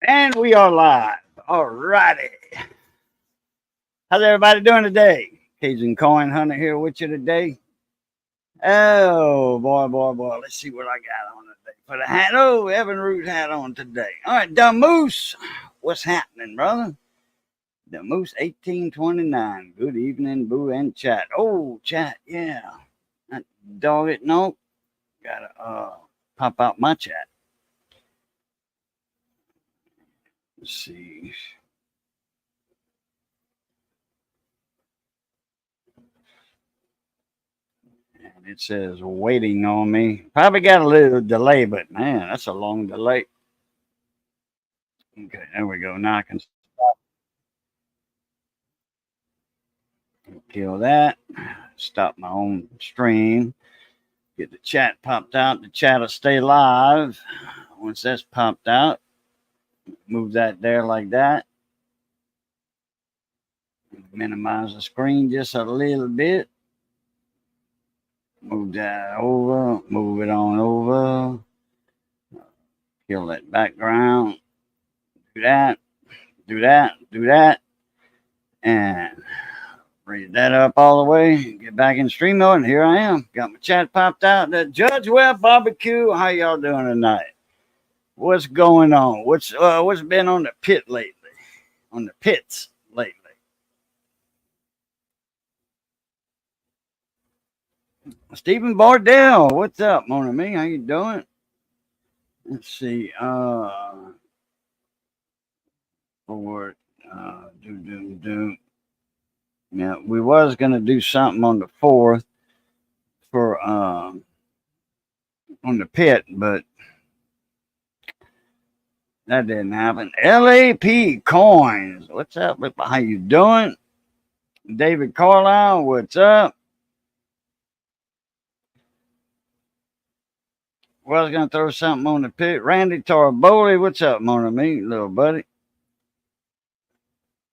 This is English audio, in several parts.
And we are live. All righty. How's everybody doing today? Cajun Coin Hunter here with you today. Oh, boy. Let's see what I got on today. Put a hat. Oh, Evan Root hat on today. All right, Dumb Moose. What's happening, brother? The Moose 1829. Good evening, boo and chat. Oh, chat, yeah. Dog it, no. Gotta pop out my chat. Let's see. And it says waiting on me. Probably got a little delay, but man, that's a long delay. Okay, there we go. Now I can kill that. Stop my own stream. Get the chat popped out. The chat will stay live. Once that's popped out, move that there like that. Minimize the screen just a little bit. Move that over. Move it on over. Kill that background. Do that. Do that. Do that. And raise that up all the way. Get back in stream mode. And here I am. Got my chat popped out. The Judge Webb Barbecue. How y'all doing tonight? What's going on? What's been on the pit lately? On the pits lately? Stephen Bardell, what's up, Mona Me? How you doing? Let's see. Forward. Do. Yeah, we was gonna do something on the 4th for on the pit, but that didn't happen. LAP Coins. What's up? How you doing? David Carlisle, what's up? Well, I was going to throw something on the pit. Randy Tarboli, what's up, Mona Me, little buddy?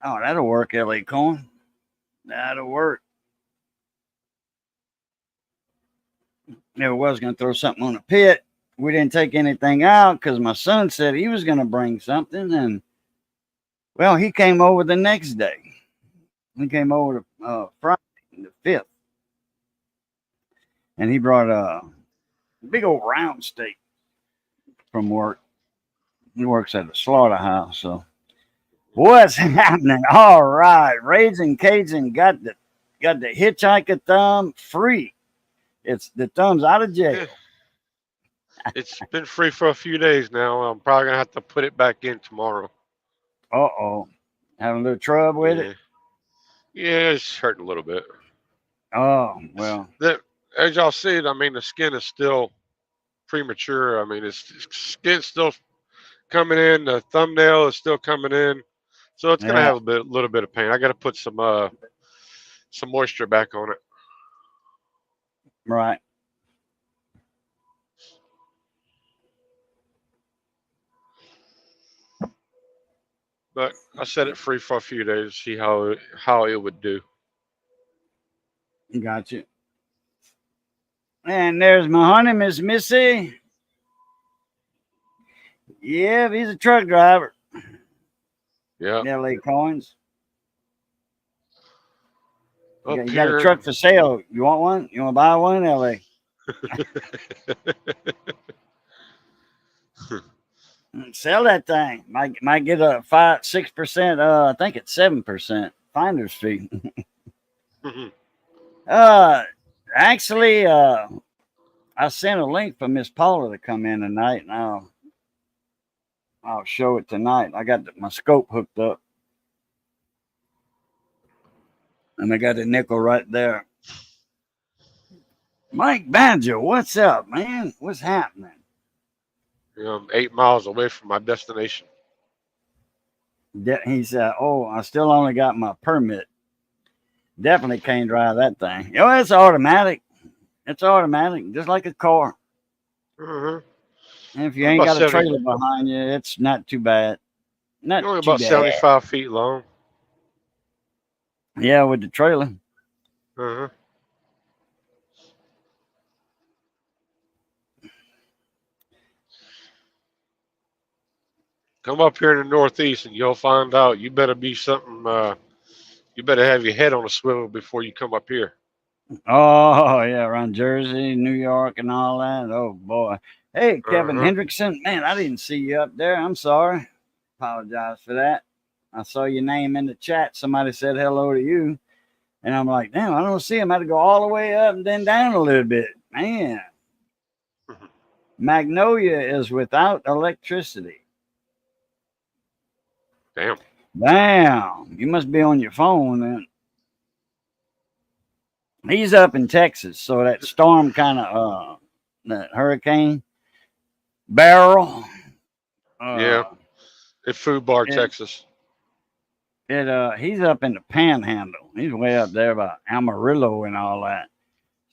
Oh, that'll work, LA Coin. That'll work. Never was going to throw something on the pit. We didn't take anything out because my son said he was going to bring something. And, well, he came over the next day. He came over to Friday, the 5th. And he brought a big old round steak from work. He works at the slaughterhouse. So, what's happening? All right. Raising Cajun got the hitchhiker thumb free. It's the thumb's out of jail. It's been free for a few days now. I'm probably gonna have to put it back in tomorrow. Uh-oh. Having a little trouble with it? Yeah, yeah, it's hurting a little bit. Oh, well. The, as y'all see, I mean, the skin is still premature. I mean, it's skin's still coming in. The thumbnail is still coming in, so it's gonna Yeah, have little bit of pain. I got to put some moisture back on it. right. But I set it free for a few days to see how it would do. Got you. And there's my honey, Miss Missy. Yeah, he's a truck driver. Yeah, LA Coins. up You got a here. truck for sale. You want one? You want to buy one, LA? Sell that thing. Might get a 5-6%. I think it's 7% finder's fee. uh, actually, I sent a link for Miss Paula to come in tonight, and I'll show it tonight. I got my scope hooked up, and I got a nickel right there. Mike Banjo, what's up, man? What's happening? I'm 8 miles away from my destination. He said, "Oh, I still only got my permit. Definitely can't drive that thing. You know, it's automatic. It's automatic, just like a car. Uh-huh. And if you ain't About got a 70. trailer behind you, it's not too bad. Not You're only too about bad. 75 feet long. Yeah, with the trailer. Uh-huh. Come up here in the Northeast, and you'll find out. You better be something. You better have your head on a swivel before you come up here. Oh yeah, around Jersey, New York, and all that. Oh boy. Hey, Uh Kevin huh. Hendrickson. Man, I didn't see you up there. I'm sorry. Apologize for that. I saw your name in the chat. Somebody said hello to you. And I'm like, damn, I don't see him. I had to go all the way up and then down a little bit. Man, Magnolia is without electricity. Damn. Damn, you must be on your phone then. He's up in Texas, so that storm kind of that hurricane barrel. Yeah. Uh, It's Food Bar, it Texas. he's up in the Panhandle. He's way up there by Amarillo and all that.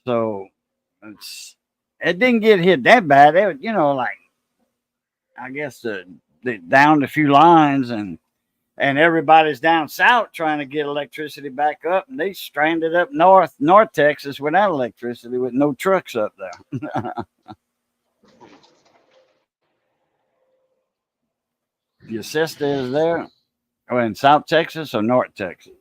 So it didn't get hit that bad. It, like I guess they downed a few lines and everybody's down south trying to get electricity back up, and they stranded up north Texas without electricity with no trucks up there. Your sister is there, or in South Texas or North Texas?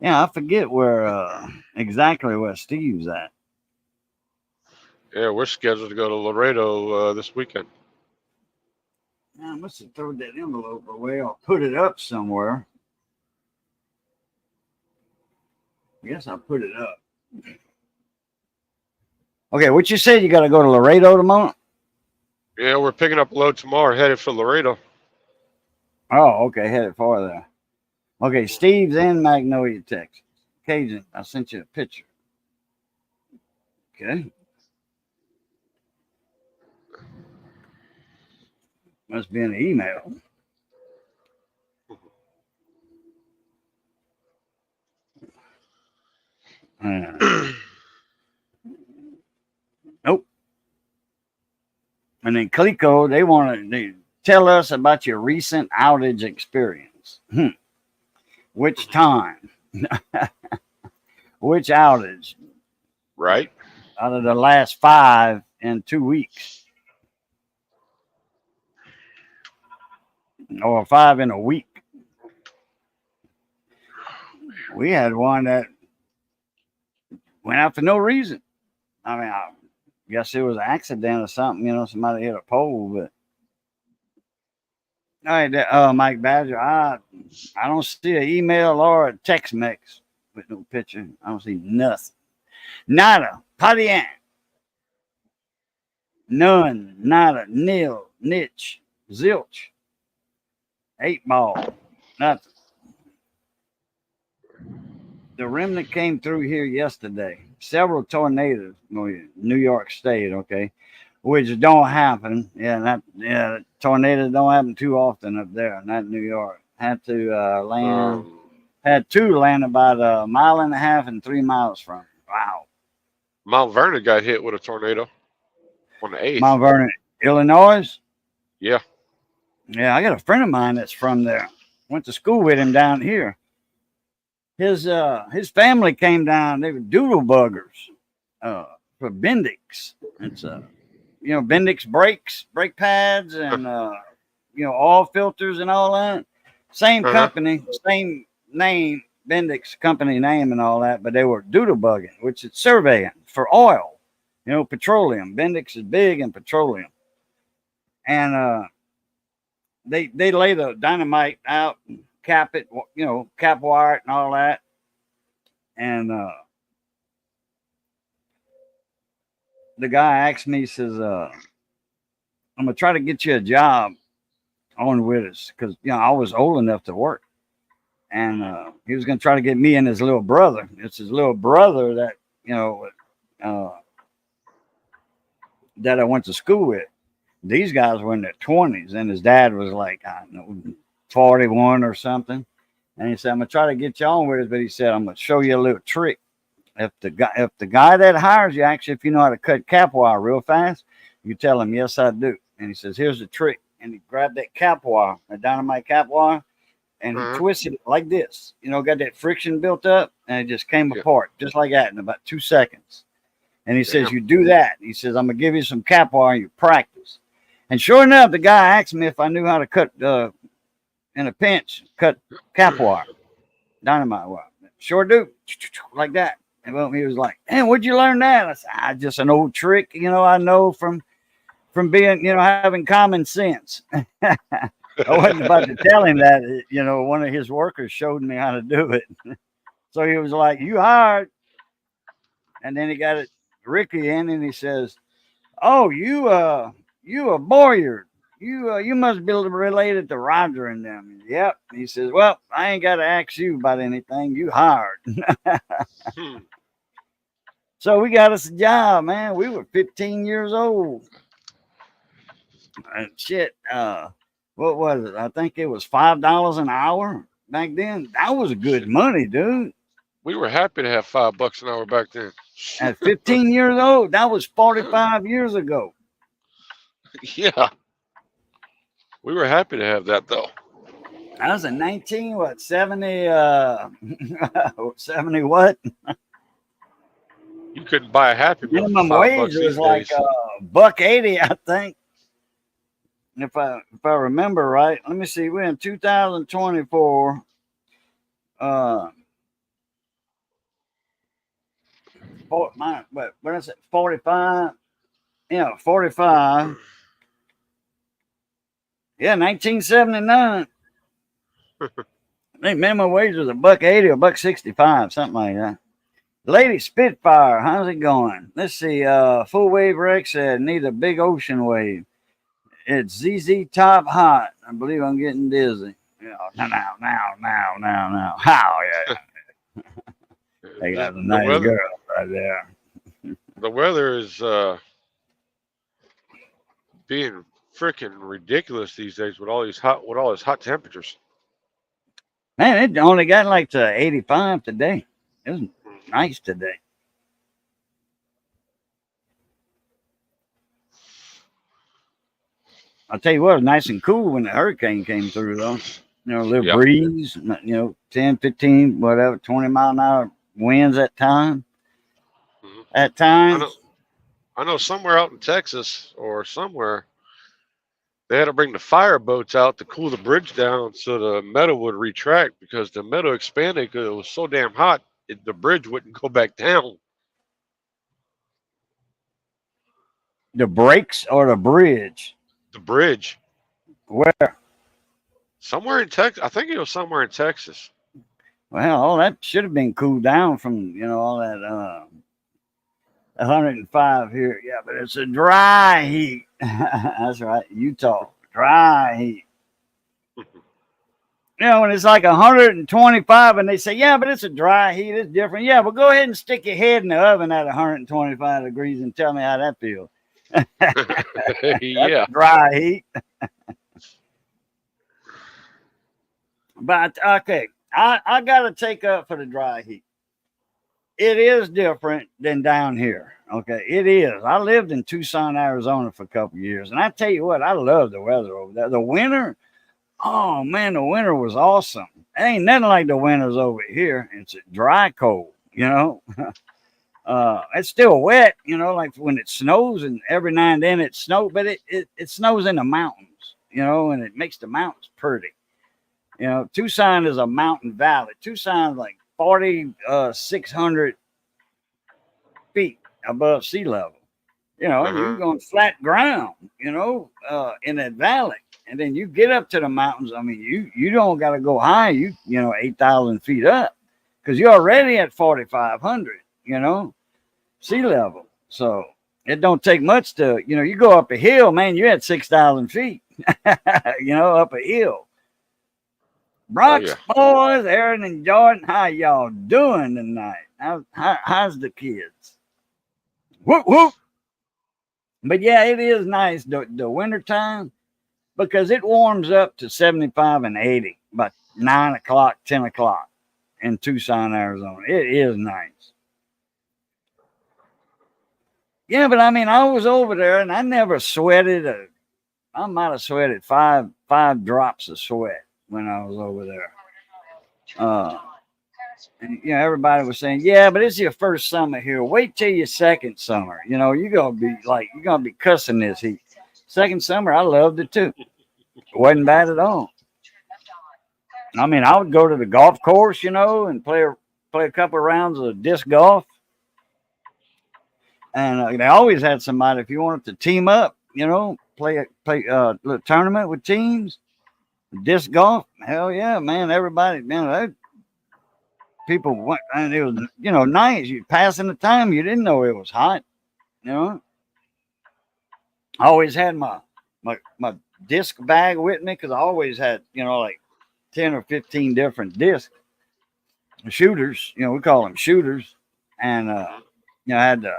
Yeah, I forget where exactly where Steve's at. Yeah, we're scheduled to go to Laredo this weekend. I must have thrown that envelope away or put it up somewhere. I guess I put it up. Okay, what you said? You got to go to Laredo tomorrow? Yeah, we're picking up a load tomorrow, headed for Laredo. Oh, okay, headed for there. Okay, Steve's in Magnolia, Texas. Cajun, I sent you a picture. Okay. Must be an email. Nope. And then Clico, they want to tell us about your recent outage experience. Which time? Which outage? Right. Out of the last 5 in 2 weeks. Or 5 in a week. We had one that went out for no reason. I mean, I guess it was an accident or something, somebody hit a pole, but all right, Mike Badger, I don't see an email or a text mix with no picture. I don't see nothing. Nada, Patian. None, nada, nil, niche, zilch, 8 ball, nothing. The remnant came through here yesterday. Several tornadoes, New York State, okay, which don't happen. Tornadoes don't happen too often up there, not New York. Had to had 2 land about a mile and a half and 3 miles from. Wow. Mount Vernon got hit with a tornado on the 8th. Mount Vernon, Illinois. Yeah. Yeah, I got a friend of mine that's from there. Went to school with him down here. His family came down. They were doodle buggers for Bendix. It's Bendix brake pads and oil filters and all that. Same company, same name, Bendix company name and all that, but they were doodle bugging, which is surveying for oil, petroleum. Bendix is big in petroleum, and they lay the dynamite out. Cap it, cap wire it and all that. And the guy asked me, he says, I'm going to try to get you a job on with us because, I was old enough to work. And he was going to try to get me and his little brother. It's his little brother that, that I went to school with. These guys were in their 20s, and his dad was like, I don't know, 41 or something. And he said, I'm gonna try to get you on with it, but he said, I'm gonna show you a little trick. If the guy that hires you, actually, if you know how to cut cap wire real fast, you tell him, yes, I do. And he says, here's the trick. And he grabbed that cap wire, that dynamite cap wire, and he twisted it like this. Got that friction built up, and it just came apart, just like that, in about 2 seconds. And he says, you do that. He says, I'm gonna give you some cap wire and you practice. And sure enough, the guy asked me if I knew how to cut in a pinch, cut cap wire, dynamite wire. Sure do, like that. And well, he was like, "Man, where'd you learn that?" I said, "Just an old trick, I know from being, having common sense." I wasn't about to tell him that, one of his workers showed me how to do it. So he was like, "You hired." And then he got it Ricky in and he says, "Oh, you a Boyard. You must be related to Roger and them." Yep. He says, "Well, I ain't got to ask you about anything. You hired." So we got us a job, man. We were 15 years old. And shit, what was it? I think it was $5 an hour back then. That was good money, dude. We were happy to have $5 an hour back then. At 15 years old, that was 45 years ago. Yeah. We were happy to have that though. I was in 70, 70 what? You couldn't buy a Happy Meal. Minimum wage was like $1.80, I think. If I remember right. Let me see. We're in 2024. What is it? 45. Yeah, 45. Yeah, 1979. I think minimum wage was $1.80 or $1.65, something like that. Lady Spitfire, how's it going? Let's see. Full Wave Rex said need a big ocean wave. It's ZZ Top Hot. I believe I'm getting dizzy. Now. How? Yeah. They got a nice girl right there. The weather is being freaking ridiculous these days with all these hot temperatures. Man, it only got like to 85 today. It was nice today. I'll tell you what, it was nice and cool when the hurricane came through, though. A little breeze, 10, 15, whatever, 20 mile an hour winds at time. Mm-hmm. At times. I know somewhere out in Texas or somewhere, they had to bring the fire boats out to cool the bridge down so the meadow would retract because the meadow expanded because it was so damn hot, the bridge wouldn't go back down. The brakes or the bridge? The bridge. Where? Somewhere in Texas. I think it was somewhere in Texas. Well, all that should have been cooled down from, all that 105 here. Yeah, but it's a dry heat. That's right. Utah. Dry heat. When it's like 125 and they say, yeah, but it's a dry heat. It's different. Yeah, well, go ahead and stick your head in the oven at 125 degrees and tell me how that feels. Yeah. Dry heat. But, okay. I got to take up for the dry heat. It is different than down here. Okay, it is. I lived in Tucson, Arizona for a couple of years, and I tell you what, I love the weather over there. The winter, oh man, the winter was awesome. It ain't nothing like the winters over here. It's a dry cold, It's still wet, like when it snows, and every now and then it snows, but it snows in the mountains, and it makes the mountains pretty. Tucson is a mountain valley. Tucson's like 4,600 feet above sea level. You're going flat ground, in that valley. And then you get up to the mountains. I mean, you don't got to go high, 8,000 feet up because you're already at 4,500, sea level. So it don't take much to, you go up a hill, man, you're at 6,000 feet, up a hill. Bronx boys, Aaron and Jordan, how y'all doing tonight? How's the kids? Whoop, whoop. But yeah, it is nice the winter time because it warms up to 75 and 80 by 9 o'clock, 10 o'clock in Tucson, Arizona. It is nice. Yeah, but I mean, I was over there and I never sweated. I might have sweated five drops of sweat when I was over there. And, everybody was saying, yeah, but it's your first summer here. Wait till your second summer. You're going to be cussing this heat. Second summer, I loved it too. It wasn't bad at all. I mean, I would go to the golf course, and play a couple of rounds of disc golf, and they always had somebody if you wanted to team up, play a little tournament with teams, disc golf. Hell yeah, man! Everybody, people went, and it was nice. You passing the time, you didn't know it was hot. You know, I always had my disc bag with me because I always had like 10 or 15 different disc shooters. We call them shooters, and I had the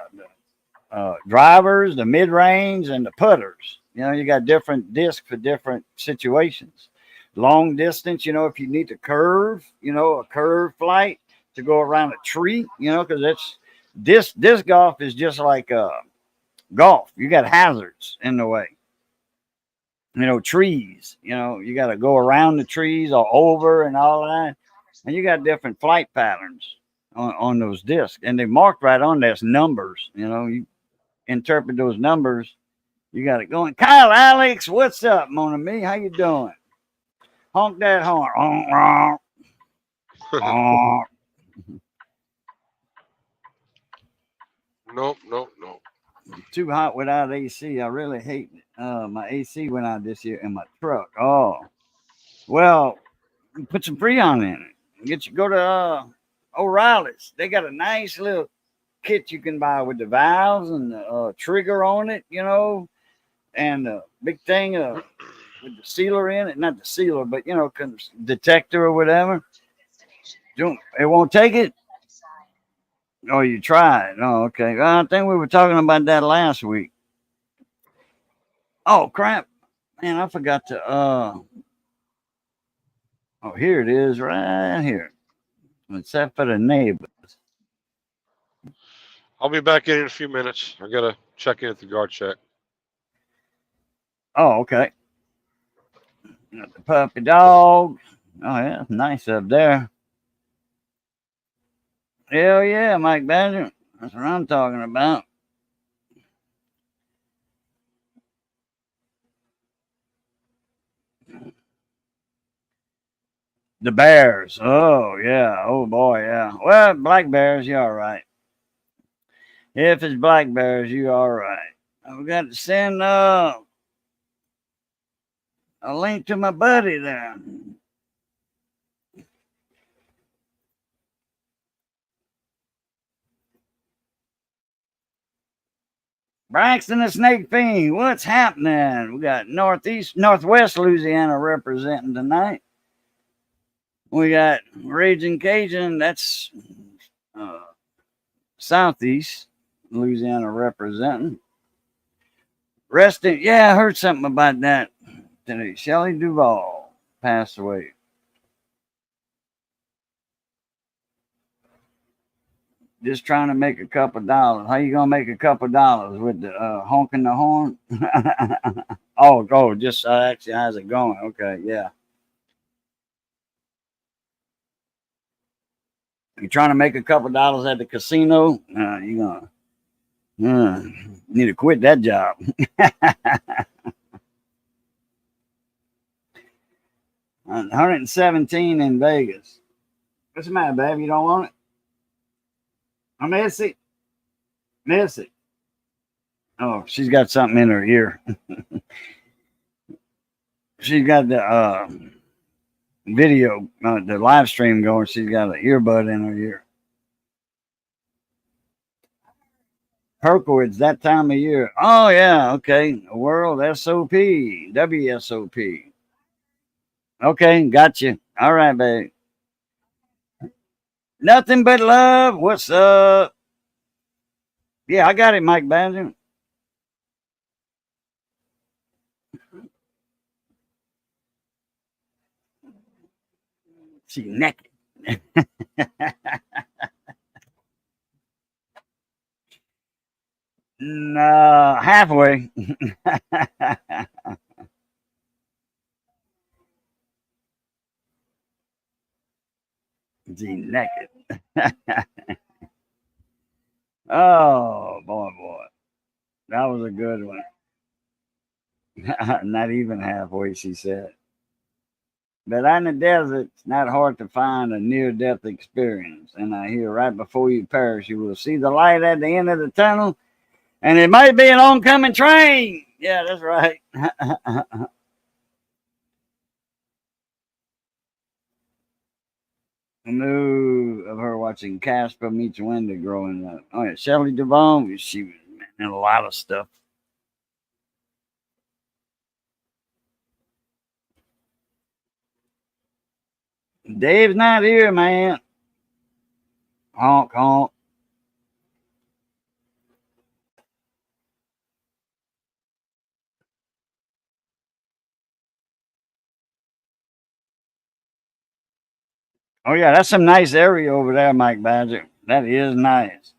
drivers, the mid range, and the putters. You got different discs for different situations. Long distance, if you need to curve, a curve flight to go around a tree, because that's disc golf is just like golf. You got hazards in the way. Trees, you got to go around the trees or over and all that. And you got different flight patterns on those discs. And they marked right on there as numbers. You interpret those numbers. You got it going. Kyle, Alex, what's up, Mona Me? How you doing? Honk that horn. Honk, honk, honk. Nope. Too hot without AC. I really hate it. My AC went out this year in my truck. Oh, well, put some Freon in it. Go to O'Reilly's. They got a nice little kit you can buy with the valves and the trigger on it, and the big thing with the sealer in it. Not the sealer, but detector or whatever. It won't take it. Oh, you tried. Oh, okay. Well, I think we were talking about that last week. Oh, crap. Man, I forgot to, oh, here it is right here. Except for the neighbors. I'll be back in a few minutes. I gotta check in at the guard check. Oh, okay. Got the puppy dog. Oh, yeah. Nice up there. Hell yeah, Mike Badger. That's what I'm talking about. The Bears. Oh, yeah. Oh, boy, yeah. Well, Black Bears, you're all right. If it's Black Bears, you're all right. I've got to send a link to my buddy there. Braxton the Snake Fiend, what's happening? We got Northwest Louisiana representing tonight. We got Raging Cajun, that's Southeast Louisiana representing. Resting, yeah, I heard something about that today. Shelley Duvall passed away. Just trying to make a couple dollars. How you gonna make a couple dollars with the honking the horn? Just actually, how's it going? Okay, yeah. You trying to make a couple dollars at the casino? You gonna need to quit that job. 117 in Vegas. What's the matter, babe? You don't want it? I miss it. Oh, she's got something in her ear. She's got the video, the live stream going. She's got an earbud in her ear. Perkowitz, that time of year. Oh, yeah. Okay. World SOP. WSOP. Okay. Got you. All right, babe. Nothing but love. What's up? Yeah, I got it, Mike Badger. She's naked. No, halfway. She's naked. Oh, boy. That was a good one. Not even halfway, she said. But out in the desert, it's not hard to find a near-death experience. And I hear right before you perish, you will see the light at the end of the tunnel, and it might be an oncoming train. Yeah, that's right. A move of her watching Casper meets Wendy growing up. Oh yeah, Shelley Duvall, she was in a lot of stuff. Dave's not here, man. Honk honk. Oh yeah, that's some nice area over there, Mike Badger. That is nice.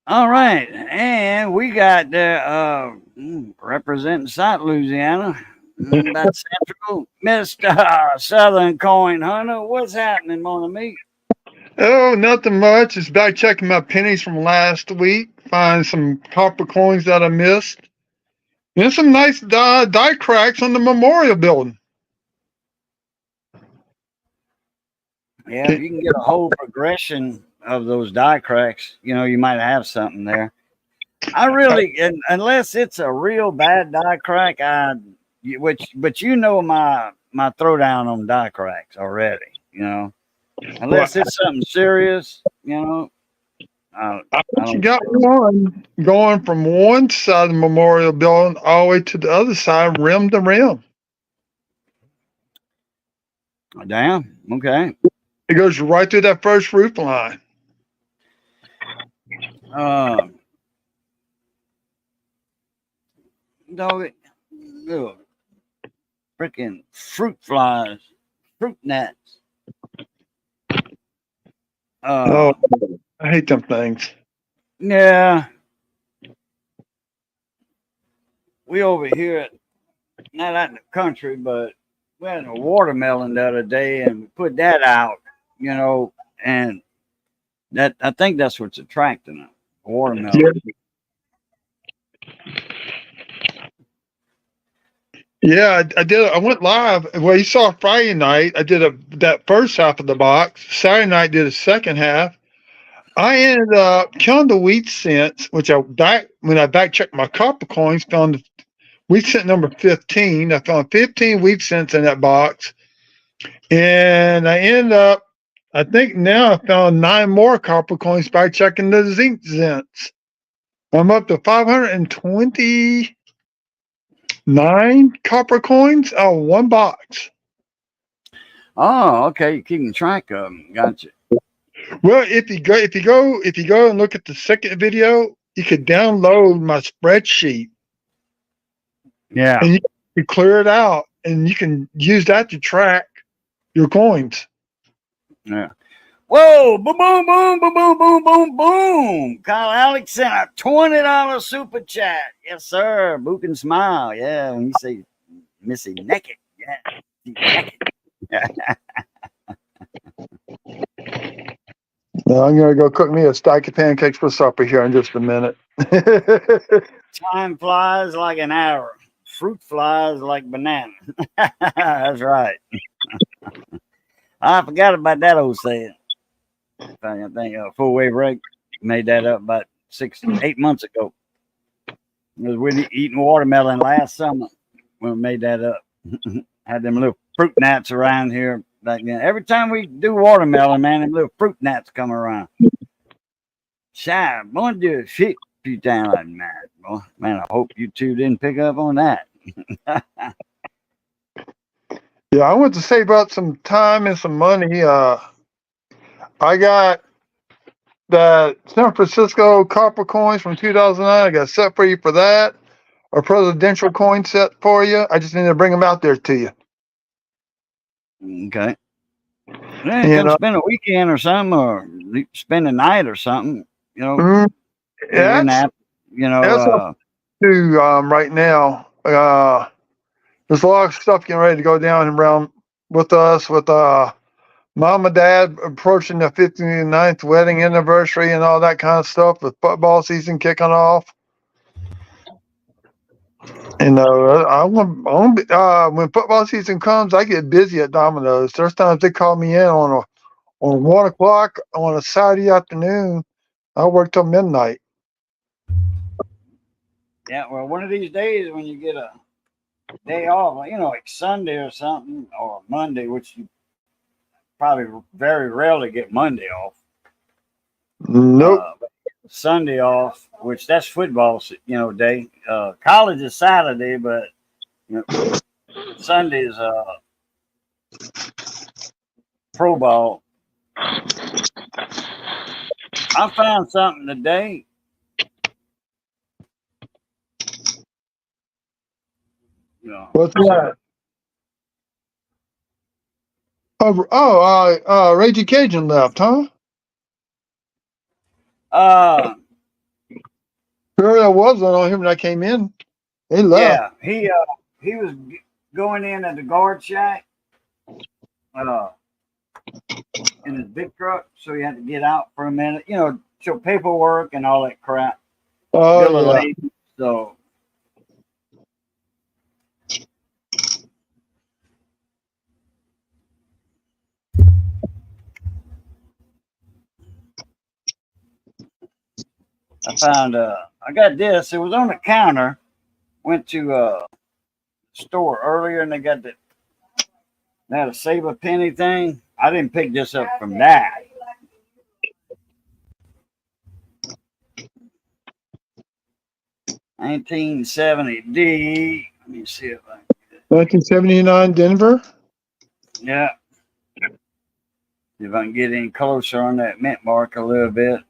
All right, and we got representing South Louisiana, about Central, Mr. Southern Coin Hunter. What's happening, mon ami? Oh, nothing much. Just back checking my pennies from last week. Find some copper coins that I missed. And some nice die cracks on the memorial building. Yeah, if you can get a whole progression of those die cracks, you might have something there. I really, unless it's a real bad die crack, but my throwdown on die cracks already, unless it's something serious, You got one going from one side of the memorial building all the way to the other side, rim to rim. Damn. Okay. It goes right through that first roof line. Dog it. Little freaking fruit flies, fruit gnats. I hate them things. Yeah. We over here, not out in the country, but we had a watermelon the other day and we put that out, and that I think that's what's attracting them. Watermelon. Yeah, I did. I went live. Well, you saw Friday night. I did that first half of the box. Saturday night did a second half. I ended up killing the wheat cents, which when I back checked my copper coins, found the wheat cent number 15. I found 15 wheat cents in that box, and I ended up. I think now I found 9 more copper coins by checking the zinc cents. I'm up to 529 copper coins out of one box. Oh, okay. You're keeping track of them. Gotcha. Well, if you go and look at the second video, you could download my spreadsheet. Yeah. And you can clear it out, and you can use that to track your coins. Yeah. Whoa! Boom! Boom! Boom! Boom! Boom! Boom! Boom! Boom! Kyle Alex sent a $20 super chat. Yes, sir. Book and smile. Yeah. When you say Missy naked. Yeah. Naked. Now I'm gonna go cook me a stack of pancakes for supper here in just a minute. Time flies like an arrow. Fruit flies like banana. That's right. I forgot about that old saying. I think Full Wave Break made that up about 8 months ago. It was we eating watermelon last summer when we made that up. Had them little fruit gnats around here back then. Every time we do watermelon, man, them little fruit gnats come around. Shy, boy, do a shit few times like that, boy. Man, I hope you two didn't pick up on that. Yeah, I want to save up some time and some money. I got the San Francisco copper coins from 2009. I got set free for that. a presidential coin set for you. I just need to bring them out there to you. Okay. Yeah, You come know, spend a weekend or something, or spend a night or something. You know, mm, get in that's that. You know, that's up to right now. There's a lot of stuff getting ready to go down around with us with mom and dad approaching the 59th wedding anniversary and all that kind of stuff with football season kicking off. You know, when football season comes, I get busy at Domino's. There's times they call me in on 1 o'clock on a Saturday afternoon. I work till midnight. yeah. Well, one of these days when you get a day off, you know, like Sunday or something, or Monday, which you probably very rarely get Monday off. Nope. Sunday off, which that's football, you know, day. College is Saturday, but you know, Sunday is pro ball. I found something today. You know, What's that? Raging Cajun left, huh? Whoever that was on him when I came in, they left. yeah, he was going in at the guard shack, in his big truck, so he had to get out for a minute. You know, show paperwork and all that crap. Oh Bill of yeah. lading. So I found I got this. It was on the counter. Went to store earlier and they got that they had a save a penny thing. I didn't pick this up from that. $19.70. Let me see if I can get it. 1979 Denver. Yeah. If I can get any closer on that mint mark a little bit.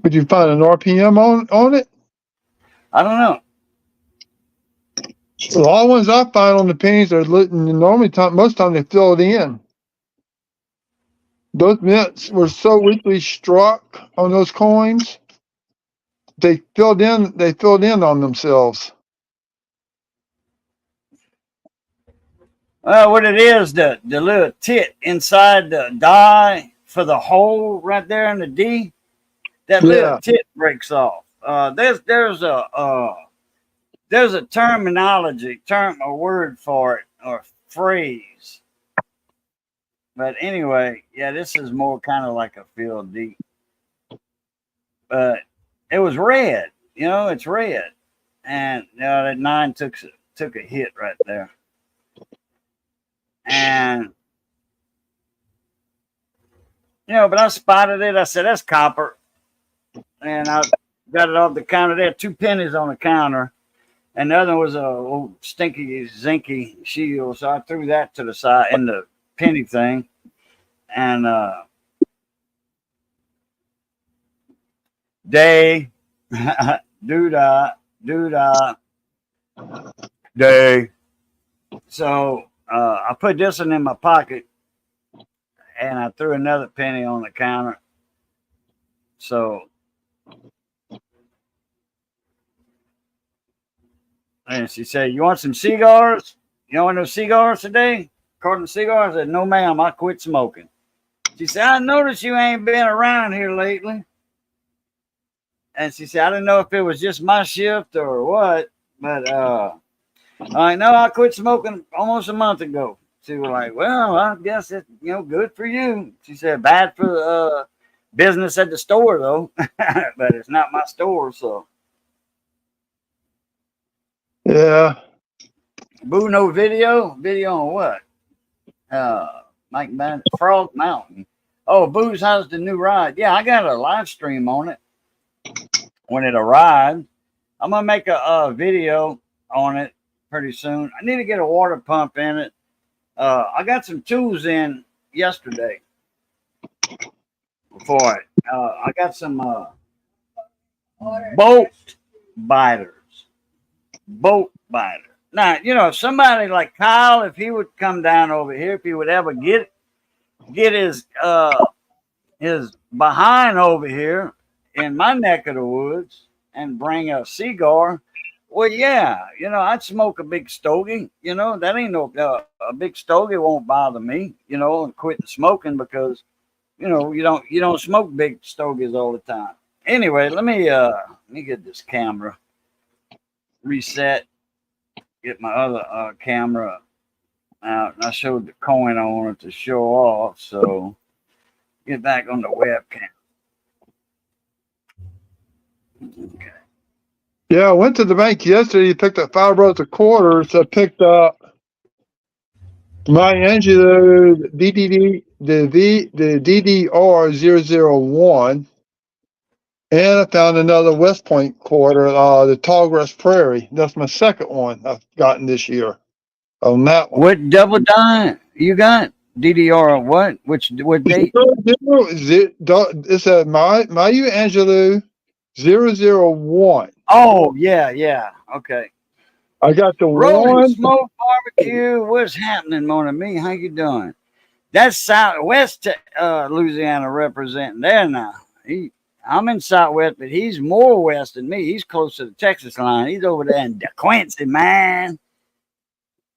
Would you find an RPM on it? I don't know. A lot of ones I find on the pennies are most time they fill it in. Those mints were so weakly struck on those coins. They filled in on themselves. Well, what it is, the little tit inside the die for the hole right there in the D, that little tit breaks off. There's a terminology, a word for it, or phrase. But anyway, yeah, this is more kind of like a field D. But it was red, you know, it's red, and you know, that 9 took a hit right there. And you know, but I spotted it. I said, that's copper. And I got it off the counter. There 2 pennies on the counter. And the other was a old stinky, zinky shield. So I threw that to the side in the penny thing. And day, doo-dah, doo-dah, day. So I put this one in my pocket. And I threw another penny on the counter. So, and she said, you want some cigars? You want no cigars today? According to cigars, I said, no, ma'am, I quit smoking. She said, I noticed you ain't been around here lately. And she said, I didn't know if it was just my shift or what, but I know I quit smoking almost a month ago. She was like, well, I guess it's, you know, good for you. She said, bad for business at the store, though. But it's not my store, so. Yeah. Boo, no video? Video on what? Mike Bandit, Frog Mountain. Oh, Boo's how's the new ride? Yeah, I got a live stream on it when it arrived. I'm going to make a video on it pretty soon. I need to get a water pump in it. I got some tools in yesterday for it. I got some boat biters. Boat biters. Now, if somebody like Kyle, if he would come down over here, if he would ever get his behind over here in my neck of the woods and bring a cigar, well, yeah, I'd smoke a big stogie. That ain't no a big stogie won't bother me. And quit the smoking because you don't smoke big stogies all the time. Anyway, let me get this camera reset. Get my other camera out, and I showed the coin I wanted to show off. So get back on the webcam. Okay. Yeah, I went to the bank yesterday. Picked up 5 rolls of quarters. I picked up my Angelo DDD, the DDR 001, and I found another West Point quarter, the Tallgrass Prairie. That's my second one I've gotten this year on that one. What double die you got? DDR what? What date? It's a Mayu Angelou 001. Oh, yeah. Okay. I got the Rolling one. Smoke Barbecue. What's happening, Mona Me? How you doing? That's Southwest Louisiana representing there now. I'm in Southwest, but he's more west than me. He's close to the Texas line. He's over there in DeQuincy, man.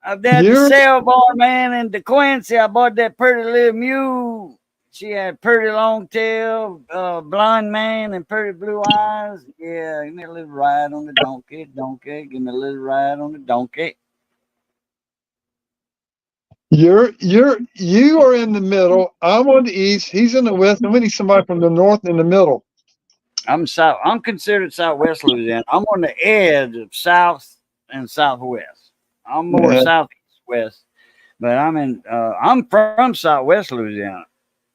Up there at the sale bar, man, in DeQuincy. I bought that pretty little mule. She had pretty long tail, blonde man, and pretty blue eyes. Yeah, give me a little ride on the donkey. Give me a little ride on the donkey. You are in the middle. I'm on the east. He's in the west. And we need somebody from the north in the middle. I'm considered Southwest Louisiana. I'm on the edge of South and Southwest. I'm more southeast west, but I'm from Southwest Louisiana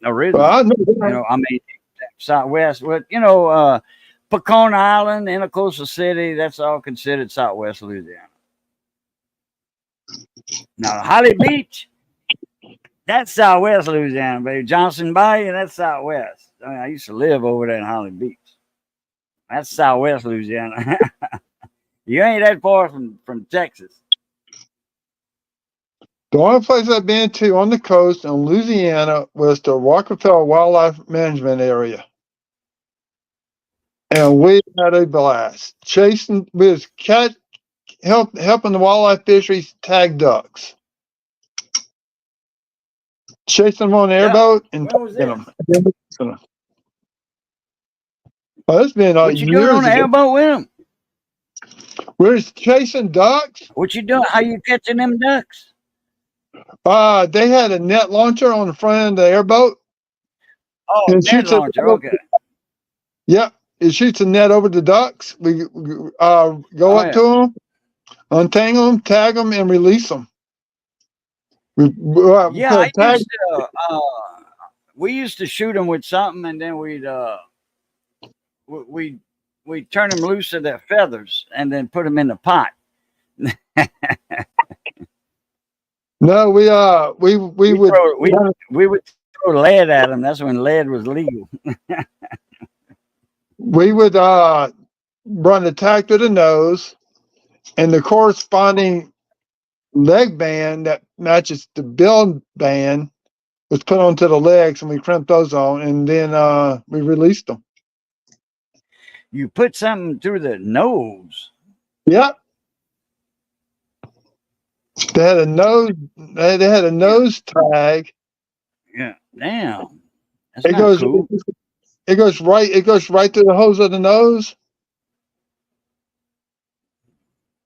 originally. Well, I mean Southwest. But Pecan Island, Inacosa City, that's all considered Southwest Louisiana. Now Holly Beach, that's Southwest Louisiana, baby. Johnson Bayou, that's Southwest. I mean, I used to live over there in Holly Beach. That's Southwest Louisiana. You ain't that far from Texas. The only place I've been to on the coast in Louisiana was the Rockefeller Wildlife Management Area. And we had a blast. Helping the wildlife fisheries tag ducks. Chasing them on the airboat and tagging them. Well, it's been what you years doing on the airboat with them? We're chasing ducks. What you doing? How you catching them ducks? They had a net launcher on the front end of the airboat. Oh, net launcher. Okay. Yep. It shoots a net over the ducks. We go up to them, untangle them, tag them, and release them. We used to shoot them with something, and then we'd turn them loose of their feathers, and then put them in the pot. No, we would throw lead at them. That's when lead was legal. We would run the tag to the nose, and the corresponding leg band that matches the bill band was put onto the legs, and we crimped those on, and then we released them. You put something through the nose. Yep. They had a nose. They had a nose tag. Yeah. Damn. It goes cool. It goes right through the hose of the nose.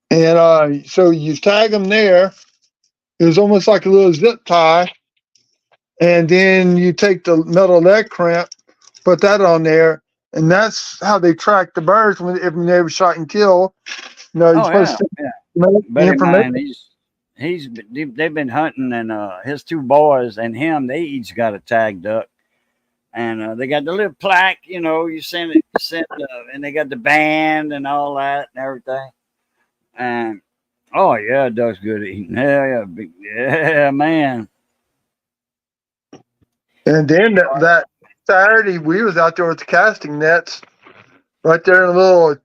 And so you tag them there. It was almost like a little zip tie. And then you take the metal leg crimp, put that on there, and that's how they track the birds if they were shot and killed. You're supposed to the information. They've been hunting, and his two boys and him, they each got a tag duck. And they got the little plaque, you send it, and they got the band and all that and everything. And oh yeah, duck's good at eating. Hell yeah, yeah, man. And then that Saturday we was out there with the casting nets, right there in the little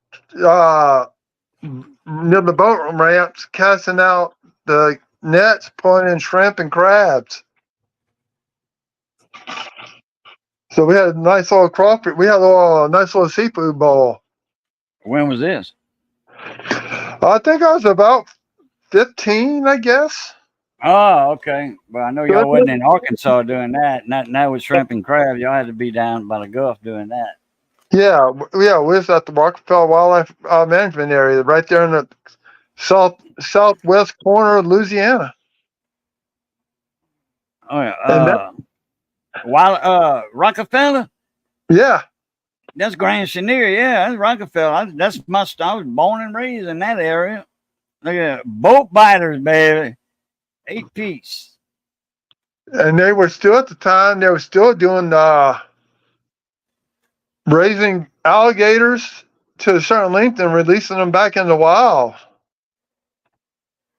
near the boat ramps, casting out the nets, pulling in shrimp and crabs. So we had a nice little crawfish. We had a nice little seafood bowl. When was this? I think I was about 15, I guess. Oh, okay. Well, I know y'all wasn't in Arkansas doing that. Not with shrimp and crab. Y'all had to be down by the Gulf doing that. Yeah, we was at the Rockefeller Wildlife Management Area, right there in the southwest corner of Louisiana. Oh yeah. Rockefeller. Yeah. That's Grand Chenier. Yeah, that's Rockefeller. I was born and raised in that area. Look at that. Boat biters, baby. 8-piece. And they were still at the time. They were still doing raising alligators to a certain length and releasing them back in the wild.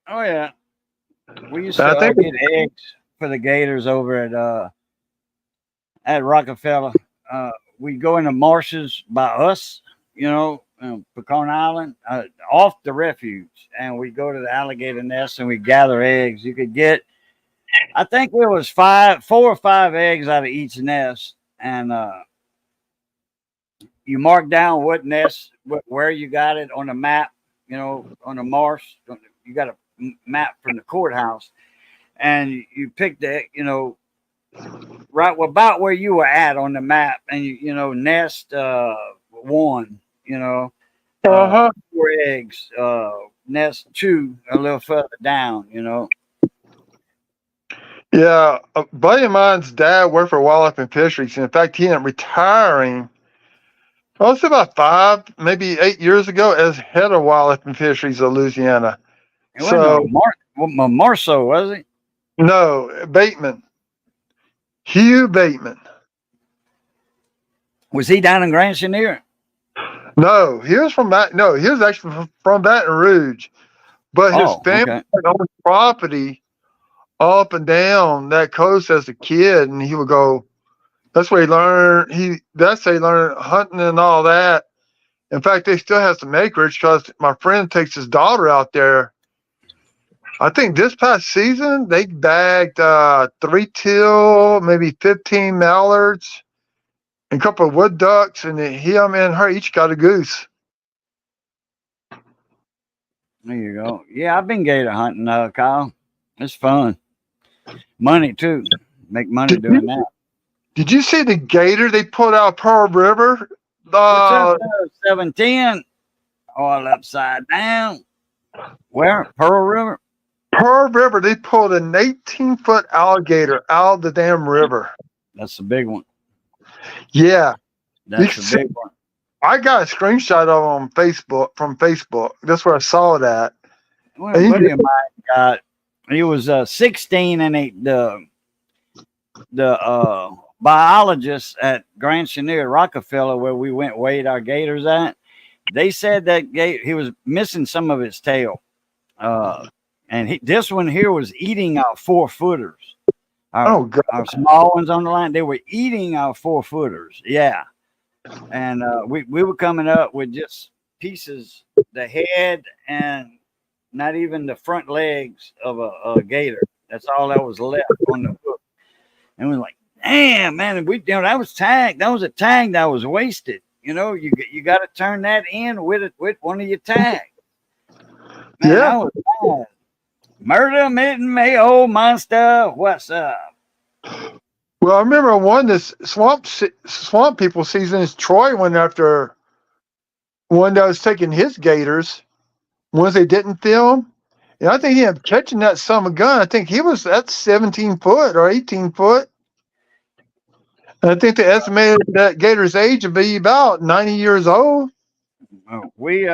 Oh yeah. We used to get eggs for the gators over at Rockefeller. We go in the marshes by us, Pecan Island, off the refuge, and we go to the alligator nest and we gather eggs. You could get, I think there was 4 or 5 eggs out of each nest, and you mark down what nest, where you got it on the map, on the marsh. You got a map from the courthouse, and you pick the, right about where you were at on the map, and nest 1, 4 eggs, nest 2 a little further down, Yeah, a buddy of mine's dad worked for Wildlife and Fisheries. In fact, he ended up retiring, it's about 5, maybe 8 years ago as head of Wildlife and Fisheries of Louisiana. It wasn't Marceau, was it? No, Bateman. Hugh Bateman. Was he down in Grand Chenier? No, he was from that. No, he was actually from Baton Rouge, but his family owned property up and down that coast as a kid, and he would go. That's where he learned. That's how he learned hunting and all that. In fact, they still have some acreage because my friend takes his daughter out there. I think this past season they bagged 3 teal, maybe 15 mallards, and a couple of wood ducks, and him and her each got a goose. There you go. Yeah, I've been gator hunting, Kyle. It's fun. Money too. Make money doing that. Did you see the gator they pulled out Pearl River? 710, all upside down. Where? Pearl River? Pearl River, they pulled an 18-foot alligator out of the damn river. That's a big one. Yeah. That's a big one. I got a screenshot of it from Facebook. That's where I saw it at. Well, a buddy of mine got, he was 16, and the biologists at Grand Chenier, Rockefeller, where we went weighed our gators at, they said that he was missing some of his tail. And this one here was eating our 4-footers. Our small ones on the line, they were eating our 4-footers. Yeah. And we were coming up with just pieces, the head and not even the front legs of a gator. That's all that was left on the hook. And we're like, damn, man, that was tagged. That was a tag that was wasted. You got to turn that in with one of your tags. Man, yeah. That was bad. Murder, mitten, me, old monster. What's up? Well, I remember this swamp people season is Troy went after one that was taking his gators, ones they didn't film. And I think he ended up catching that son of a gun. I think that's 17 foot or 18 foot. And I think they estimated that gator's age to be about 90 years old. We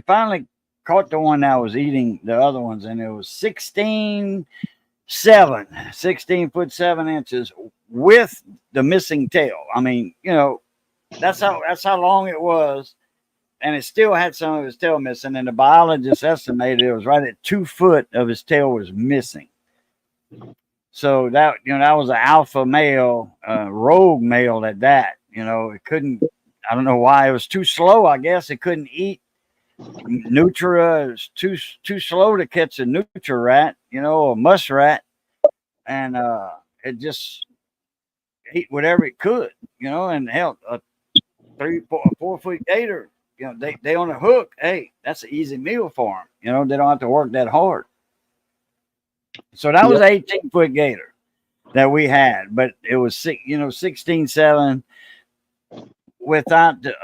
finally caught the one that was eating the other ones, and it was 16 foot 7 inches with the missing tail. I mean, that's how long it was, and it still had some of his tail missing. And the biologist estimated it was right at 2 foot of his tail was missing. So that was an alpha male, rogue male at that. It couldn't I don't know why it was too slow. I guess it couldn't eat Nutria. It was too slow to catch a Nutria rat, a muskrat, and it just ate whatever it could, and hell, a 4 foot gator, they on a hook. Hey, that's an easy meal for them. They don't have to work that hard. So that was 18-foot gator that we had, but it was 16.7 without the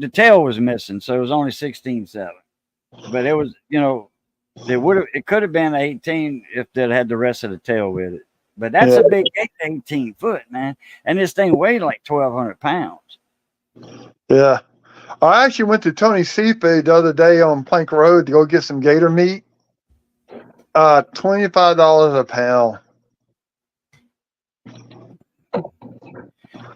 tail was missing, so it was only 16.7. But it was, it could have been 18 if it had the rest of the tail with it. But that's a big 18 foot, man. And this thing weighed like 1,200 pounds. Yeah. I actually went to Tony Seafood the other day on Plank Road to go get some gator meat. $25 a pound.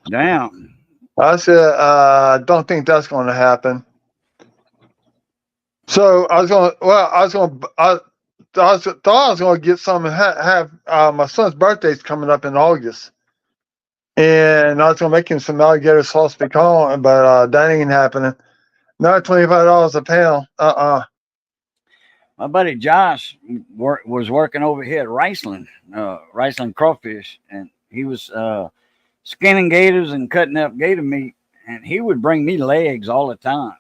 Damn. I said, I don't think that's going to happen. So I thought I was going to get some and have my son's birthday's coming up in August. And I was going to make him some alligator sauce pecan, but that ain't happening. Not $25 a pound. My buddy Josh was working over here at Riceland Crawfish, and he was skinning gators and cutting up gator meat, and he would bring me legs all the time.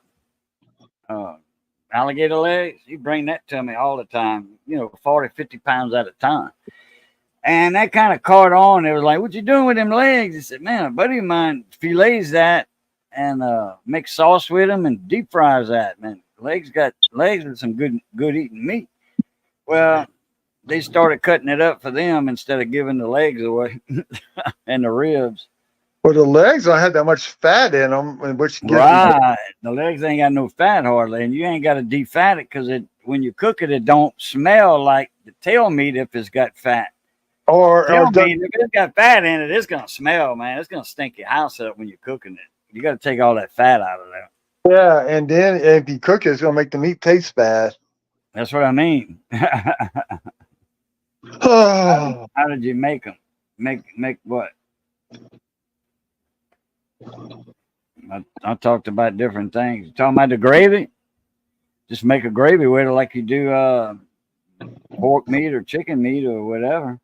Alligator legs, he'd bring that to me all the time, 40, 50 pounds at a time. And that kind of caught on. It was like, what you doing with them legs? He said, man, a buddy of mine fillets that and makes sauce with them and deep fries that, man. Legs with some good eating meat. Well, they started cutting it up for them instead of giving the legs away and the ribs. Well, the legs don't have that much fat in them, which right. The legs ain't got no fat hardly, and you ain't got to defat it because when you cook it, it don't smell like the tail meat if it's got fat. Tail meat, if it's got fat in it, it's gonna smell, man. It's gonna stink your house up when you're cooking it. You got to take all that fat out of there. Yeah, and then if you cook it, it's gonna make the meat taste bad. That's what I mean. Oh. How did you make them? Make what? I talked about different things. You talking about the gravy? Just make a gravy with it like you do pork meat or chicken meat or whatever.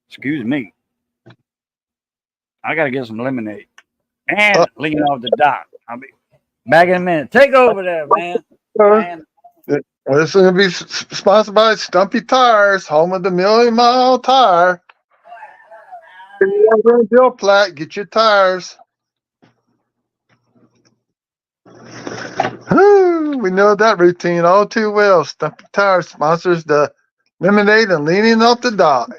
Excuse me. I got to get some lemonade and lean off the dock. I'll be back in a minute. Take over there, man. This is going to be sponsored by Stumpy Tires, home of the $1 Million Tire. Bill Platt, get your tires. We know that routine all too well. Stumpy Tires sponsors the lemonade and leaning off the dock.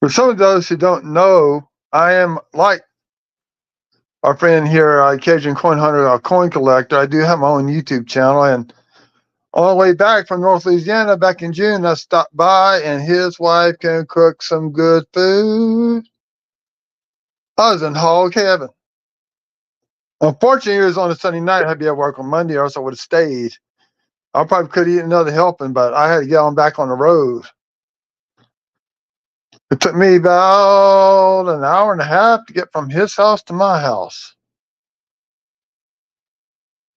For some of those who don't know, I am like our friend here, Cajun Coin Hunter, a coin collector. I do have my own YouTube channel, and on the way back from North Louisiana back in June, I stopped by, and his wife can cook some good food. I was in hog heaven. Unfortunately, it was on a Sunday night. I had to be at work on Monday, or else I would have stayed. I probably could have eaten another helping, but I had to get on back on the road. It took me about an hour and a half to get from his house to my house.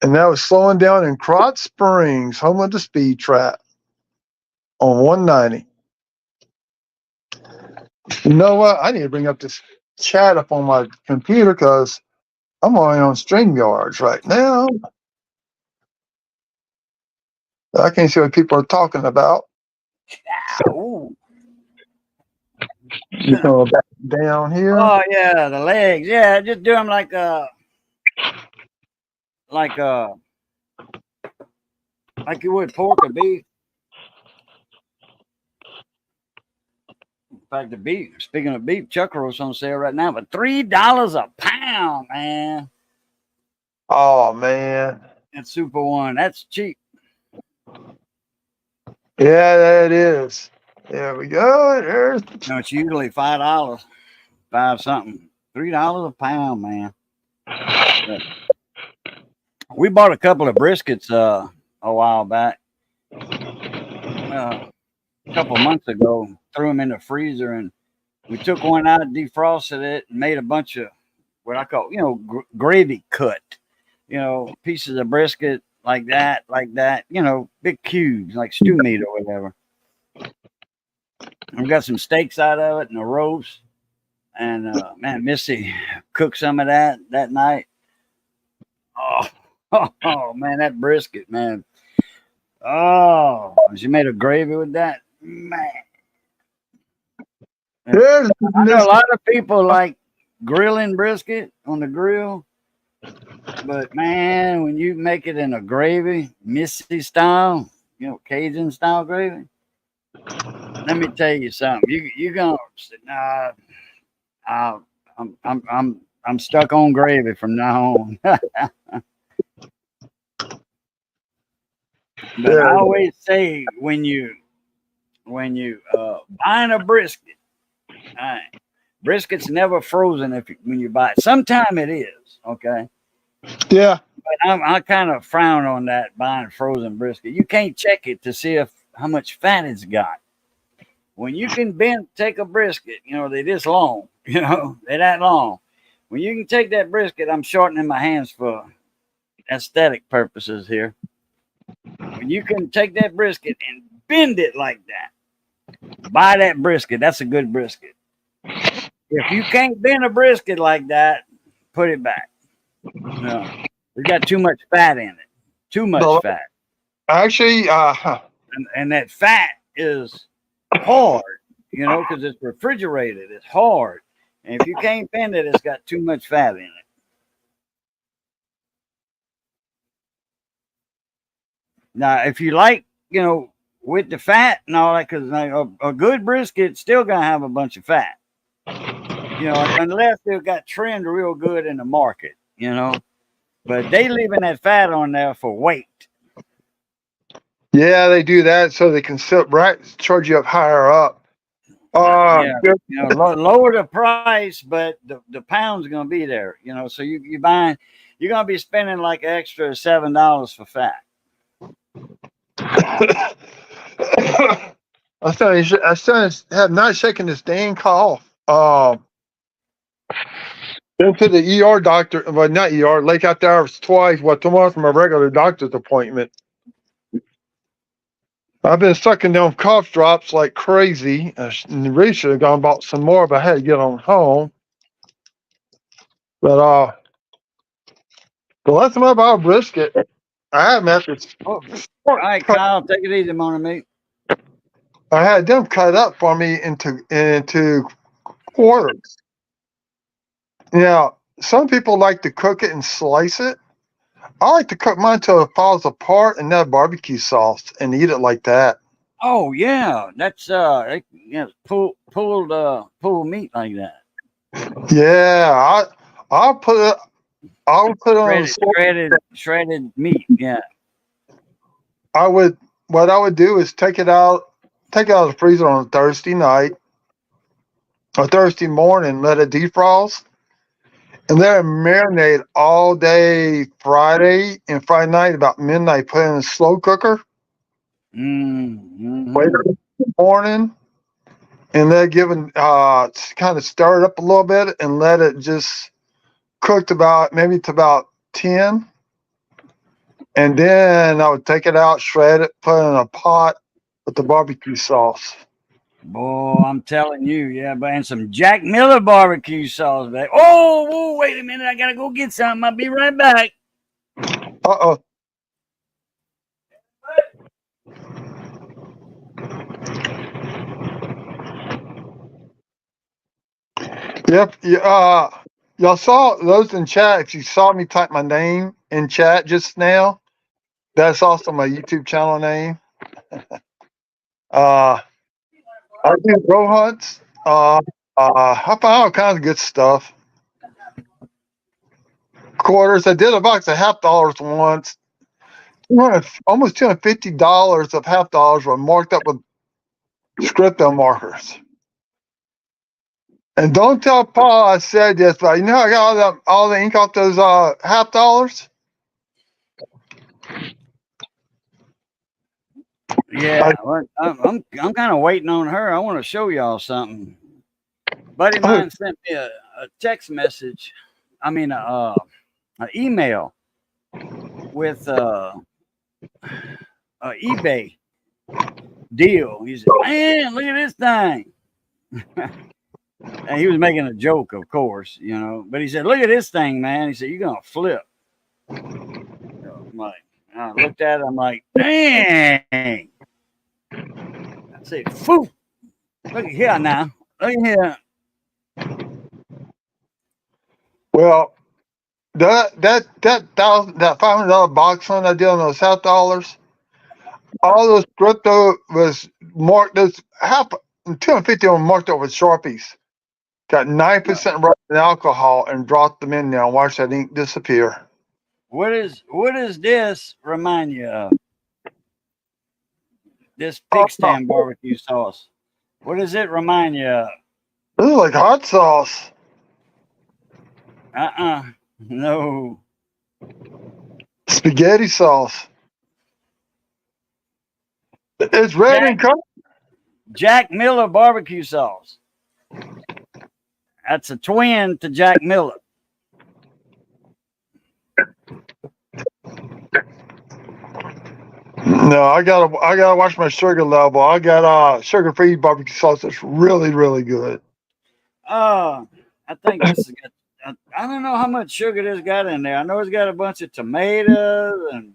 And that was slowing down in Krotz Springs, home of the speed trap, on 190. You know what? I need to bring up this chat up on my computer because I'm only on StreamYards right now. I can't see what people are talking about. Ooh. You go back down here. Oh yeah, the legs. Yeah, just do them like you would pork or beef. In fact, the beef. Speaking of beef, chuck roast on sale right now, but $3 a pound, man. Oh man, That's Super One. That's cheap. Yeah, that is. There we go. There's. No, it's usually $5, $5 something, $3 a pound, man. But we bought a couple of briskets a while back. a couple months ago. Threw them in the freezer, and we took one out, defrosted it, and made a bunch of what I call, gravy cut. Pieces of brisket like that, big cubes like stew meat or whatever. We got some steaks out of it and a roast. And man, Missy cooked some of that night. Oh, oh man, that brisket, man. Oh, she made a gravy with that, man. There's I know a lot of people like grilling brisket on the grill, but man, when you make it in a gravy, Missy style, Cajun style gravy, let me tell you something. You gonna nah, I'm stuck on gravy from now on. But I always say when you buying a brisket, brisket's never frozen when you buy it. Sometime it is, okay. Yeah. But I kind of frown on that buying frozen brisket. You can't check it to see how much fat it's got. When you can take a brisket, they're this long, they're that long. When you can take that brisket, I'm shortening my hands for aesthetic purposes here. When you can take that brisket and bend it like that, buy that brisket. That's a good brisket. If you can't bend a brisket like that, put it back. No, it's got too much fat in it. Too much fat. Actually, and that fat is hard, because it's refrigerated. It's hard. And if you can't bend it, it's got too much fat in it. Now, if you like, with the fat and all that, because a good brisket still gonna have a bunch of fat, unless they've got trimmed real good in the market, But they leaving that fat on there for weight. Yeah, they do that so they can charge you up higher up. Lower the price, but the pound's gonna be there. So you're gonna be spending like extra $7 for fat. I still have not shaken this dang cough. Been to the ER doctor, well, not ER, Lake Out there twice. Well, tomorrow's my regular doctor's appointment. I've been sucking down cough drops like crazy. I really should have gone and bought some more, but I had to get on home. But the last time I bought a brisket, I had methods. All right, Kyle, take it easy, morning, mate. I had them cut up for me into quarters. Some people like to cook it and slice it. I like to cook mine till it falls apart and add barbecue sauce and eat it like that. Oh yeah, that's pulled meat like that. Yeah, I'll put it on shredded meat. Yeah. What I would do is take it out of the freezer on a Thursday night or Thursday morning, let it defrost. And let it marinate all day Friday and Friday night about midnight. Put it in a slow cooker. Mm-hmm. Wait in the morning, and then kind of stir it up a little bit and let it just cook to about 10. And then I would take it out, shred it, put it in a pot with the barbecue sauce. Boy, I'm telling you, and some Jack Miller barbecue sauce, baby. Oh, wait a minute. I got to go get something. I'll be right back. Uh-oh. Yep. Y'all saw those in chat. If you saw me type my name in chat just now, that's also my YouTube channel name. I do grow hunts. I found all kinds of good stuff. Quarters. I did a box of $half once. Almost $250 of $half were marked up with scripto markers. And don't tell Paul I said this, but I got all the ink off those $half. Yeah, well, I'm kind of waiting on her. I want to show y'all something. Buddy of Oh, mine sent me a text message. I mean, an email with eBay deal. He said, "Man, look at this thing." And he was making a joke, of course, you know. But he said, "Look at this thing, man." He said, "You're gonna flip." I'm like, I looked at it. I'm like, "Dang!" I said, "Phew! Look here now. Look here." well, that $500 box hunt I did on those half dollars, all those crypto was marked. Those half 250 of them marked up with Sharpies. Got 9% rum in alcohol and dropped them in there and watched that ink disappear. What does this remind you of? This pig stand barbecue sauce. What does it remind you of? This is like hot sauce. No. Spaghetti sauce. It's red in color. Jack Miller barbecue sauce. That's a twin to Jack Miller. No, I gotta watch my sugar level. I got sugar-free barbecue sauce that's really, really good. I think this has got, I don't know how much sugar this got in there. I know it's got a bunch of tomatoes and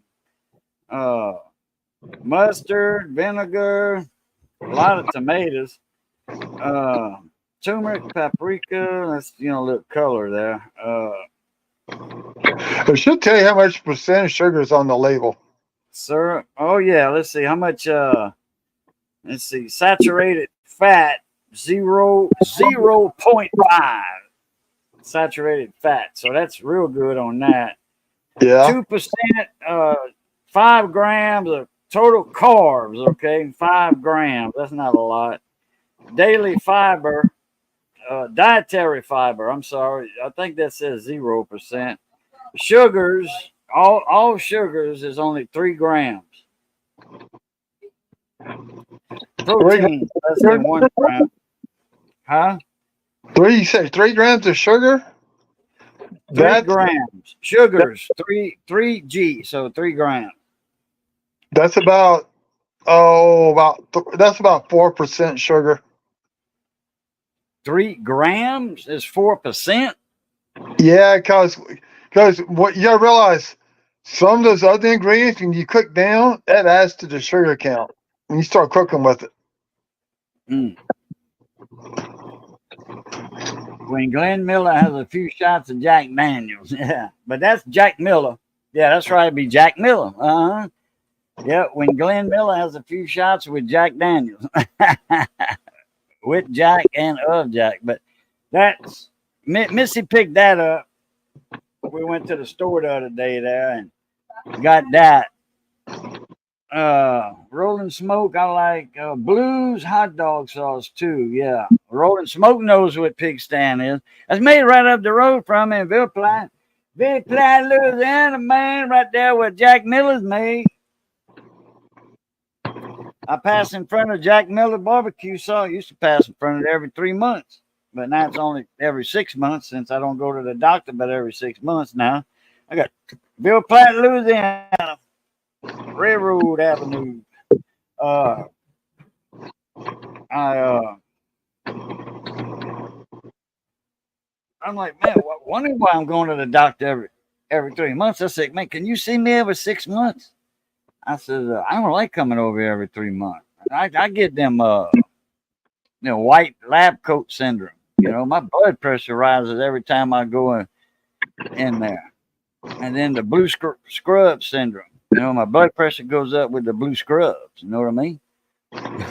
mustard, vinegar, a lot of tomatoes, turmeric, paprika. That's, you know, a little color there. It should tell you how much percent sugar is on the label. Syrup. Oh yeah, let's see how much. Let's see, saturated fat 0.5 saturated fat. So that's real good on that. Yeah. 2%, 5 grams of total carbs. Okay, 5 grams. That's not a lot. Daily fiber, dietary fiber. I'm sorry, I think that says 0%. Sugars, all sugars is only 3 grams. Protein, less than 1 gram. Huh? You say 3 grams of sugar? 3 grams. Sugars, 3G, so 3 grams. That's about that's about 4% sugar. 3 grams is 4%. Yeah, because what you gotta realize, some of those other ingredients when you cook down, that adds to the sugar count when you start cooking with it. When Glenn Miller has a few shots of Jack Daniels, yeah, but that's Jack Miller. Yeah, that's right. It'd be Jack Miller. Yeah, when Glenn Miller has a few shots with Jack Daniels, with Jack and of Jack. But that's Missy picked that up. We went to the store the other day there and got that. Rolling Smoke, I like Blues hot dog sauce too. Yeah, Rolling Smoke knows what pig stand is. That's made right up the road from me in Ville Platte, Louisiana, man, right there where Jack Miller's made. I pass in front of Jack Miller barbecue sauce. I used to pass in front of it every 3 months, but now it's only every 6 months since I don't go to the doctor but every 6 months now. I got Ville Platte, Louisiana, Railroad Avenue. I'm like, man, wondering why I'm going to the doctor every 3 months. I said, man, can you see me every 6 months? I said, I don't like coming over every 3 months. I get them, white lab coat syndrome. You know, my blood pressure rises every time I go in there. And then the blue scrub syndrome. You know, my blood pressure goes up with the blue scrubs. You know what I mean?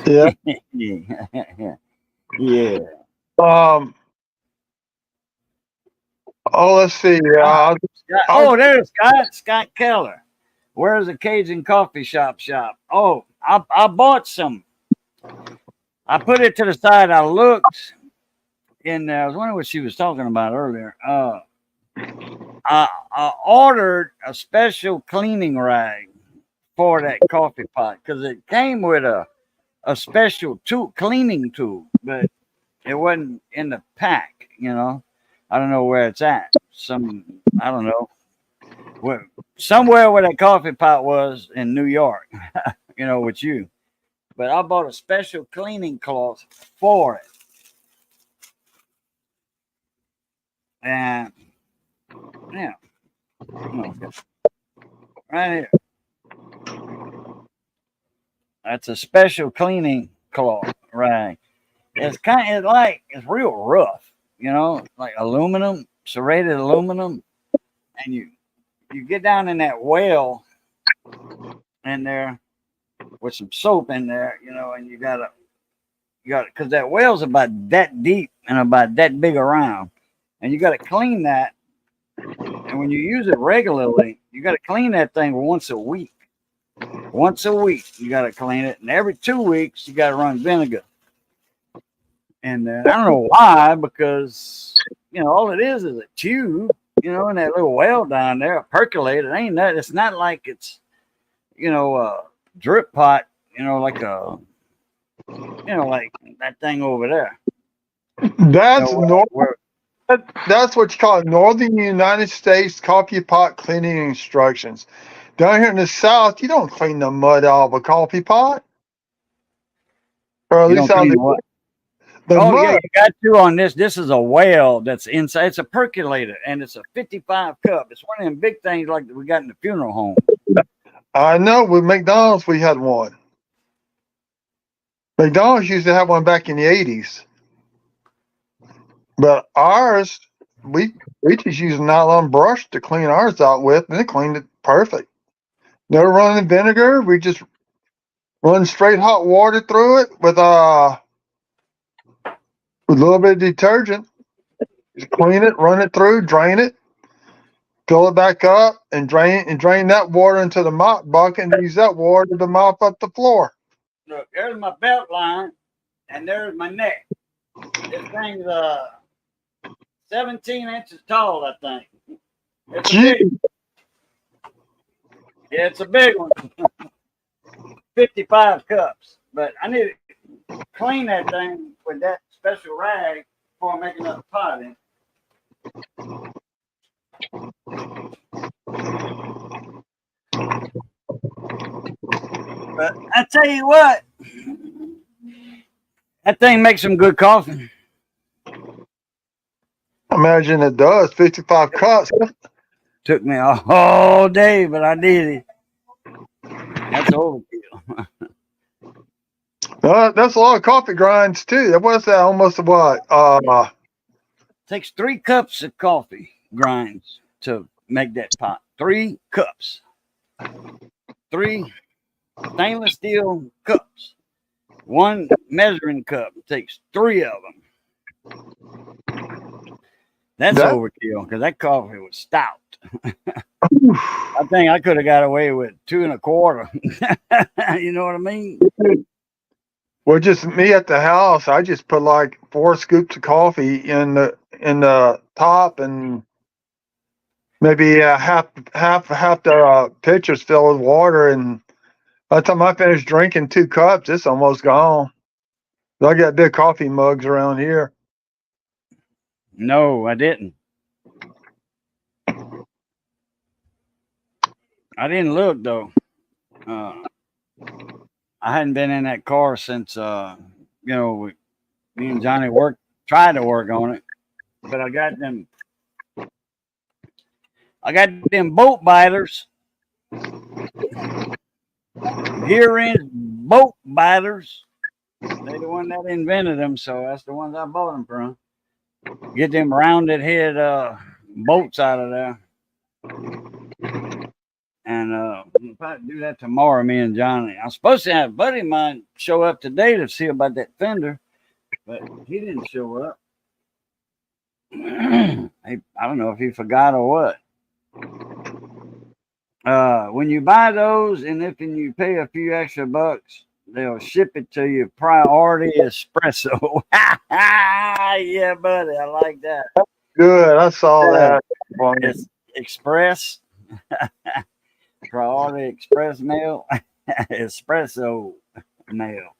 Yeah. Yeah. Oh, let's see. There's Scott Keller. Where's the Cajun Coffee Shop? Oh, I bought some. I put it to the side. I looked in there. I was wondering what she was talking about earlier. I ordered a special cleaning rag for that coffee pot because it came with a special tool, cleaning tool, but it wasn't in the pack. I don't know where it's at. I don't know somewhere where that coffee pot was in New York. With you. But I bought a special cleaning cloth for it. And yeah, right here. That's a special cleaning cloth, right? It's real rough, like aluminum, serrated aluminum, and you get down in that well in there with some soap in there, and you gotta, because that well's about that deep and about that big around, and you gotta clean that. And when you use it regularly, you gotta clean that thing once a week. Once a week, you gotta clean it, and every 2 weeks, you gotta run vinegar. And I don't know why, because all it is a tube, in that little well down there, percolated. Ain't that? It's not like it's, a drip pot, like like that thing over there. That's that's what you call Northern United States coffee pot cleaning instructions. Down here in the South, you don't clean the mud out of a coffee pot, or at least out of the mud. Yeah, you got to on this. This is a well that's inside. It's a percolator, and it's a 55 cup. It's one of them big things like we got in the funeral home. I know. With McDonald's, we had one. McDonald's used to have one back in the 80s. But ours, we just used a nylon brush to clean ours out with, and it cleaned it perfect. Never running vinegar. We just run straight hot water through it with a little bit of detergent. Just clean it, run it through, drain it, fill it back up, and drain that water into the mop bucket, and use that water to mop up the floor. Look, there's my belt line, and there's my neck. This thing's 17 inches tall, I think. It's a big one. 55 cups. But I need to clean that thing with that special rag before I make another pot in. But I tell you what, that thing makes some good coffee. Imagine it does. 55 cups. Took me a whole day, but I did it. That's overkill. That's a lot of coffee grinds too. What's that? Almost what? Takes 3 cups of coffee grinds to make that pot. 3 cups. 3 stainless steel cups. 1 measuring cup. It takes 3 of them. That's overkill because that coffee was stout. I think I could have got away with 2 1/4. You know what I mean? Well, just me at the house. I just put like 4 scoops of coffee in the top, and maybe half the pitcher's filled with water. And by the time I finish drinking 2 cups, it's almost gone. I got big coffee mugs around here. No, I didn't. I didn't look though. I hadn't been in that car since me and Johnny tried to work on it, but I got them boat biters, gear in boat biters. They're the one that invented them, so that's the ones I bought them from. Get them rounded head boats out of there. And we'll probably do that tomorrow, me and Johnny. I'm supposed to have a buddy of mine show up today to see about that fender, but he didn't show up. I don't know if he forgot or what. When you buy those, and if you pay a few extra bucks, they'll ship it to you priority espresso. Yeah, buddy, I like that. Good, I saw that. It's express. Priority Express mail, espresso mail.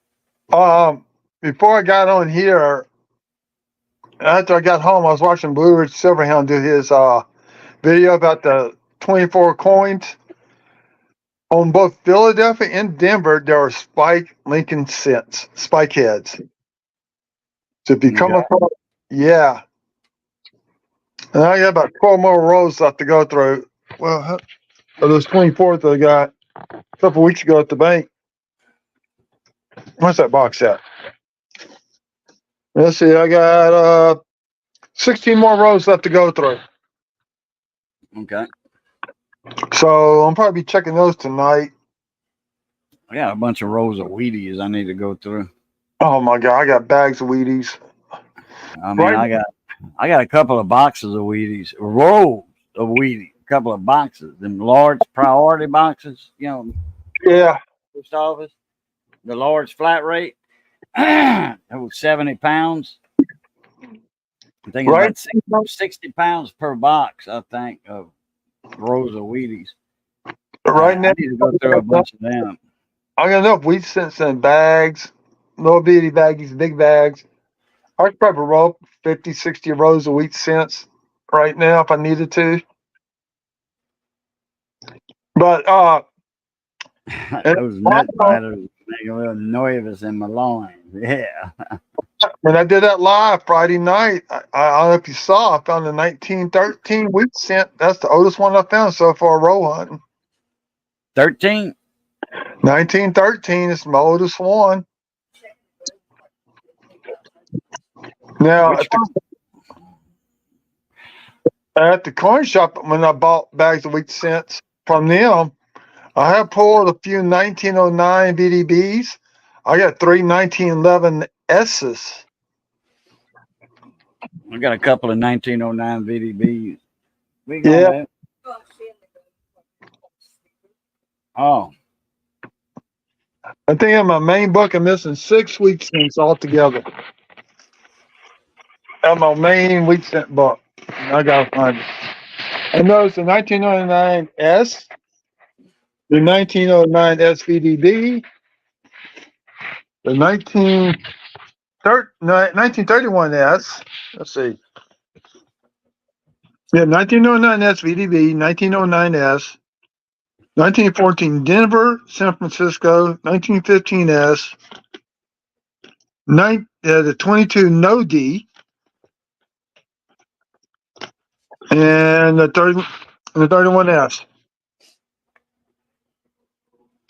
Before I got on here, after I got home, I was watching Blue Ridge Silverhound do his video about the 24 coins. On both Philadelphia and Denver, there are Spike Lincoln cents, Spike heads. So if you come Okay. across, yeah. And I got about 12 more rows left to go through. Well, those 24 that I got a couple weeks ago at the bank. Where's that box at? Let's see, I got 16 more rows left to go through. Okay. So I'm probably checking those tonight. I got a bunch of rows of Wheaties I need to go through. Oh my God, I got bags of Wheaties. I mean, Right. I got a couple of boxes of Wheaties, rows of Wheaties, a couple of boxes, them large priority boxes, Yeah, post office, the large flat rate. It was 70 pounds. I think it's right. about 60 pounds per box, I think, of rows of Wheaties. Right I now, need to go through a bunch of them. I got enough wheat cents in bags, little bitty baggies, big bags. I could probably roll up 50, 60 rows of wheat cents right now if I needed to. But Those nut batters make a little nervous in my loins. Yeah. when I did that live Friday night, I don't know if you saw, I found a 1913 wheat cent. That's the oldest one I found so far row hunting. 13? 1913 is my oldest one. Now, Which at the coin shop, when I bought bags of wheat cents from them, I have pulled a few 1909 VDBs. I got 3 1911 S's. I got a couple of 1909 VDBs. We go, Yeah. man. Oh, I think in my main book, I'm missing 6 wheat cents altogether. On my main wheat cent book. I gotta find it. I noticed the 1909 S, the 1909 SVDB, the 1931 S. Let's see. Yeah, 1909 SVDB, 1909 S, 1914 Denver, San Francisco, 1915 S, the 22 No D, and the 31 S.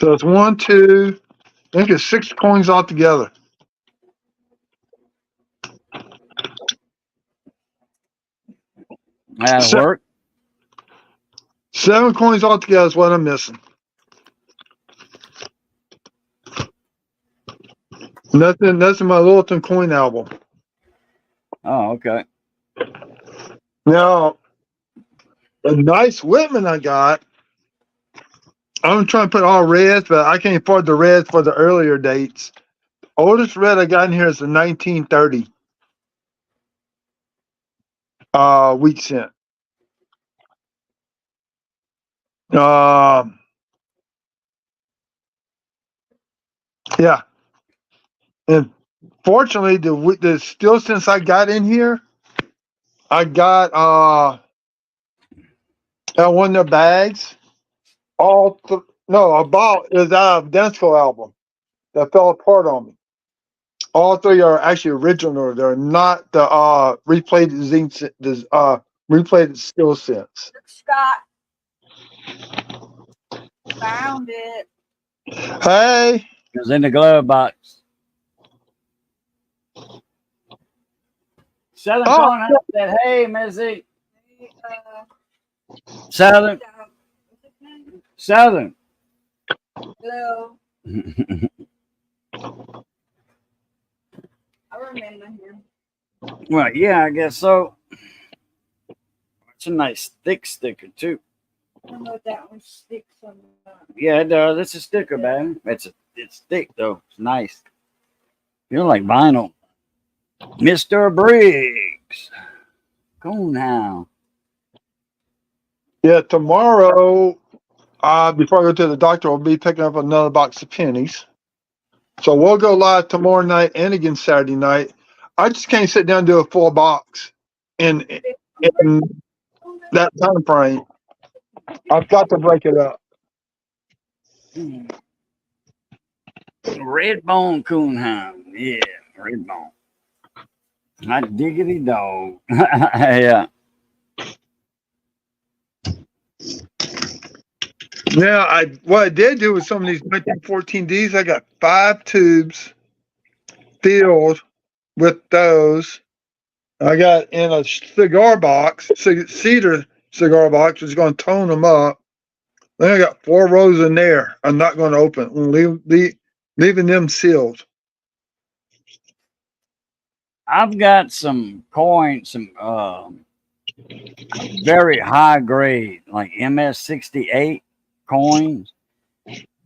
So it's 1, 2, I think it's 6 coins altogether. that'll work. 7 coins altogether is what I'm missing. That's in my Littleton coin album. Oh, okay. Now, a nice Whitman I got. I'm trying to put all reds, but I can't afford the reds for the earlier dates. Oldest red I got in here is the 1930 wheat cent. Yeah. And fortunately, the still since I got in here, I got one of the bags. I bought is out of Densko album that fell apart on me. All 3 are actually original. They're not the replayed zinc, replayed skill sets. Scott found it. Hey, It was in the glove box. Southern Corn Hunter said, "Hey, Missy." Southern. Southern. Hello. I remember him. Well, yeah, I guess so. It's a nice thick sticker too. I don't know if that one sticks on the. Yeah, it does. It's a sticker, man. It's thick though. It's nice. Feel like vinyl. Mr. Briggs. Cool now. yeah, tomorrow before I go to the doctor, I'll be picking up another box of pennies. So we'll go live tomorrow night and again Saturday night. I just can't sit down and do a full box in that time frame. I've got to break it up. Red bone coonhound. Yeah, red bone. Hot diggity dog. Yeah. Now, what I did do with some of these 1914Ds, I got 5 tubes filled with those. I got in a cigar box, cedar cigar box, which is going to tone them up. Then I got 4 rows in there. I'm not going to open. I'm leaving them sealed. I've got some coins, some very high grade, like MS68 coins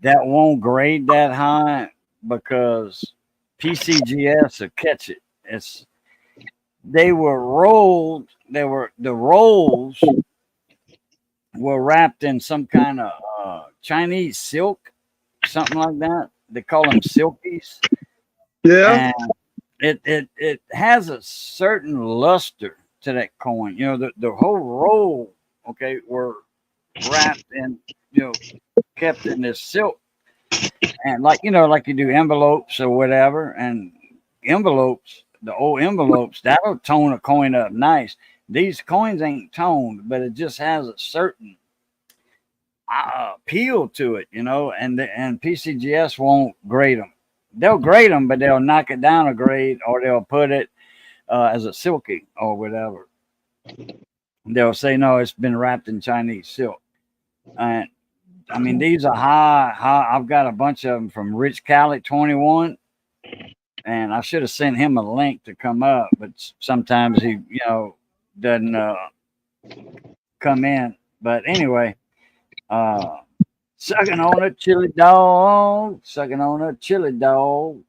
that won't grade that high because PCGS will catch it. They were rolled. The rolls were wrapped in some kind of Chinese silk, something like that. They call them silkies. Yeah. And it has a certain luster to that coin. You know, the whole roll, okay, were wrapped in, kept in this silk. And like you do envelopes or whatever, and envelopes, the old envelopes, that'll tone a coin up nice. These coins ain't toned, but it just has a certain appeal to it, and PCGS won't grade them. They'll grade them, but they'll knock it down a grade, or they'll put it as a silky or whatever. They'll say, no, it's been wrapped in Chinese silk. And I mean, these are high. I've got a bunch of them from Rich Cali 21, and I should have sent him a link to come up, but sometimes he, doesn't come in. But anyway, sucking on a chili dog, sucking on a chili dog.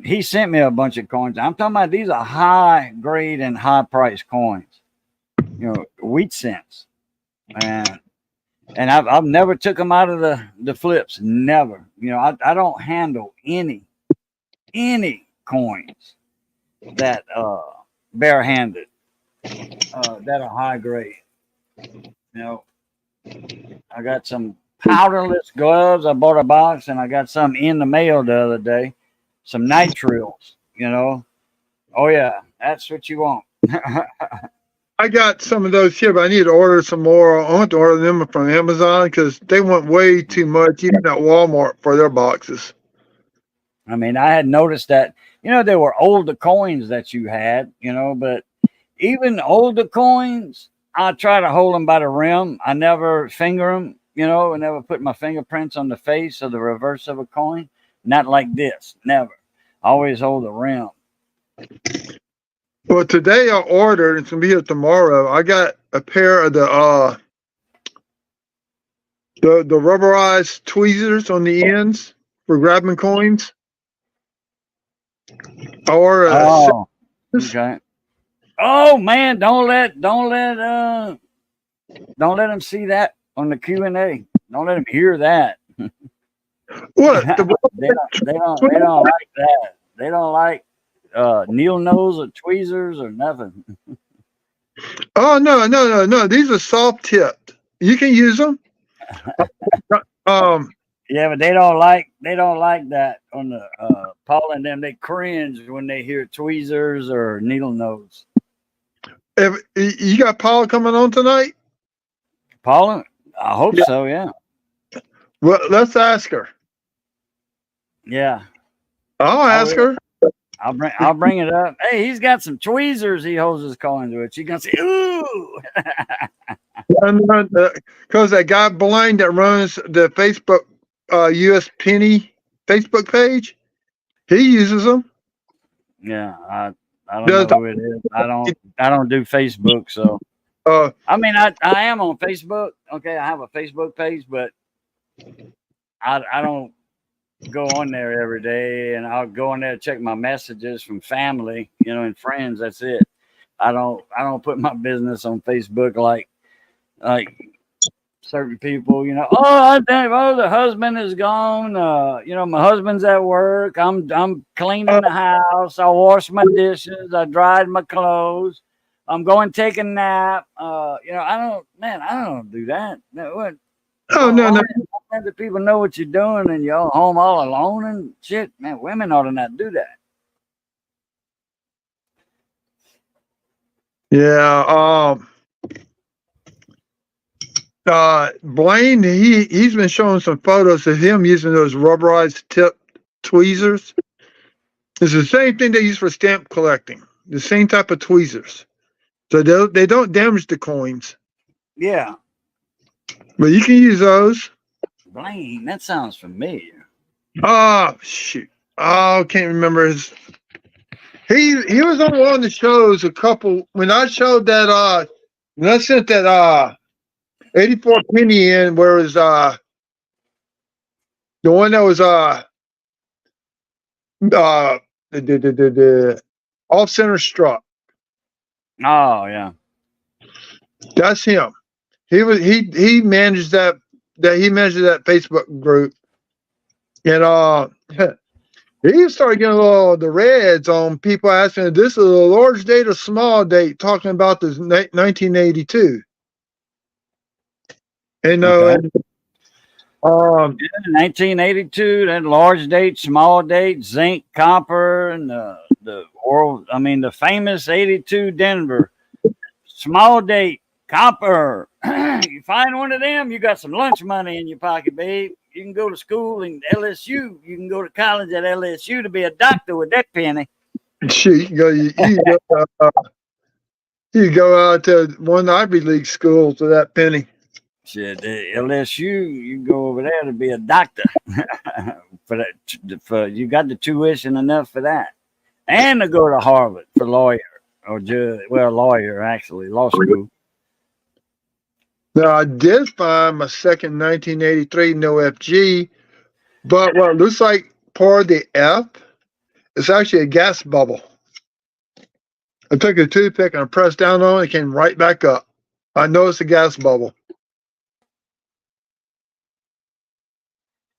He sent me a bunch of coins. I'm talking about these are high grade and high price coins, wheat cents, and I've never took them out of the flips. Never. I don't handle any coins that barehanded that are high grade. I got some powderless gloves. I bought a box, and I got some in the mail the other day. Some nitriles, Oh yeah, that's what you want. I got some of those here, but I need to order some more. I want to order them from Amazon because they want way too much, even at Walmart, for their boxes. I mean, I had noticed that, there were older coins that you had, but even older coins, I try to hold them by the rim. I never finger them, I never put my fingerprints on the face or the reverse of a coin. Not like this, never. I always hold the rim. Well, today I ordered, it's going to be here tomorrow. I got a pair of the rubberized tweezers on the ends for grabbing coins. Or okay. Oh man, don't let them see that on the Q&A. Don't let them hear that. What? They don't like that. They don't like needle nose or tweezers or nothing. Oh no! These are soft tipped. You can use them. Yeah, but they don't like that on the Paul and them. They cringe when they hear tweezers or needle nose. If you got Paula coming on tonight? Paula, I hope so. Yeah. Well, let's ask her. Yeah. I'll ask her. I'll bring it up. Hey, he's got some tweezers. He holds his coins with. You gonna say, ooh? Because that guy blind that runs the Facebook U.S. Penny Facebook page, he uses them. Yeah, I don't know who it is. I don't do Facebook, so. I mean, I am on Facebook. Okay, I have a Facebook page, but I don't go on there every day, and I'll go on there to check my messages from family, and friends. That's it. I don't put my business on Facebook like certain people, oh, the husband is gone. My husband's at work. I'm cleaning the house. I wash my dishes. I dried my clothes. I'm going to take a nap. I don't do that. Oh no, Why no. let the people know what you're doing and you're home all alone and shit? Man, women ought to not do that. Yeah. Blaine, he's been showing some photos of him using those rubberized tip tweezers. It's the same thing they use for stamp collecting. The same type of tweezers. So they don't damage the coins. Yeah. But you can use those. Blaine, that sounds familiar. Oh shoot. Oh, can't remember his. He was on one of the shows a couple when I showed that when I sent that 84 penny in where it was the one that was the off center struck. Oh yeah. That's him. He managed that Facebook group. And he started getting a little the reds on people asking if this is a large date or small date, talking about this 1982. And Okay. and 1982, that large date, small date, zinc, copper, and the world. I mean, the famous 82 Denver small date, copper. You find one of them, you got some lunch money in your pocket, babe. You can go to school in LSU. You can go to college at LSU to be a doctor with that penny. shoot, you go out to one Ivy League schools for that penny. Shit, LSU, you can go over there to be a doctor. For you got the tuition enough for that, and to go to Harvard for lawyer or judge. Well, lawyer actually, law school. Now I did find my second 1983 no FG, but what looks like part of the F is actually a gas bubble. I took a toothpick and I pressed down on it, it came right back up. I noticed a gas bubble.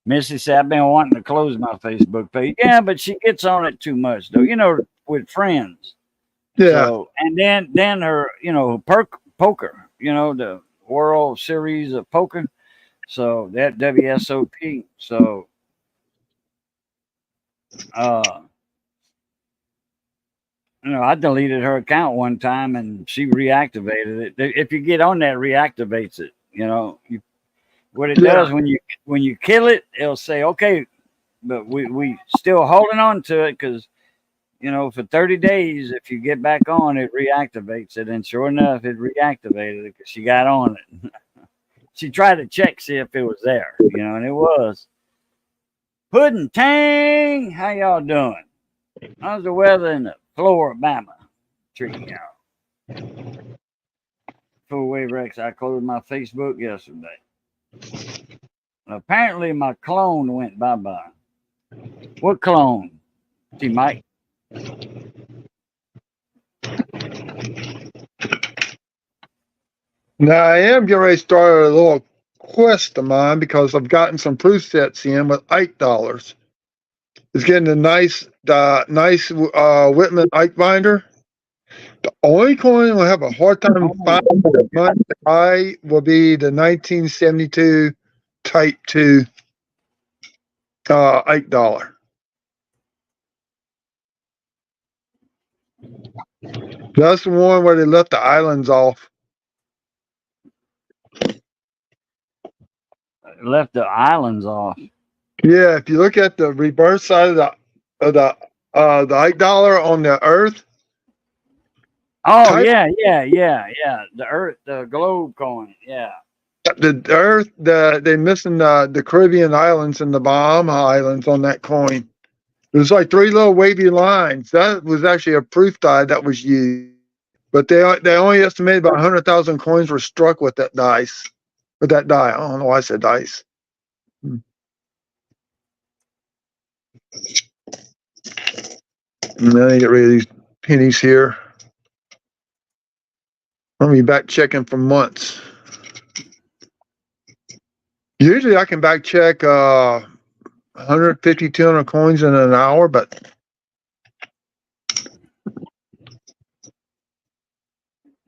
Missy said, I've been wanting to close my Facebook page. Yeah, but she gets on it too much, though, with friends. Yeah. So, and then her, poker, the World Series of Poker. So that WSOP. So, I deleted her account one time and she reactivated it. If you get on that, reactivates it. What it does when you kill it, it'll say, okay, but we still holding on to it because, for 30 days, if you get back on, it reactivates it. And sure enough, it reactivated it because she got on it. She tried to see if it was there, and it was. Puddin' Tang, how y'all doing? How's the weather in the Floribama treating y'all? Full Wave Rex, I closed my Facebook yesterday. Apparently, my clone went bye-bye. What clone? See, Mike? Now I am getting ready to start a little quest of mine because I've gotten some proof sets in with Ike dollars. It's getting a nice Whitman Ike binder. The only coin will have a hard time finding that money to buy will be the 1972 Type 2 Ike dollar. That's the one where they left the islands off. Left the islands off. Yeah, if you look at the reverse side of the Ike dollar on the Earth. Oh yeah. The Earth, the globe coin. Yeah. The Earth, they missing the Caribbean islands and the Bahama Islands on that coin. There's like 3 little wavy lines. That was actually a proof die that was used, but they only estimated about 100,000 coins were struck with that dice. With that die, I don't know why I said dice. And then I get rid of these pennies here. I'll be back checking for months. Usually I can back check 150, 200 coins in an hour, but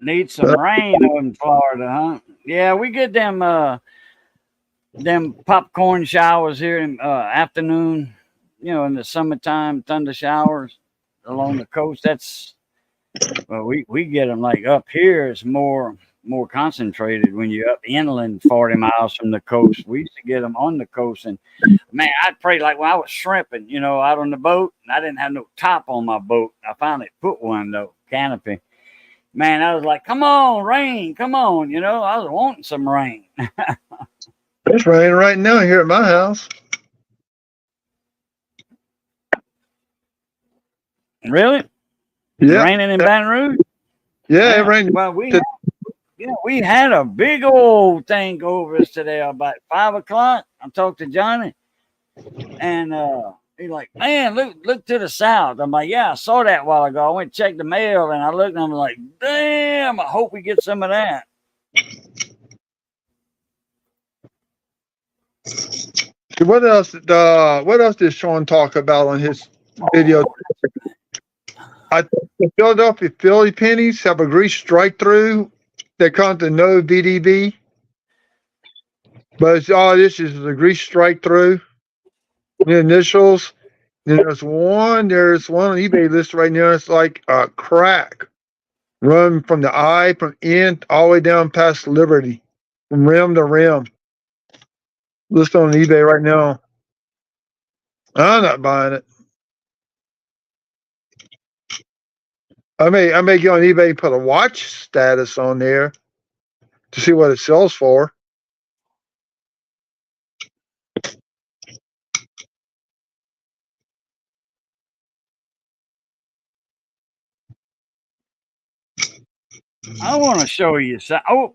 Need some rain in Florida, huh? Yeah, we get them popcorn showers here in afternoon, in the summertime, thunder showers along the coast. That's well, we get them like up here. It's more concentrated when you're up inland, 40 miles from the coast. We used to get them on the coast, and man, I'd pray like when I was shrimping, out on the boat, and I didn't have no top on my boat. I finally put one though, canopy. Man, I was like, come on, rain, come on. I was wanting some rain. it's raining right now here at my house. Really? Yeah. Raining in Baton Rouge? Yeah, it rained. Well, we had a big old thing go over us today about 5 o'clock. I talked to Johnny, and he's like, man, look to the south. I'm like, yeah, I saw that a while ago. I went and checked the mail, and I looked, and I'm like, damn, I hope we get some of that. What else did Sean talk about on his video? I think the Philadelphia Philly pennies have a grease strike through. They come to no VDB, but this is a grease strike through. The initials. Then there's one on eBay list right now. It's like a crack run from the eye, from end all the way down past Liberty, from rim to rim. List on eBay right now. I'm not buying it. I may get on eBay and put a watch status on there to see what it sells for. I want to show you something. Oh,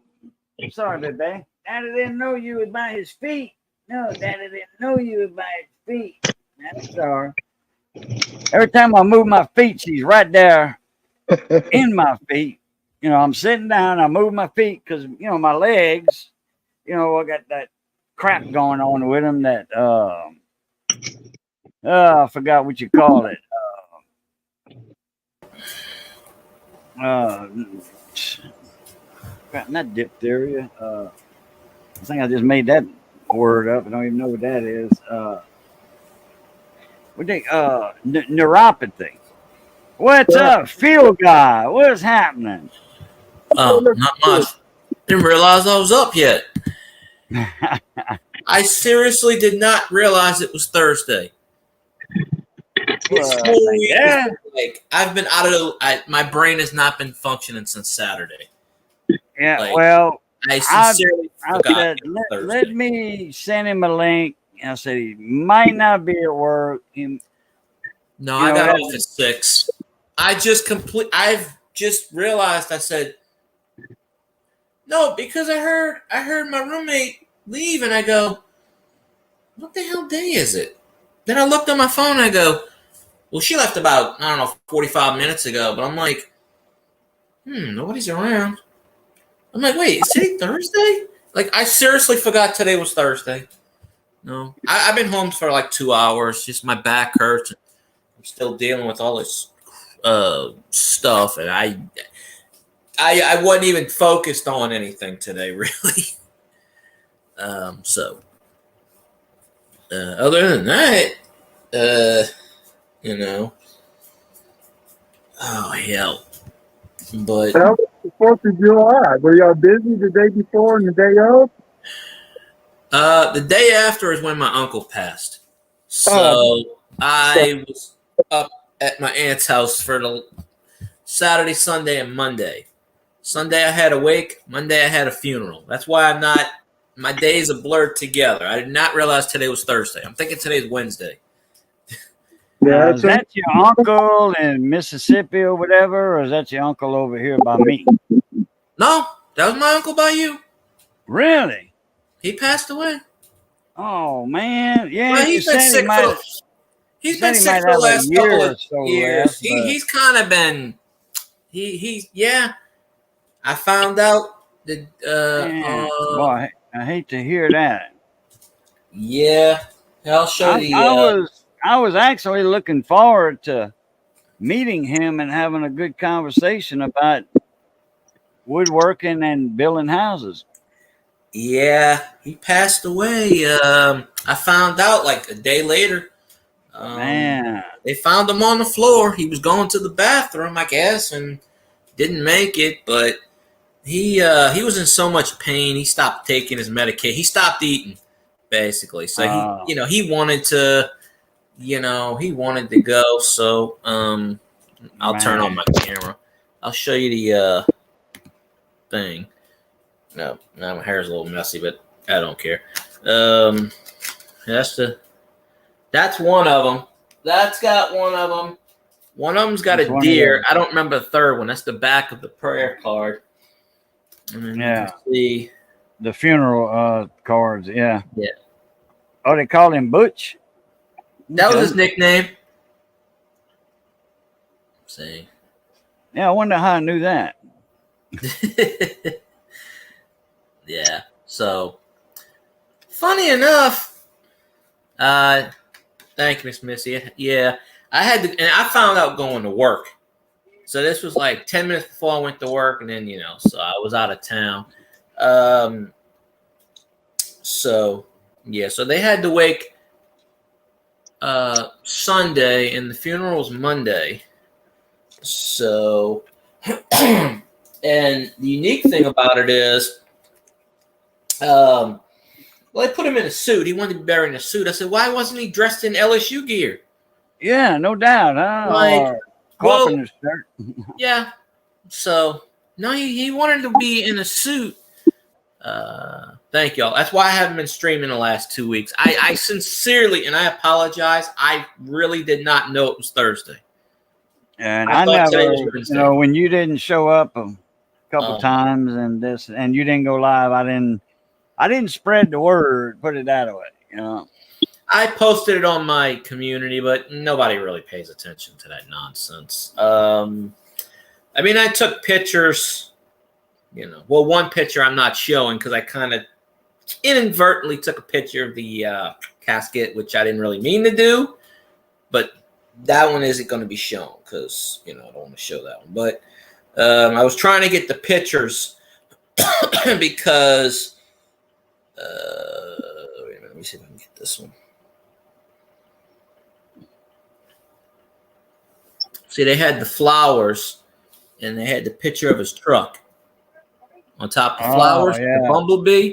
sorry, baby. Daddy didn't know you was by his feet. No, Daddy didn't know you was by his feet. I'm sorry. Every time I move my feet, she's right there in my feet. I'm sitting down, I move my feet because, my legs, I got that crap going on with them that, I forgot what you call it. Not diphtheria. I think I just made that word up. I don't even know what that is. Neuropathy. What's up, field guy? What's happening? Not much. Didn't realize I was up yet. I seriously did not realize it was Thursday. Yeah. Like I've been out of my brain has not been functioning since Saturday. Yeah, Like, well, I sincerely I forgot. said, let me send him a link. I said he might not be at work. No, I got off at 6. I've just realized. I said no because I heard my roommate leave, and I go, what the hell day is it? Then I looked on my phone. And I go, well, she left about 45 minutes ago. But I'm like, nobody's around. I'm like, wait, is today Thursday? Like, I seriously forgot today was Thursday. No, I've been home for like 2 hours. Just my back hurts. I'm still dealing with all this stuff, and I wasn't even focused on anything today, really. So other than that, oh hell. But That was the 4th of July. Were y'all busy the day before and the day of? the day after is when my uncle passed. So I was up at my aunt's house for the Saturday, Sunday, and Monday. Sunday I had a wake. Monday I had a funeral. That's why my days are blurred together. I did not realize today was Thursday. I'm thinking today's Wednesday. Yeah, is that your uncle in Mississippi or whatever, or is that your uncle over here by me? No, that was my uncle by you. Really? He passed away. Oh man, yeah. Well, he's been sick for the last couple of years. He's kind of been. Yeah. I found out that Man, boy, I hate to hear that. yeah, I'll show you I was actually looking forward to meeting him and having a good conversation about woodworking and building houses. yeah, he passed away. I found out like a day later. Man, They found him on the floor. He was going to the bathroom, I guess, and didn't make it. But he was in so much pain. He stopped taking his medication. He stopped eating, basically. So he wanted to, he wanted to go. So I'll turn on my camera. I'll show you the thing. No, my hair's a little messy, but I don't care. That's one of them. That's got one of them. One of them's got a deer. I don't remember the third one. That's the back of the prayer card. And then you can see the funeral cards. Yeah. Yeah. Oh, they called him Butch. That was his nickname. See. Yeah, I wonder how I knew that. Yeah. So, funny enough, thank you, Miss Missy. Yeah, I had to, and I found out going to work. So this was like 10 minutes before I went to work, and then so I was out of town. So they had to wake Sunday, and the funeral was Monday. So, and the unique thing about it is, well, they put him in a suit. He wanted to be buried in a suit. I said, why wasn't he dressed in LSU gear? Yeah, no doubt. Huh? Like, carpenter's shirt. Yeah. So, no, he wanted to be in a suit. Thank y'all. That's why I haven't been streaming the last 2 weeks. I sincerely, and I apologize, I really did not know it was Thursday. And I never, when you didn't show up a couple times and you didn't go live, I didn't spread the word, put it that way, I posted it on my community, but nobody really pays attention to that nonsense. I mean, I took pictures, well, one picture I'm not showing because I kind of inadvertently took a picture of the casket, which I didn't really mean to do, but that one isn't going to be shown because, I don't want to show that one. But I was trying to get the pictures because, wait a minute, let me see if I can get this one. See, they had the flowers, and they had the picture of his truck on top of the flowers, the bumblebee.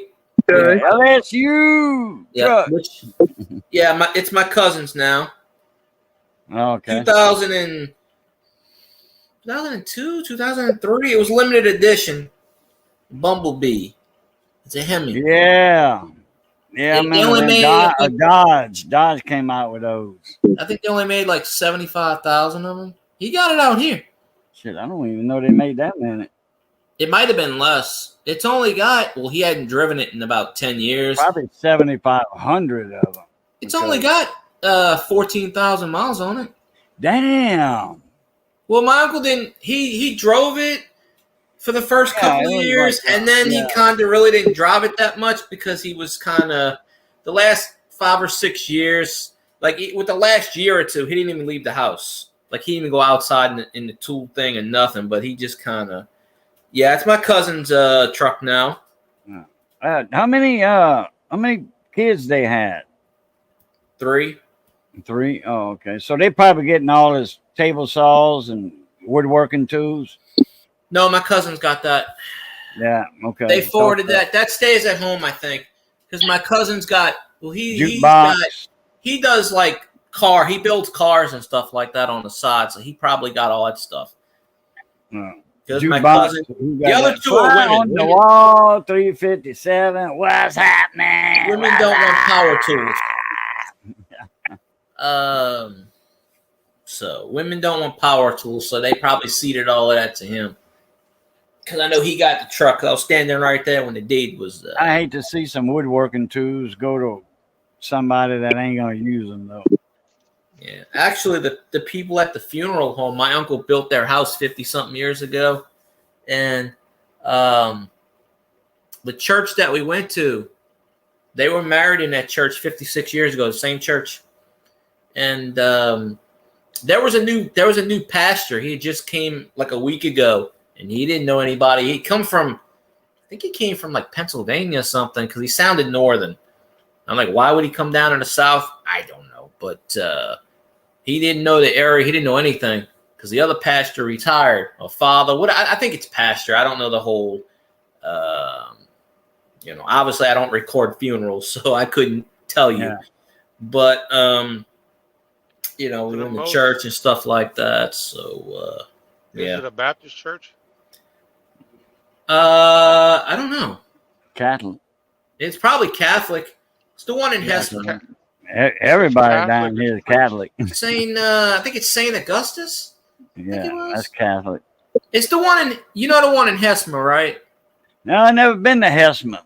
Okay. LSU truck. It's my cousin's now. Okay. 2002, 2003. It was limited edition. Bumblebee. It's a Hemi. Yeah. Yeah, they only made Dodge came out with those. I think they only made like 75,000 of them. He got it out here. Shit, I don't even know they made that many. It might have been less. It's only got, he hadn't driven it in about 10 years. Probably 7,500 of them. It's only got 14,000 miles on it. Damn. Well, my uncle didn't. He drove it for the first couple of years, and then he kind of really didn't drive it that much because he was kind of the last 5 or 6 years. Like with the last year or two, he didn't even leave the house. Like he didn't even go outside in the tool thing and nothing. But he just kind of, it's my cousin's truck now. How many kids they had? 3. 3. Oh, okay. So they probably getting all his table saws and woodworking tools. No, my cousin's got that. Yeah. Okay. They forwarded that. That stays at home, I think, because my cousin's got. Well, he does like he builds cars and stuff like that on the side, so he probably got all that stuff. Because my cousin, the other 2 are women. On the wall, 357. What's happening? Women don't want power tools. So women don't want power tools, so they probably ceded all of that to him. Because I know he got the truck. I was standing right there when the deed was. I hate to see some woodworking tools go to somebody that ain't gonna use them though. Yeah, actually, the people at the funeral home, my uncle built their house 50-something years ago, and The church that we went to, they were married in that church 56 years ago, the same church. And there was a new pastor. He just came like a week ago, and he didn't know anybody. I think he came from like Pennsylvania or something, because he sounded northern. I'm like, why would he come down in the South? I don't know, but he didn't know the area. He didn't know anything, because the other pastor retired, or father. I think it's pastor. I don't know the whole. Obviously, I don't record funerals, so I couldn't tell you. Yeah. But we went to most- church and stuff like that. So Is yeah. it a Baptist church? I don't know. Catholic. It's probably Catholic. It's the one in Heston. Everybody Catholic down here is is Catholic. I think it's Saint Augustus. Yeah, it was. that's Catholic. It's the one in the one in Hesmer, right? No, I never been to Hesman.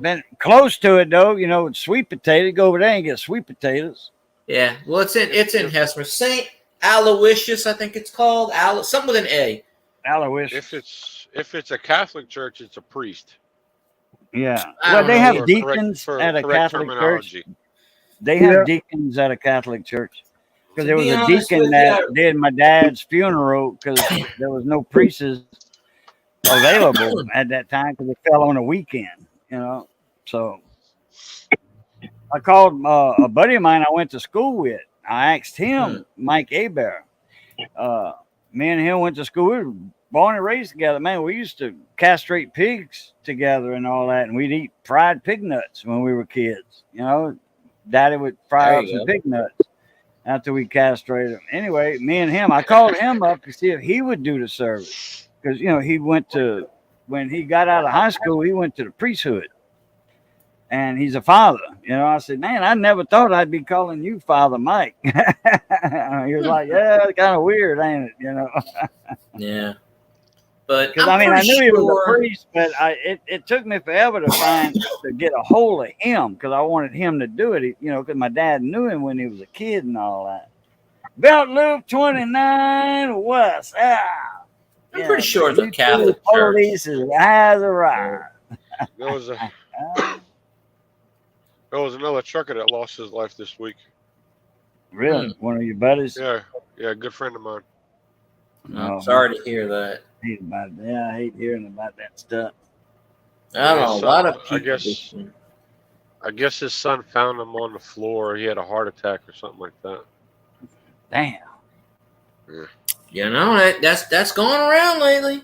Been close to it though. Sweet potato. Go over there and get sweet potatoes. Yeah. Well, it's in Hesmer. Saint Aloysius, I think it's called. Something with an A. Alois. If it's a Catholic church, it's a priest. Yeah. I Well, don't they know. have For deacons correct- at a correct Catholic church. terminology. They have Yeah. deacons at a Catholic church. Because To there was be a honest deacon with that you- did my dad's funeral because there was no priests available at that time because it fell on a weekend, So I called a buddy of mine I went to school with. I asked him, Mike Aber. Me and him went to school. We were born and raised together. Man, we used to castrate pigs together and all that. And we'd eat fried pig nuts when we were kids. Daddy would fry There up you some go. pig nuts after we castrated them. Anyway, me and him, I called him up to see if he would do the service. Because, he when he got out of high school, he went to the priesthood. And he's a father. I said, man, I never thought I'd be calling you Father Mike. He was like, yeah, it's kind of weird, ain't it? Yeah. But Because, I knew he was a priest, but it took me forever to get a hold of him because I wanted him to do it, because my dad knew him when he was a kid and all that. Belt Loop 29 West. I'm pretty sure it's a Catholic church. Police has arrived. There was another trucker that lost his life this week. Really? One of your buddies? Yeah, a good friend of mine. I'm sorry to hear that. I hate hearing about that stuff. I don't know. A lot of people. I guess his son found him on the floor. He had a heart attack or something like that. Damn. That's going around lately.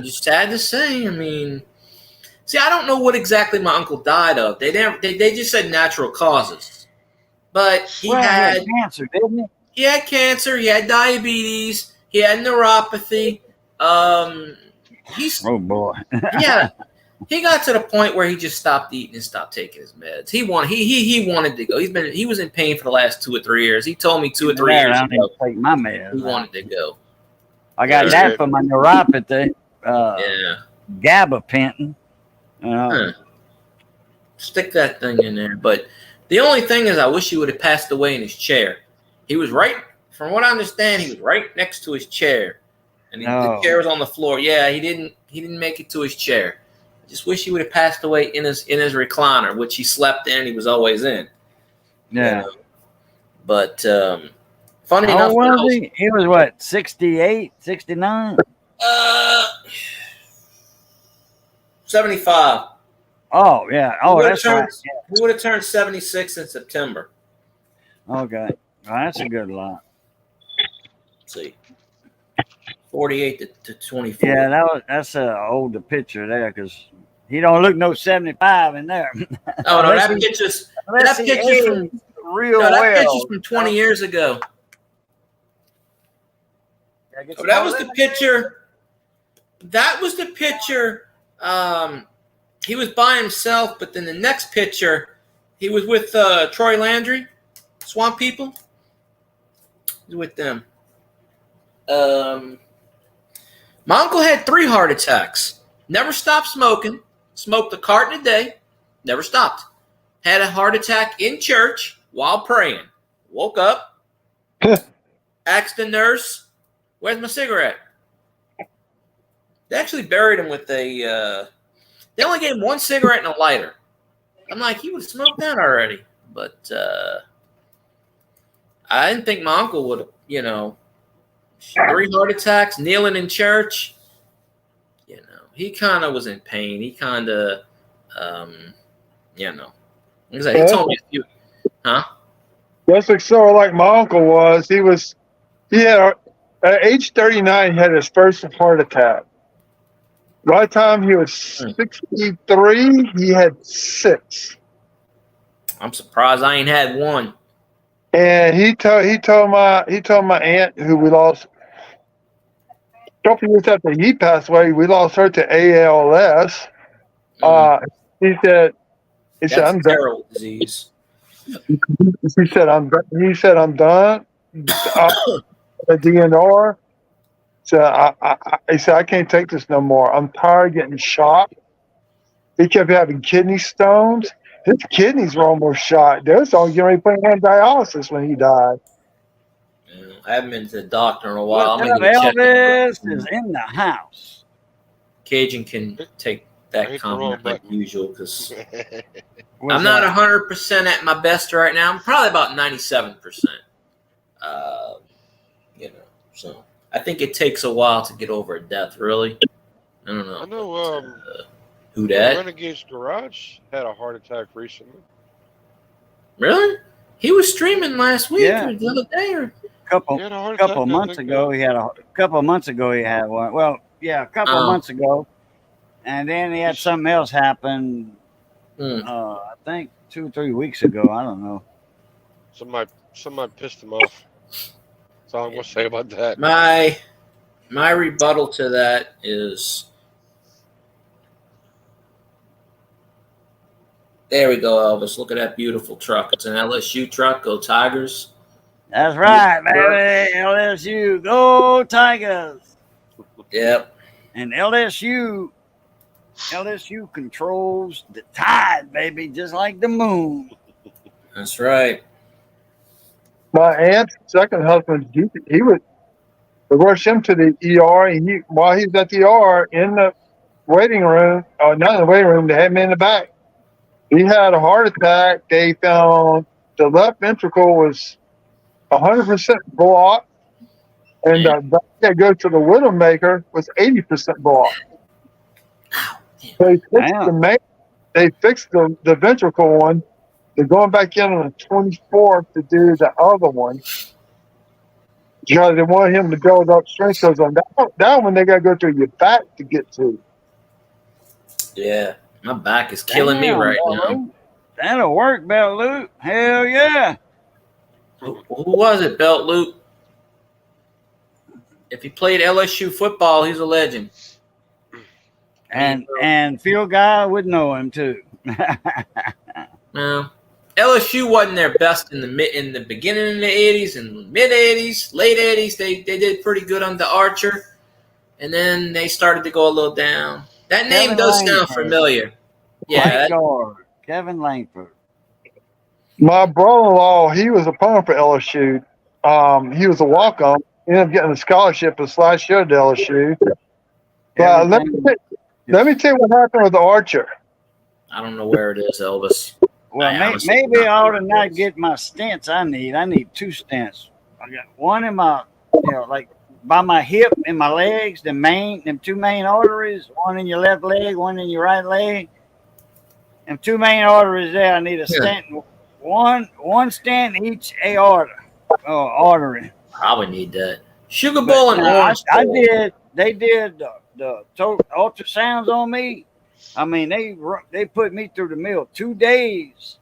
Just sad to say. See, I don't know what exactly my uncle died of. They just said natural causes, but he had cancer, didn't he? He had cancer. He had diabetes. He had neuropathy. Oh boy. Yeah. He got to the point where he just stopped eating and stopped taking his meds. He wanted to go. He was in pain for the last 2 or 3 years. He told me 2 or 3 years I don't need ago to take my meds. he wanted to go. I got that for my neuropathy. Yeah. Gabapentin. Stick that thing in there. But the only thing is, I wish he would have passed away in his chair. He was right, from what I understand, he was right next to his chair, and the chair was on the floor. Yeah, he didn't make it to his chair. I just wish he would have passed away in his recliner, which he slept in. He was always in. Yeah. But funny How enough, old was he? He was what, 68, 69? 75. Oh, yeah. Oh, that's right. He would have turned 76 in September. Okay. Well, that's a good lot. Let's see. 48 to 24. Yeah, that's an older picture there because he don't look no 75 in there. Oh, no, that picture's from 20 years ago. Oh, that was the picture. That was the picture. He was by himself, but then the next picture, he was with Troy Landry, Swamp People. He was with them. My uncle had 3 heart attacks. Never stopped smoking. Smoked a carton a day. Never stopped. Had a heart attack in church while praying. Woke up. Asked the nurse, "Where's my cigarette?" They actually buried him with a. They only gave him one cigarette and a lighter. I'm like, he would have smoked that already. But I didn't think my uncle would have, 3 heart attacks, kneeling in church. He kind of was in pain. He kind of, he told me a few, huh? That's like sort of like my uncle was. He had, at age 39, he had his first heart attack. By the time he was 63, he had 6. I'm surprised I ain't had one. And he told my aunt, who we lost a couple years after he passed away, we lost her to ALS. He said, That's I'm a done. terrible disease. He said, I'm done. The DNR. So he said, I can't take this no more. I'm tired of getting shot. He kept having kidney stones. His kidneys were almost shot. They was all getting ready to put him on dialysis when he died. I haven't been to the doctor in a while. What's I'm up, gonna go check Elvis it. is in the house. Cajun can take I that hit the wrong comment like button. usual because What's I'm not up? 100% at my best right now. I'm probably about 97%. So I think it takes a while to get over a death. Really, I don't know. I know. Who that? Renegade's Garage had a heart attack recently. Really? He was streaming last week Yeah. or the other day, or Couple He had a heart attack. couple I months think, ago, he had one. Well, yeah, a couple Oh. months ago, and then he had something else happen. Hmm. I think 2 or 3 weeks ago. I don't know. Somebody pissed him off. That's all I'm gonna say about that. My rebuttal to that is, there we go, Elvis. Look at that beautiful truck. It's an LSU truck. Go Tigers. That's right, baby. LSU, go Tigers! Yep. And LSU controls the tide, baby, just like the moon. That's right. My aunt's second husband, he would rush him to the ER, and while he was at the ER in the waiting room, or not in the waiting room, they had him in the back. He had a heart attack. They found the left ventricle was 100% blocked, and the back that goes to the Widowmaker was 80% blocked. They fixed the ventricle one. They're going back in on the 24th to do the other one. Because they want him to build up strength. Because on that one, they got to go through your back to get to. Yeah. My back is killing me Damn, right Belt now. Loop. That'll work, Belt Loop. Hell yeah. Who was it, Belt Loop? If he played LSU football, he's a legend. And Field Guy would know him too. Well, LSU wasn't their best in the beginning of the 80s and mid 80s, late 80s. They did pretty good under Archer, and then they started to go a little down. That name Kevin does sound Langford. familiar. Yeah, White guard, Kevin Langford. My brother-in-law, he was a punter for LSU. He was a walk-on. He ended up getting a scholarship his last year at LSU. But let me tell you what happened with the Archer. I don't know where it is, Elvis. Well, maybe I ought to not get my stents I need. I need 2 stents. I got one in my, like by my hip and my legs, them 2 main arteries, one in your left leg, one in your right leg. Them 2 main arteries there, I need a stent. One stent in each aorta, artery. Probably need that. Sugar Bowl and Now, Orange I Bowl. did. They did the ultrasounds on me. I mean, they put me through the mill 2 days.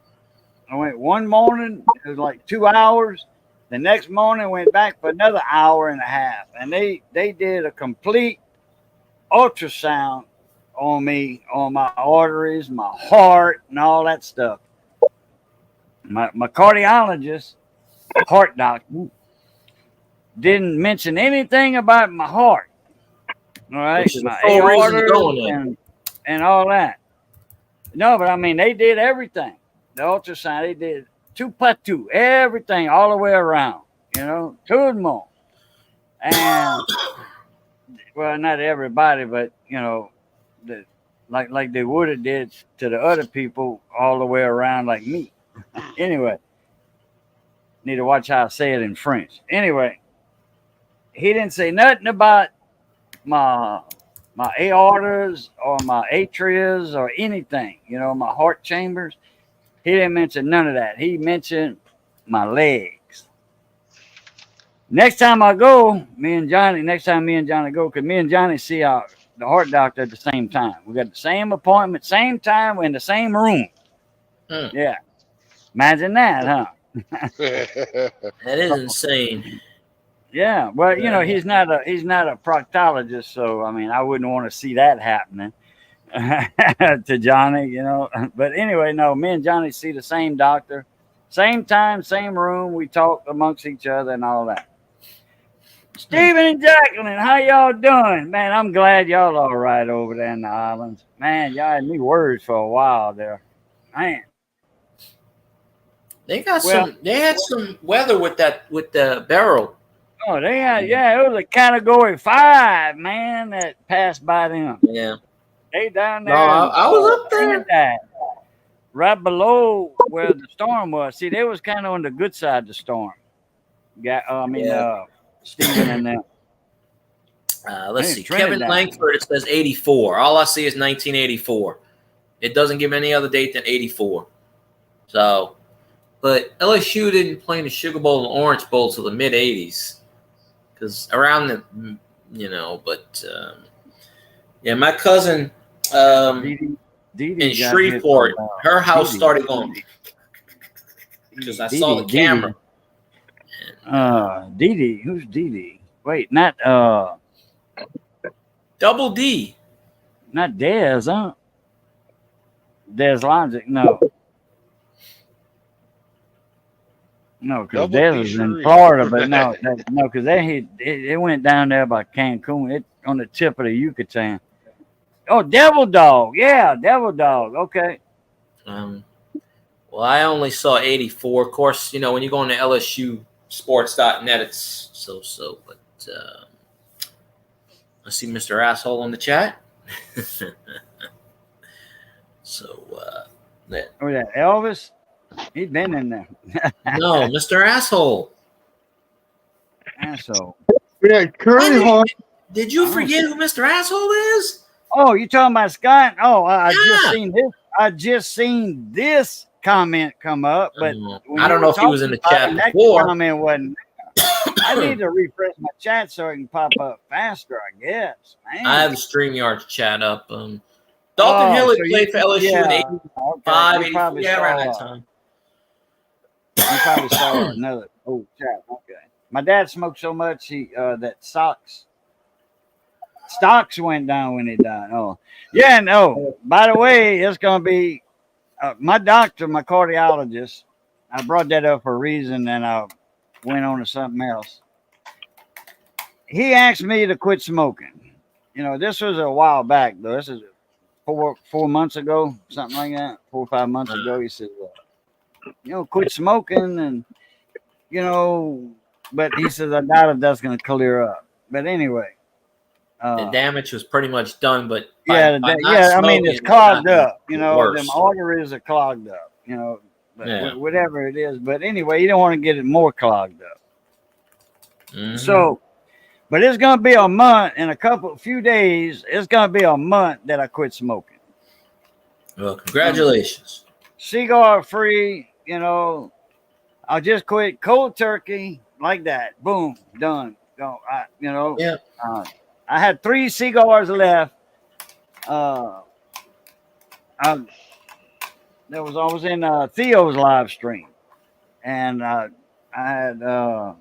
I went one morning, it was like 2 hours. The next morning, I went back for another hour and a half. And they did a complete ultrasound on me, on my arteries, my heart, and all that stuff. My cardiologist, heart doctor, didn't mention anything about my heart. All right, Which is the my full reason to go aorta in. and all that. No, but I mean, they did everything. The ultrasound, they did two, everything all the way around, tout and more. And well, not everybody, but you know, the like they would have did to the other people all the way around, like me. Anyway, need to watch how I say it in French. Anyway, he didn't say nothing about my aortas or my atrias or anything. You know, my heart chambers. He didn't mention none of that. He mentioned my legs. Next time I go, next time me and Johnny go, because me and Johnny see the heart doctor at the same time. We got the same appointment, same time, we're in the same room. Yeah. Imagine that, huh? That is insane. Yeah. Well, you know, he's not a proctologist, so I mean, I wouldn't want to see that happening to Johnny, you know. But anyway, no, me and Johnny see the same doctor, same time, same room. We talk amongst each other and all that. Stephen and Jacqueline, how y'all doing? Man, I'm glad y'all all right over there in the islands. Man, y'all had me worried for a while there. Man. They had some weather with the barrel. Oh, they had, yeah, it was a category 5, man, that passed by them. Yeah. They down there. No, I was up there. Right below where the storm was. See, they was kind of on the good side of the storm. Stephen and them. Let's see. Kevin Langford, it says 84. All I see is 1984. It doesn't give any other date than 84. So, but LSU didn't play in the Sugar Bowl and Orange Bowl till the mid 80s. Because around the, you know, but yeah, my cousin in Shreveport, her house started going because I saw the camera. Dee, who's Dee? Wait, not Double D. Not Dez, huh? Dez Logic, no. No, because Dez was in Florida, but no, because it went down there by Cancun. It on the tip of the Yucatan. Oh, Devil Dog, yeah, Devil Dog. Okay. Well, I only saw 84. Of course, you know when you go on to LSUsports.net, it's so. But I see Mr. Asshole in the chat. So that. Oh yeah, Elvis. He's been in there. No, Mr. Asshole. Asshole. Yeah, Curry Hawk. Did you forget who Mr. Asshole is? Oh, you talking about Scott? Oh, I just seen this. I just seen this comment come up, but I don't know if he was in the chat before. Comment wasn't. I need to refresh my chat so it can pop up faster, I guess. Man. I have the StreamYard Chat up. Dalton Hill played for LSU in 85, 84, yeah, around that time. You probably saw another old chat. Okay. My dad smoked so much that stocks went down when he died. Oh, yeah. No. By the way, it's gonna be my doctor, my cardiologist. I brought that up for a reason, and I went on to something else. He asked me to quit smoking. You know, this was a while back though. This is 4 months ago, something like that. 4 or 5 months ago, he said, you know, quit smoking, and you know, but he says I doubt if that's going to clear up. But anyway, the damage was pretty much done. But I mean, it's clogged up. You know, them arteries are clogged up. You know, but whatever it is. But anyway, you don't want to get it more clogged up. Mm-hmm. So, but it's going to be a month in few days. It's going to be a month that I quit smoking. Well, congratulations. Cigar free. You know, I'll just quit cold turkey like that. Boom, done. Go. I had 3 cigars left. I was in Theo's live stream, and I had 4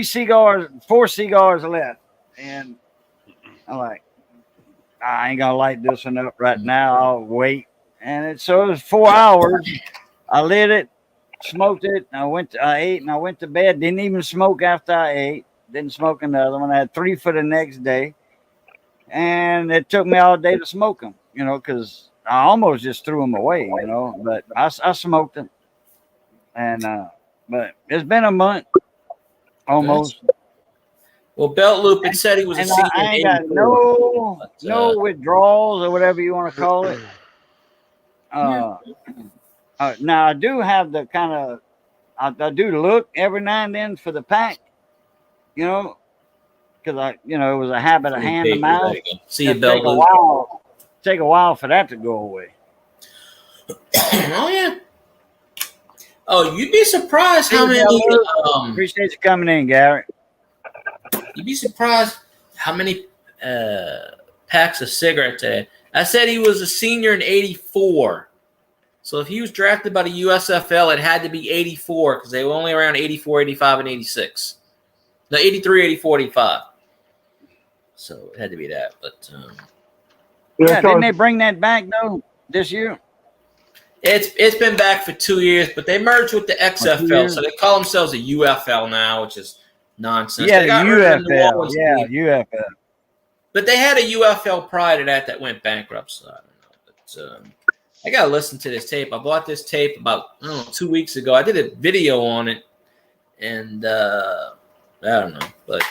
cigars left, and I'm like, I ain't gonna light this one up right now. I'll wait, and so it was 4 hours. I lit it. Smoked it. I ate and I went to bed. Didn't even smoke after I ate. Didn't smoke another one. I had 3 for the next day. And it took me all day to smoke them, you know, because I almost just threw them away, you know. But I smoked them. And, but it's been a month almost. Well, Belt Loop, it said he was a And senior I in ain't got 84. no withdrawals or whatever you want to call it. Now I do have the kind of I do look every now and then for the pack, you know, because it was a habit of hand to mouth. There you go. See you, It'd Belt Loop. Take a while for that to go away. Oh yeah. Oh, you'd be surprised how Hey, many. Appreciate you coming in, Garrett. You'd be surprised how many packs of cigarettes they had. I said he was a senior in 84. So if he was drafted by the USFL, it had to be 84 because they were only around 84, 85, and 86. No, 83, 84, 85. So it had to be that. But Yeah, didn't they bring that back though this year? it's been back for 2 years, but they merged with the XFL, so they call themselves a UFL now, which is nonsense. Yeah, They the got rid of the New UFL. Orleans Yeah, team. UFL. But they had a UFL prior to that went bankrupt, so I don't know. But I got to listen to this tape. I bought this tape about 2 weeks ago. I did a video on it, and I don't know. But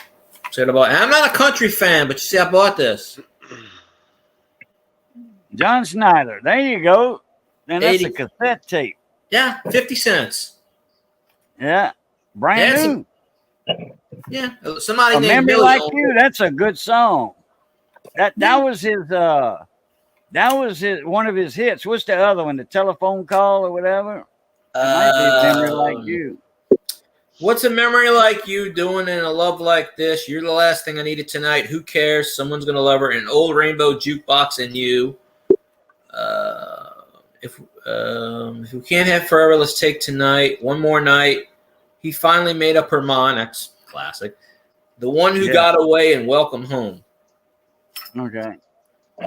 said about. I'm not a country fan, but you see, I bought this. John Snyder. There you go. And that's 80. a cassette tape. Yeah, 50 cents. Yeah, brand new. Yeah, somebody A named Memory Billy Like owned You. That's a good song. That was his. That was one of his hits. What's the other one? The Telephone Call or whatever. It might be Memory Like You. What's a memory like you doing in a love like this? You're the last thing I needed tonight. Who cares? Someone's gonna love her. An old rainbow jukebox and you. If we can't have forever, let's take tonight. One more night. He finally made up her mind. That's classic. The one who got away and welcome home. Okay.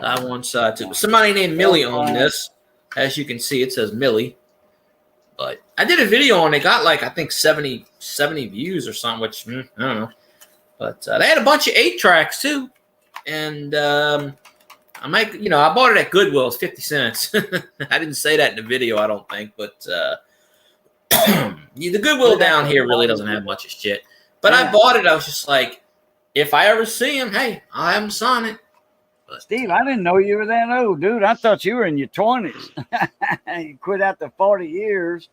I one side too. Somebody named Millie owned this. As you can see, it says Millie. But I did a video on it. Got like, I think 70 views or something, which I don't know. But they had a bunch of 8 tracks too. And I bought it at Goodwill. It's 50 cents. I didn't say that in the video, I don't think. But the Goodwill down here really doesn't have much of shit. But I bought it. I was just like, if I ever see him, hey, I'll have him sign it. But, Steve, I didn't know you were that old, dude. I thought you were in your 20s. You quit after 40 years.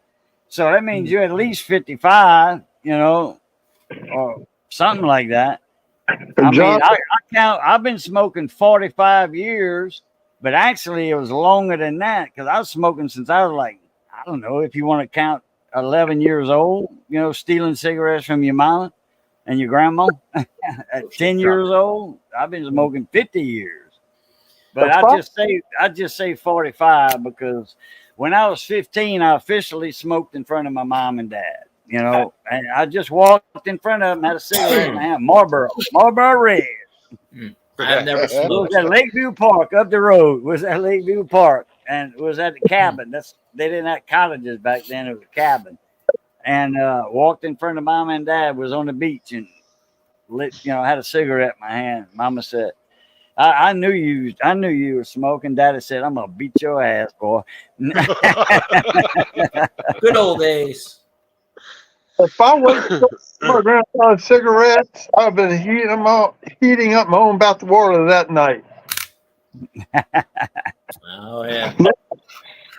So that means you're at least 55, or something like that. I mean, I count. I've been smoking 45 years, but actually it was longer than that because I was smoking since I was like, I don't know if you want to count 11 years old, stealing cigarettes from your mama and your grandma. At 10 years old, I've been smoking 50 years. But I just say 45 because when I was 15, I officially smoked in front of my mom and dad. And I just walked in front of them, had a cigarette in my hand, Marlboro Red. I've never smoked. It was at Lakeview Park up the road. It was at Lakeview Park, and it was at the cabin. They didn't have cottages back then. It was a cabin, and walked in front of mom and dad. Was on the beach and had a cigarette in my hand. Mama said, I knew you were smoking. Daddy said, I'm gonna beat your ass, boy. Good old days. If I was my grandfather's cigarettes, I've been heating up my own bath water that night. Oh yeah.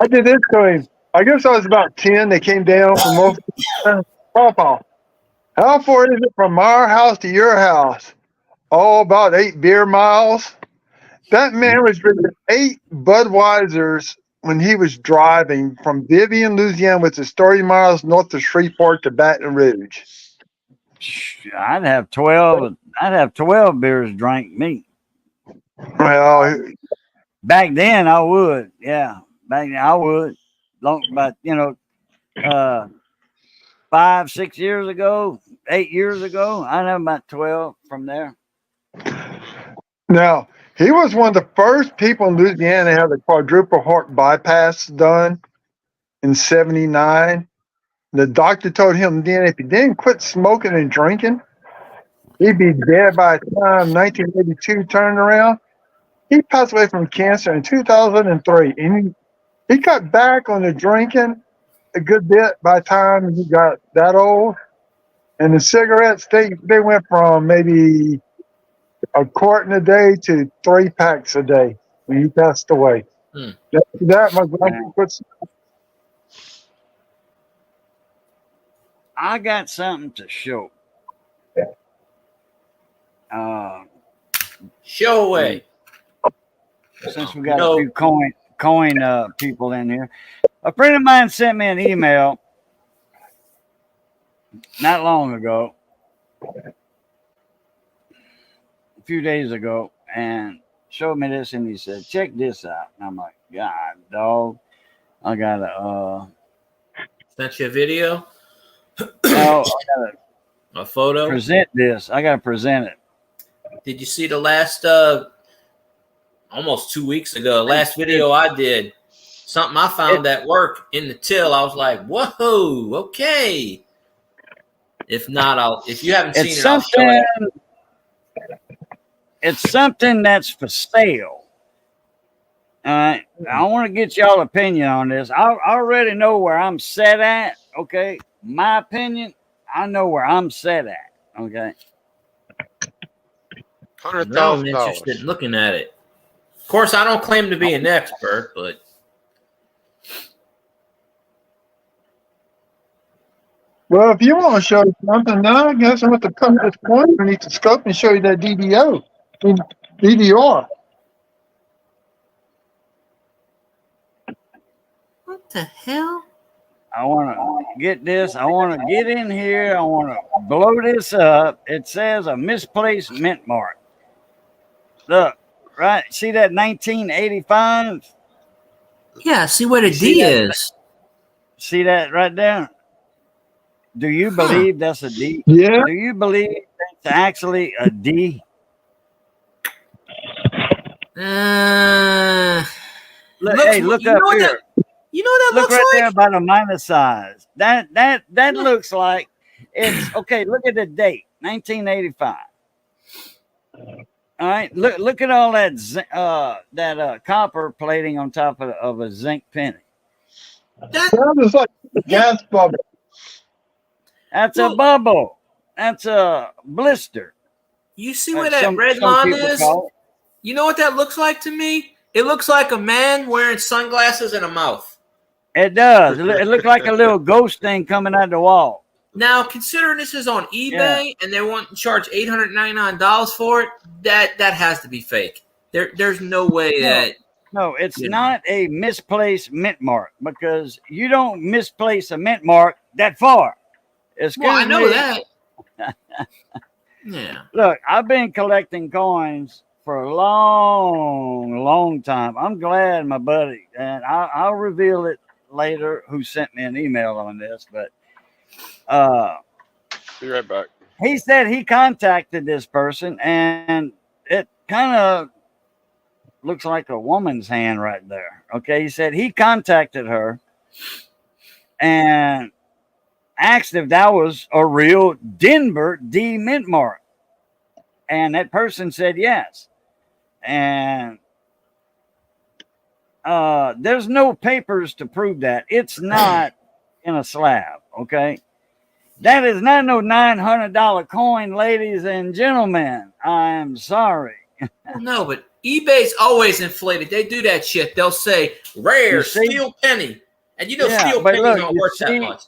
I did this to him. I guess I was about 10. They came down from Papa. How far is it from our house to your house? Oh, about 8 beer miles. That man was drinking 8 Budweisers when he was driving from Vivian, Louisiana, which is 30 miles north of Shreveport to Baton Rouge. I'd have 12 beers drank me. Well, back then I would. Yeah. Back then I would. But 5, 6 years ago, 8 years ago, I'd have about 12 from there. Now, he was one of the first people in Louisiana to have the quadruple heart bypass done in 79. The doctor told him then if he didn't quit smoking and drinking, he'd be dead by the time 1982 turned around. He passed away from cancer in 2003. And he cut back on the drinking a good bit by the time he got that old. And the cigarettes, they went from maybe a carton a day to 3 packs a day when he passed away. Hmm. That my grandpa puts. I got something to show. Show away. Since we got No. a few coin people in here, a friend of mine sent me an email not long ago, a few days ago, and showed me this, and he said, "Check this out." And I'm like, "God, dog, I gotta Sent you a video, no, I gotta a photo. present this. I gotta present it." Did you see the last almost 2 weeks ago, last video I did? Something I found at work in the till. I was like, whoa, okay. If not, if you haven't seen It's it, I'll show something. it. It's something that's for sale. All right. I want to get y'all opinion on this. I already know where I'm set at. Okay. My opinion, I know where I'm set at. Okay. Now I'm $100,000. interested in looking at it. Of course, I don't claim to be an expert, but Well, if you want to show something now, I guess I'm going to come to this point underneath the scope and show you that DDR. what the hell? I want to get this. I want to get in here. I want to blow this up. It says a misplaced mint mark. Look, right? See that 1985? Yeah, see what a See D that? is. See that right there? Do you believe that's a D? Yeah. Do you believe that's actually a D? Look, hey, look you up know what here. You know what that Look looks right like? there by the minus size. That looks like it's okay. Look at the date, 1985. All right, look at all that copper plating on top of a zinc penny. That, That was like a gas bubble. That's a Look. bubble. That's a blister. you see Like where that red some line people is? call it. You know what that looks like to me? It looks like a man wearing sunglasses and a mouth. It does. It looks like a little ghost thing coming out the wall. Now, considering this is on eBay and they want to charge $899 for it, that has to be fake. There's no way that. No, it's Yeah. not a misplaced mint mark because you don't misplace a mint mark that far. Excuse Well, I know me. that. Yeah. Look, I've been collecting coins for a long time. I'm glad my buddy, and I'll reveal it later who sent me an email on this, but Be right back. he said he contacted this person and it kind of looks like a woman's hand right there. Okay. He said he contacted her and asked if that was a real Denver D mint mark. And that person said yes. And there's no papers to prove that. It's not in a slab. Okay. That is not no $900 coin, ladies and gentlemen. I'm sorry. Well, no, but eBay's always inflated. They do that shit. They'll say rare You see? steel penny, and Yeah, steel but pennies look, don't you worth that see- much.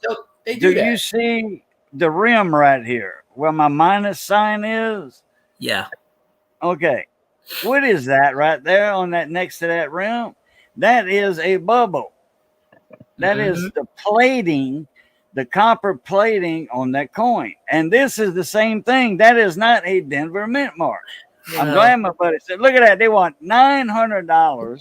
They do Do that. you see the rim right here where my minus sign is? Yeah. Okay. What is that right there on that next to that rim? That is a bubble. That is the plating, the copper plating on that coin. And this is the same thing. That is not a Denver mint mark. I'm Yeah. glad my buddy said, look at that. They want $900.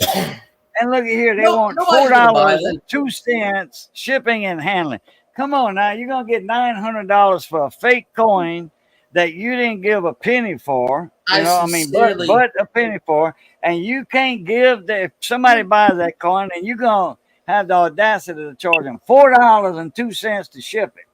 And look at here. They want nobody's gonna buy that. $4.02 shipping and handling. Come on now. You're going to get $900 for a fake coin that you didn't give a penny for. But a penny for. And you can't give if somebody buys that coin and you're going to have the audacity to charge them $4.02 to ship it.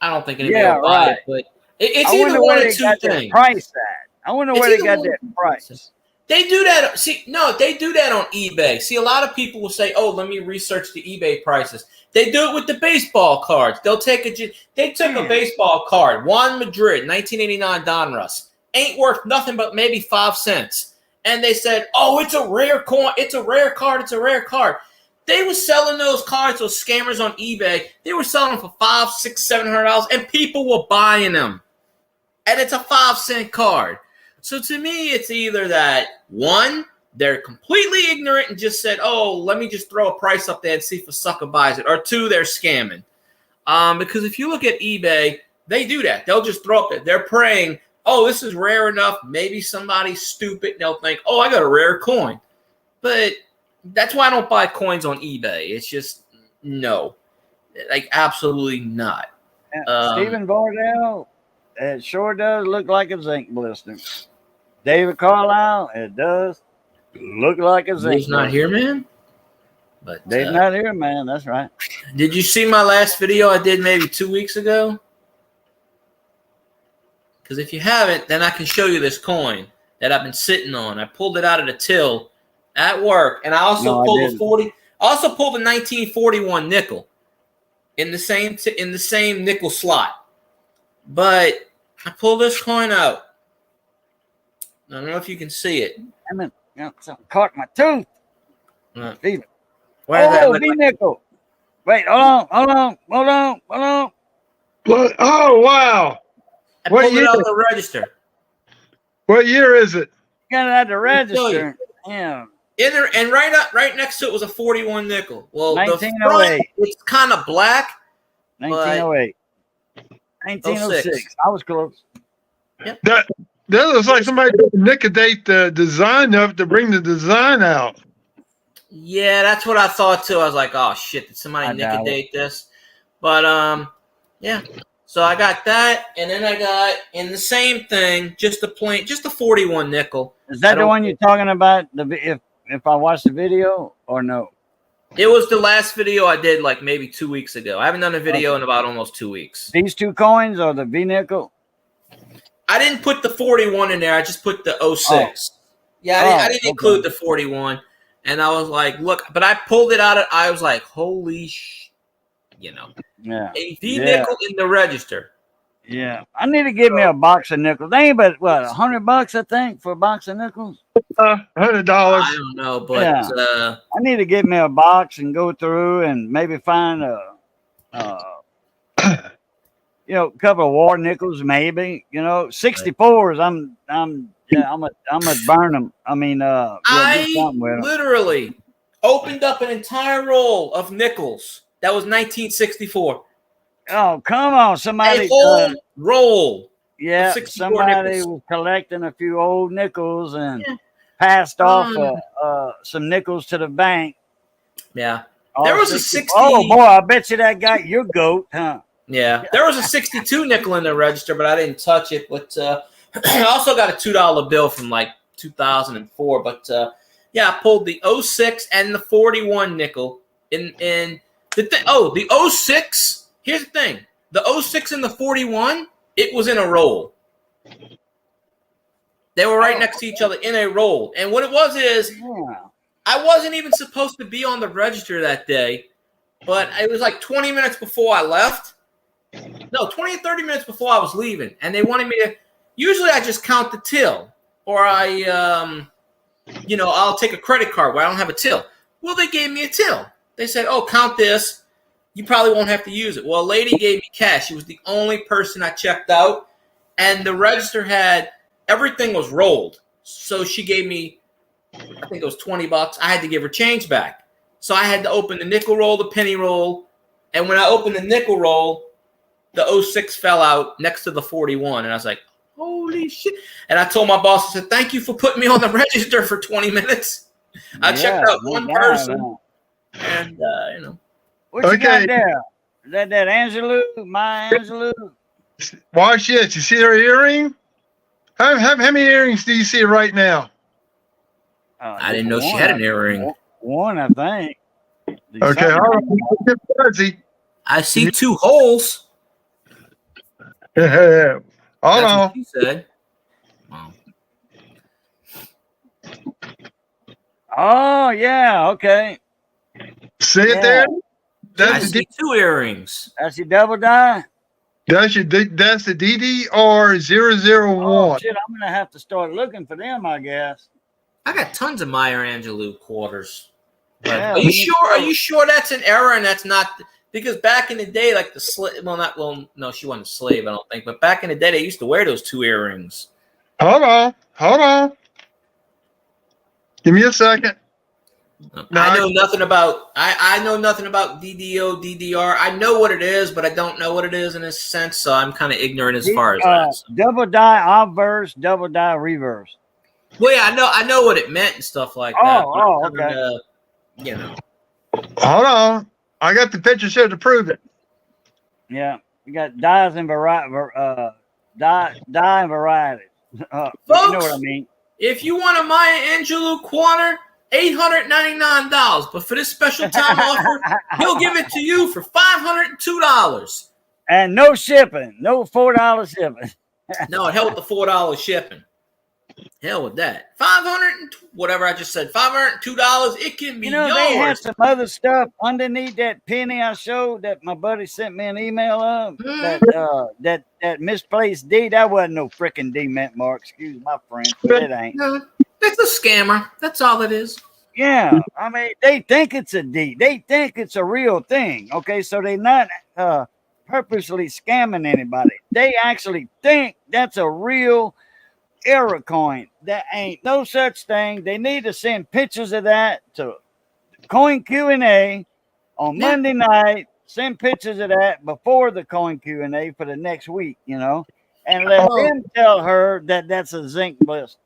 I don't think anybody Yeah, will buy right. it, but it's I either wonder one where of they two got that things. price at. I wonder It's where they either got one- that price. They do that. See, no, they do that on eBay. See, a lot of people will say, "Oh, let me research the eBay prices." They do it with the baseball cards. They took a baseball card, Juan Madrid, 1989 Donruss, ain't worth nothing but maybe 5 cents, and they said, "Oh, it's a rare coin. It's a rare card. It's a rare card." They were selling those cards, those scammers on eBay. They were selling them for $500, $600, $700, and people were buying them. And it's a 5-cent card. So to me, it's either that, one, they're completely ignorant and just said, oh, let me just throw a price up there and see if a sucker buys it. Or two, they're scamming. Because if you look at eBay, they do that. They'll just throw up there. They're praying, oh, this is rare enough. Maybe somebody's stupid and they'll think, oh, I got a rare coin. But that's why I don't buy coins on eBay. It's just, no. Like, absolutely not. Stephen Vardell, it sure does look like a zinc blister. David Carlisle, it does look like a zinc He's not here, man. But Dave's not here, man. That's right. Did you see my last video I did maybe 2 weeks ago? Because if you haven't, then I can show you this coin that I've been sitting on. I pulled it out of the till at work, and I also pulled a 40. I also pulled a 1941 nickel in the same nickel slot. But I pulled this coin out. I don't know if you can see it. I mean, something caught my tooth. Stephen. Oh, V-nickel. Wait, hold on. What? Oh, wow. I pulled it out of the register. What year is it? You got it at the register. Yeah. In there, and right next to it was a 41 nickel. Well, 1908. It's kind of black. 1908. 1906. I was close. Yep. That looks like somebody liquidate the design of to bring the design out. Yeah, that's what I thought too. I was like, oh shit, did somebody liquidate this? But yeah. So I got that, and then I got in the same thing, just a 41 nickel. Is that the one you're talking about? If I watched the video or no? It was the last video I did like maybe 2 weeks ago. I haven't done a video in about almost 2 weeks. These two coins or the V-nickel? I didn't put the 41 in there. I just put the 06. Oh. Yeah, I didn't include the 41. And I was like, look, but I pulled it out. I was like, holy Yeah. A V-nickel in the register. Yeah. I need to get me a box of nickels. They ain't but, what, $100, I think, for a box of nickels? $100. I don't know, but I need to get me a box and go through and maybe find a couple of war nickels, maybe. 64s. I'm gonna burn them. I mean, I literally opened up an entire roll of nickels. That was 1964. Oh, come on, somebody! A whole roll. Yeah, somebody was collecting a few old nickels and passed off some nickels to the bank. Yeah, there was a 60. Oh boy, I bet you that got your goat, huh? Yeah, there was a 62 nickel in the register, but I didn't touch it. But I also got a $2 bill from like 2004. But yeah, I pulled the 06 and the 41 nickel in the 06. Here's the thing: the 06 and the 41, it was in a roll. They were right next to each other in a roll. And what it was is, I wasn't even supposed to be on the register that day, but it was like 20 minutes before I left. No, 20 or 30 minutes before I was leaving. And they wanted me to, usually I just count the till, or I'll take a credit card where I don't have a till. Well, they gave me a till. They said, oh, count this. You probably won't have to use it. Well, a lady gave me cash. She was the only person I checked out. And the register everything was rolled. So she gave me, I think it was $20. I had to give her change back. So I had to open the nickel roll, the penny roll. And when I opened the nickel roll, the 06 fell out next to the 41. And I was like, holy shit. And I told my boss, I said, thank you for putting me on the register for 20 minutes. I checked out one person. And, What you got there? Is that Angelou? Maya Angelou? Watch it. You see her earring? How many earrings do you see right now? I didn't know she had an earring. One, I think. Okay. I see 2 holes. Hold on. He said. Wow. Oh yeah, okay. See it Yeah. there? I That's the see 2 earrings. That's your double die. that's the DDR 001. Oh shit, I'm gonna have to start looking for them, I guess. I got tons of Maya Angelou quarters. But Yeah, are we you need sure? to- Are you sure that's an error and that's not? Because back in the day, like the slave, no, she wasn't a slave, I don't think. But back in the day, they used to wear those 2 earrings. Hold on. Give me a second. I know nothing about. I know nothing about DDO, DDR. I know what it is, but I don't know what it is in a sense. So I'm kind of ignorant as far as that. So. Double die obverse, double die reverse. Well, yeah, I know what it meant and stuff like that. Okay. You know, Hold on. I got the pictures here to prove it. Yeah, you got dies and die and varieties. You know Folks, what I mean? if you want a Maya Angelou quarter, $899. But for this special time offer, he'll give it to you for $502. And no shipping, no $4 shipping. No, hell with the $4 shipping. Hell with that. 500 whatever I just said, $502. It can be You know, they had yours. some other stuff underneath that penny I showed that my buddy sent me an email of. That misplaced D. That wasn't no freaking D, Mark. Excuse my French, but it ain't. No, it's a scammer. That's all it is. Yeah, I mean, they think it's a D. They think it's a real thing. Okay, so they're not purposely scamming anybody. They actually think that's a real error coin. That ain't no such thing. They need to send pictures of that to Coin Q&A on Monday night. Send pictures of that before the Coin Q&A for the next week, you know, and let them tell her that that's a zinc blister.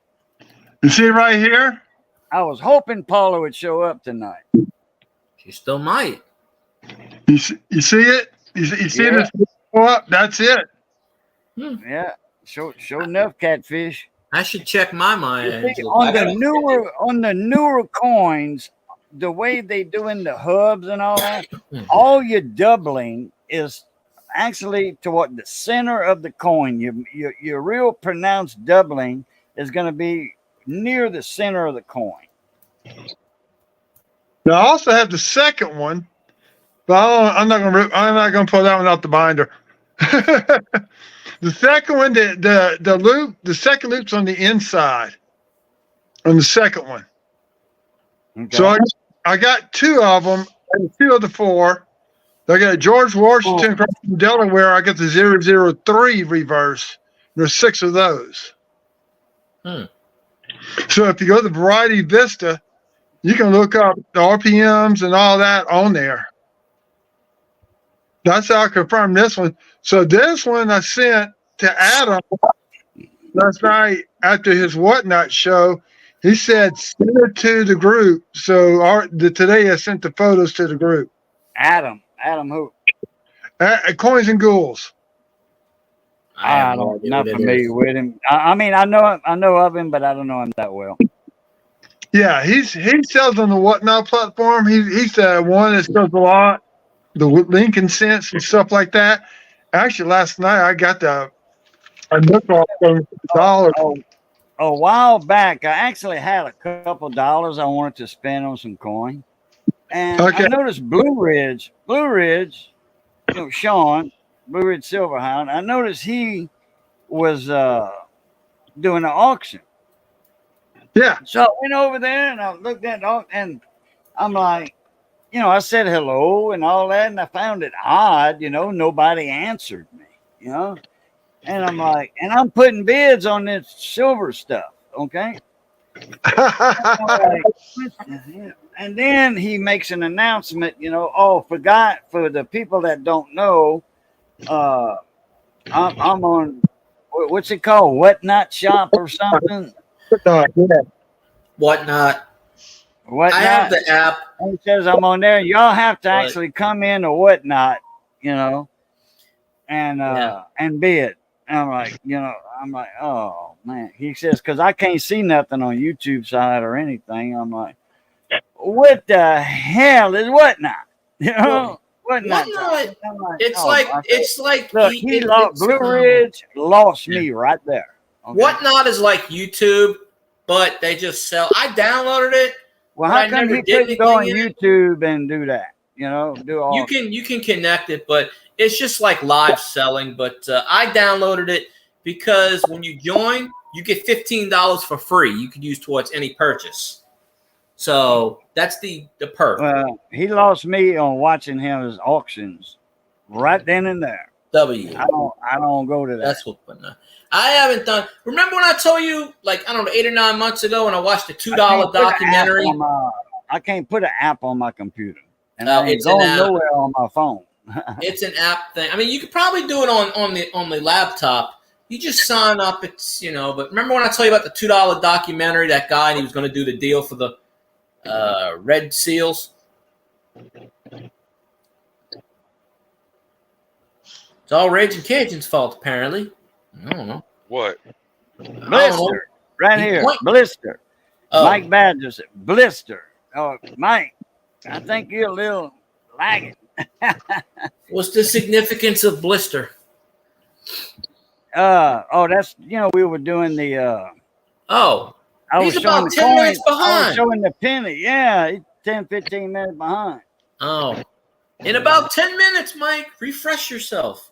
You see right here? I was hoping Paula would show up tonight. She still might. You see it? You see Yeah. this go up? That's it. Yeah, sure enough, catfish. I should check my Maya You see, Angelou. on the newer coins, the way they doing the hubs and all that, all you're doubling is actually toward the center of the coin. Your real pronounced doubling is going to be near the center of the coin. Now I also have the second one, but I'm not gonna pull that one out the binder. The second one, the loop, the second loop's on the inside. On the second one. Okay. So I got 2 of them, and 2 of the 4. I got a George Washington from Delaware. I got the 003 reverse. There's 6 of those. So if you go to Variety Vista, you can look up the RPMs and all that on there. That's how I confirmed this one. So this one I sent to Adam last night after his Whatnot show. He said send it to the group. So today I sent the photos to the group. Adam who? Coins and Ghouls. I'm not familiar with him. I mean, I know of him, but I don't know him that well. Yeah, he sells on the Whatnot platform. He's the one that sells a lot, the Lincoln Cents and stuff like that. Actually, last night I got a nickel from $1. A while back, I actually had a couple dollars I wanted to spend on some coin, and I noticed Blue Ridge, you know, Sean, Blue Ridge Silverhound. I noticed he was doing an auction. Yeah. So I went over there and I looked at it, and I'm like, you know, I said hello and all that, and I found it odd, you know, nobody answered me, you know, and I'm like, and I'm putting bids on this silver stuff, okay? And then he makes an announcement, you know, for the people that don't know, I'm on, what's it called? Whatnot Shop or something? Whatnot. Whatnot. I have the app. And it says I'm on there. Y'all have to actually come in or Whatnot, you know, and bid. And I'm like, oh man. He says, because I can't see nothing on YouTube side or anything. I'm like, what the hell is Whatnot? You know, Whatnot. Whatnot. Like, It's like look, Blue Ridge lost me right there. Okay? Whatnot is like YouTube, but they just sell. I downloaded it, Well, But how I come never he did couldn't go on anything in it. YouTube and do that? You know, do all. You can connect it, but it's just like live selling. But I downloaded it because when you join, you get $15 for free. You could use towards any purchase. So that's the perk. Well, he lost me on watching his auctions right then and there. W. I don't go to that. That's what. I haven't done. Remember when I told you, like I don't know, 8 or 9 months ago, when I watched the $2 documentary? I can't put an app on my computer, and No, I ain't it's an going app. nowhere on my phone. It's an app thing. I mean, you could probably do it on the laptop. You just sign up. It's But remember when I told you about the $2 documentary? That guy, and he was going to do the deal for the Red Seals. It's all Raging Cajun's fault, apparently. I don't know. What? Blister, right here, What? Blister. Oh, Mike Badger said, Blister. Oh, Mike, I think you're a little lagging. what's the significance of blister? That's we were doing the Oh, I he's was showing about the 10 minutes coins. I was behind. showing the penny. Yeah, he's 10, 15 minutes behind. Oh, in about 10 minutes, Mike. Refresh yourself.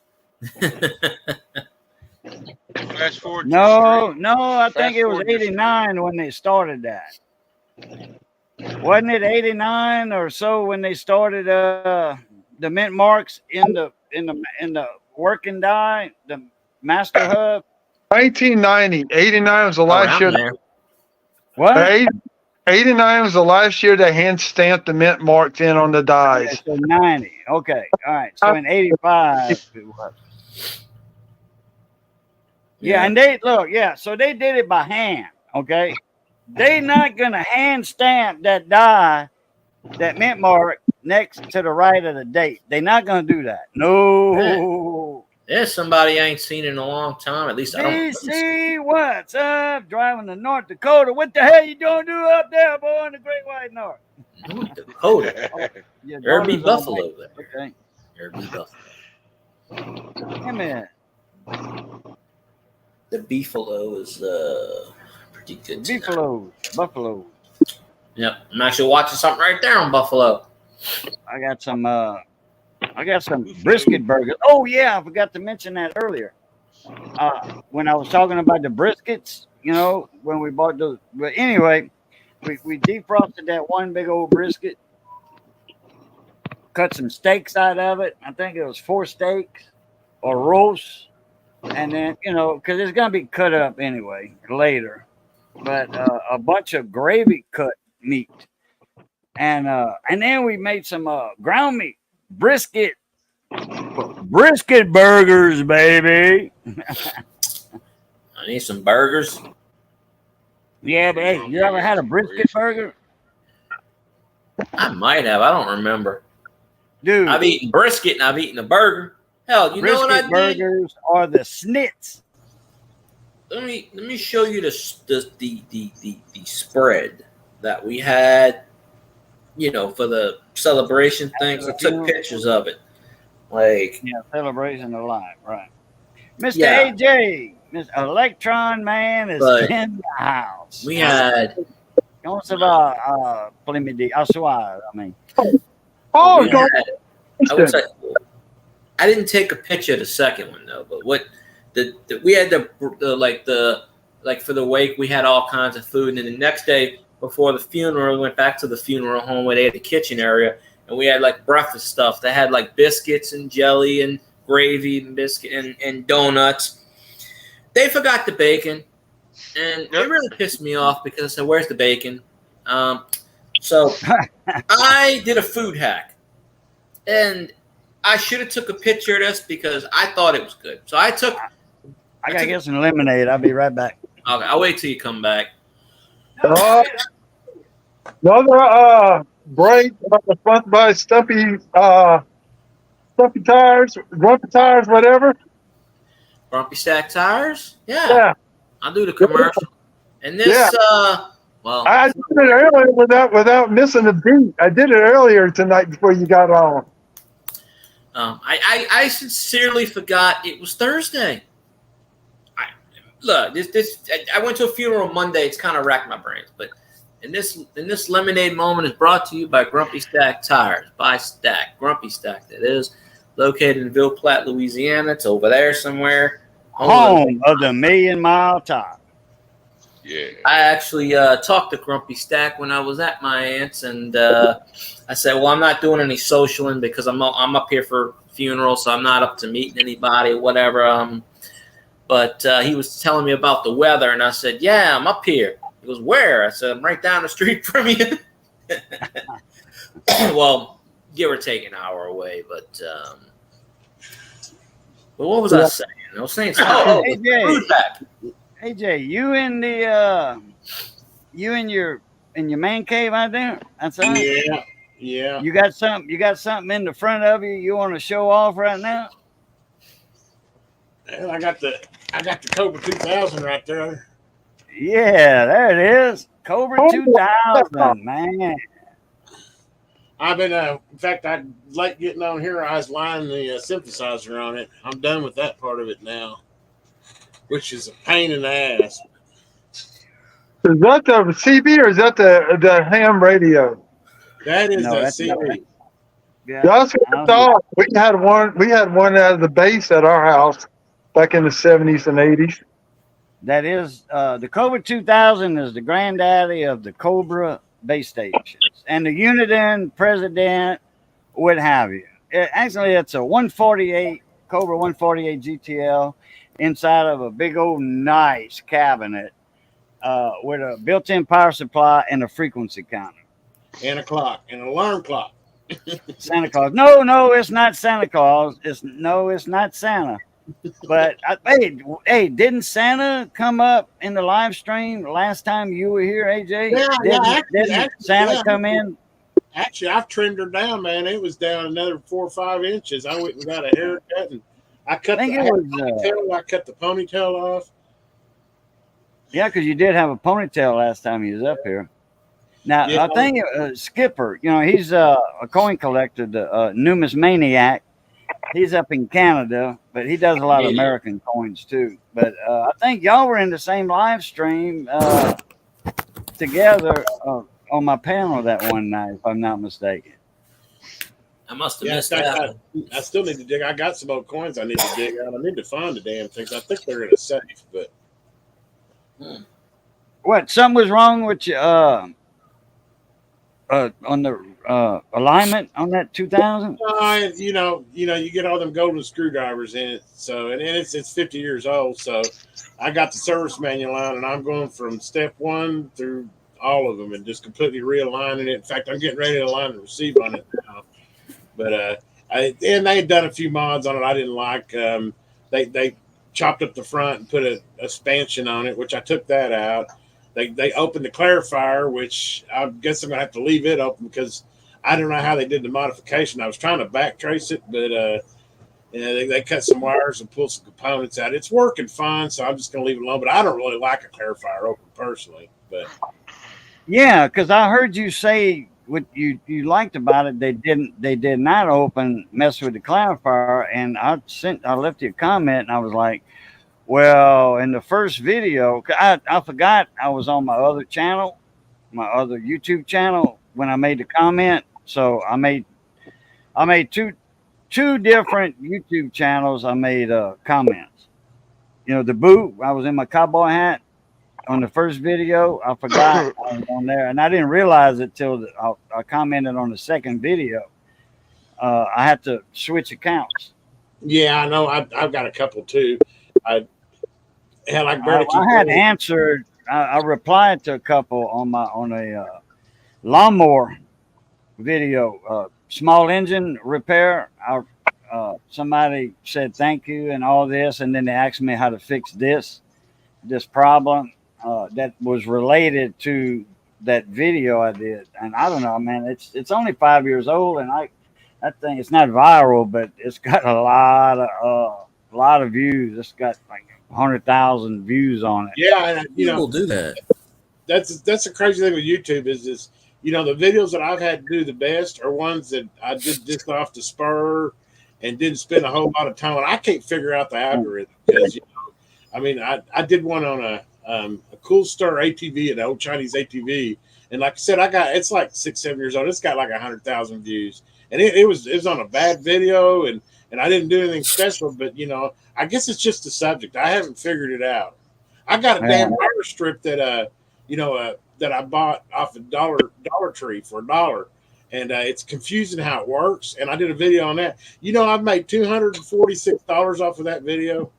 Fast forward. No, I think Fast it was forward your 89 when they started that. Wasn't it 89 or so when they started the mint marks in the working die, the master hub? 1990, 89 was the last Around year. there. What? 89 was the last year they hand stamped the mint marks in on the dies. So 90. Okay. All right. So in 85 it was. Yeah, and so they did it by hand, okay? They not gonna hand stamp that die, that mint mark next to the right of the date. They not gonna do that. No. There's somebody I ain't seen in a long time. At least I don't. DC, what's up? Driving to North Dakota. What the hell you doing up there, boy, in the Great White North? North Dakota. Your There be daughter's on buffalo there. Okay. There be buffalo. Come here. The beefalo is pretty good. Buffalo. Yep, I'm actually watching something right there on Buffalo. I got some brisket burgers. Oh yeah, I forgot to mention that earlier. When I was talking about the briskets, when we bought those. But anyway, we defrosted that one big old brisket, cut some steaks out of it. I think it was 4 steaks or roast, and then because it's gonna be cut up anyway later. But a bunch of gravy cut meat, and then we made some ground meat brisket burgers, baby. I need some burgers. Yeah, but hey, you ever had a brisket burger, I might have. I don't remember. dude? I've eaten brisket and I've eaten a burger. Hell, you know what I brisket did? burgers are the snits. Let me show you the spread that we had. For the celebration things. I took pictures of it. Like, Yeah, celebration of life, right? Mr. Yeah. AJ, Mr. Electron Man is But in the house. we had. Comment ça va, après-midi, à soir, I mean. Oh, we God. had- I would say, I didn't take a picture of the second one though. But what we had the for the wake, we had all kinds of food, and then the next day before the funeral, we went back to the funeral home where they had the kitchen area, and we had like breakfast stuff. They had like biscuits and jelly and gravy and biscuit and donuts. They forgot the bacon, and it really pissed me off because I said, "Where's the bacon?" So I did a food hack, and I should have took a picture of this because I thought it was good. So I gotta get some lemonade. I'll be right back. Okay, I'll wait till you come back. Another break sponsored by Stumpy Tires, Grumpy Tires, whatever. Grumpy Stack Tires? Yeah. I'll do the commercial. And this, well, I did it earlier without missing a beat. I did it earlier tonight before you got on. I sincerely forgot it was Thursday. I went to a funeral Monday. It's kind of racked my brains, but And this lemonade moment is brought to you by Grumpy Stack Tires. By Stack, Grumpy Stack, that is, located in Ville Platte, Louisiana. It's over there somewhere. Home of the Million Mile Tire. Yeah. I actually talked to Grumpy Stack when I was at my aunt's, and I said, "Well, I'm not doing any socialing because I'm up here for funeral, so I'm not up to meeting anybody or whatever." But he was telling me about the weather, and I said, "Yeah, I'm up here." He goes, "Where?" I said, "I'm right down the street from you." Well, give or take an hour away, but what was I saying? I was saying something. AJ, you in your man cave out there? That's all right. Yeah. You got something in the front of you want to show off right now? And I got the Cobra 2000 right there. Yeah, there it is. Cobra 2000, man. I've been, in fact, I like getting on here. I was lining the synthesizer on it. I'm done with that part of it now, which is a pain in the ass. Is that the CB or is that the ham radio? That is No, the that's not CB. Yeah. That's what I thought. We had one out of the base at our house back in the 70s and 80s. That is the Cobra 2000 is the granddaddy of the Cobra base stations and the Uniden, President, what have you. Actually, it's a 148 Cobra 148 GTL inside of a big old nice cabinet with a built-in power supply and a frequency counter. And a clock, and an alarm clock. Santa Claus. No, it's not Santa Claus. It's not Santa. But hey, didn't Santa come up in the live stream last time you were here, AJ? Didn't Santa come in? Actually, I've trimmed her down, man. It was down another 4 or 5 inches. I went and got a haircut, and I cut I cut the ponytail off. Yeah, because you did have a ponytail last time you was up here. Now, Yeah. I think Skipper, he's a coin collector, the numismaniac. He's up in Canada, but he does a lot of American coins too. But I think y'all were in the same live stream together on my panel that one night, if I'm not mistaken. I must have missed that. I still need to dig. I got some old coins I need to dig out. I need to find the damn things. I think they're in a safe, but What? Something was wrong with you on the alignment on that 2000? you get all them golden screwdrivers in it. So and it's 50 years old. So I got the service manual out, and I'm going from step 1 through all of them and just completely realigning it. In fact, I'm getting ready to align the receive on it now. But and they had done a few mods on it I didn't like. They chopped up the front and put a spansion on it, which I took that out. They opened the clarifier, which I guess I'm gonna have to leave it open because I don't know how they did the modification. I was trying to backtrace it, but they cut some wires and pulled some components out. It's working fine, so I'm just gonna leave it alone. But I don't really like a clarifier open personally. But Yeah, because I heard you say what you liked about it. They did not mess with the clarifier, and I left you a comment, and I was like, well, in the first video, I forgot I was on my other channel, my other YouTube channel when I made the comment. So I made two different YouTube channels. I made comments. The boot. I was in my cowboy hat on the first video. I forgot I was on there, and I didn't realize it till I commented on the second video. I had to switch accounts. yeah, I know. I've got a couple too. I had answered. I replied to a couple on a lawnmower video, small engine repair. Somebody said thank you and all this, and then they asked me how to fix this problem that was related to that video I did. And I don't know, man. It's only 5 years old, and that thing, it's not viral, but it's got a lot of views. It's got like 100,000 views on it. Yeah, and People do that. That's the crazy thing with YouTube is the videos that I've had to do the best are ones that I did just off the spur and didn't spend a whole lot of time on. I can't figure out the algorithm because I did one on a Cool Star ATV, an old Chinese ATV. And like I said, it's like 6-7 years old. It's got like 100,000 views, and it was on a bad video, and I didn't do anything special. But I guess it's just the subject. I haven't figured it out. I got a damn wire strip that that I bought off of Dollar Tree for $1. And it's confusing how it works. And I did a video on that. I've made $246 off of that video.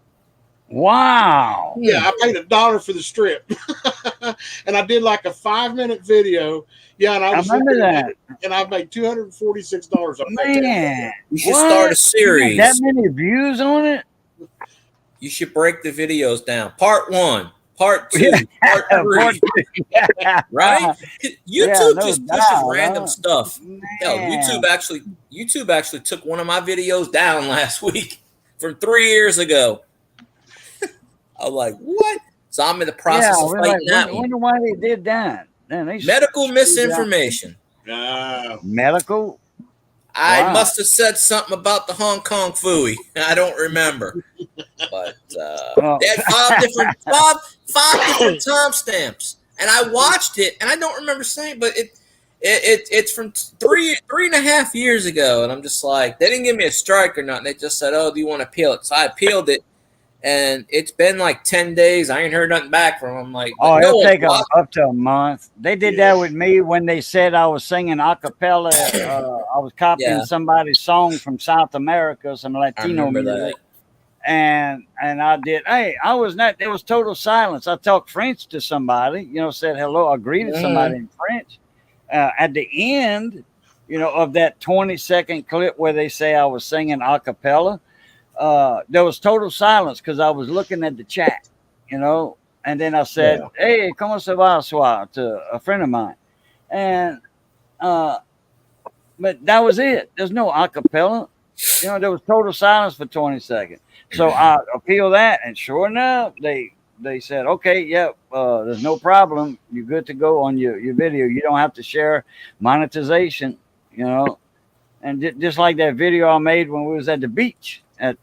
Wow. Yeah, I paid $1 for the strip. And I did like a 5-minute video. Yeah, and I remember that. And I made $246 off that. Man, You should start a series. That many views on it? You should break the videos down. Part 1, Part 2, Part 3. Right? YouTube just pushes random stuff. Hell, YouTube actually took one of my videos down last week from 3 years ago. I'm like, what? So I'm in the process of fighting that one. Wonder why they did that. Man, Medical misinformation. Medical? I must have said something about the Hong Kong Phooey. I don't remember. But they had five different timestamps. And I watched it, and I don't remember saying, but it's from 3.5 years ago. And I'm just like, they didn't give me a strike or nothing. They just said, oh, do you want to appeal it? So I appealed it. And it's been like 10 days. I ain't heard nothing back from them. Like, oh, it'll take up to a month. They did that with me when they said I was singing a cappella. I was copying somebody's song from South America, some Latino music. And I did. Hey, I was not. There was total silence. I talked French to somebody. Said hello. I greeted somebody in French. At the end, of that 20-second clip where they say I was singing a cappella. There was total silence because I was looking at the chat, and then I said, hey, ¿cómo se va soir? To a friend of mine. And, but that was it. There's no acapella. There was total silence for 20 seconds. So I appealed that, and sure enough, they said, okay, there's no problem. You're good to go on your video. You don't have to share monetization, and just like that video I made when we was at the beach. At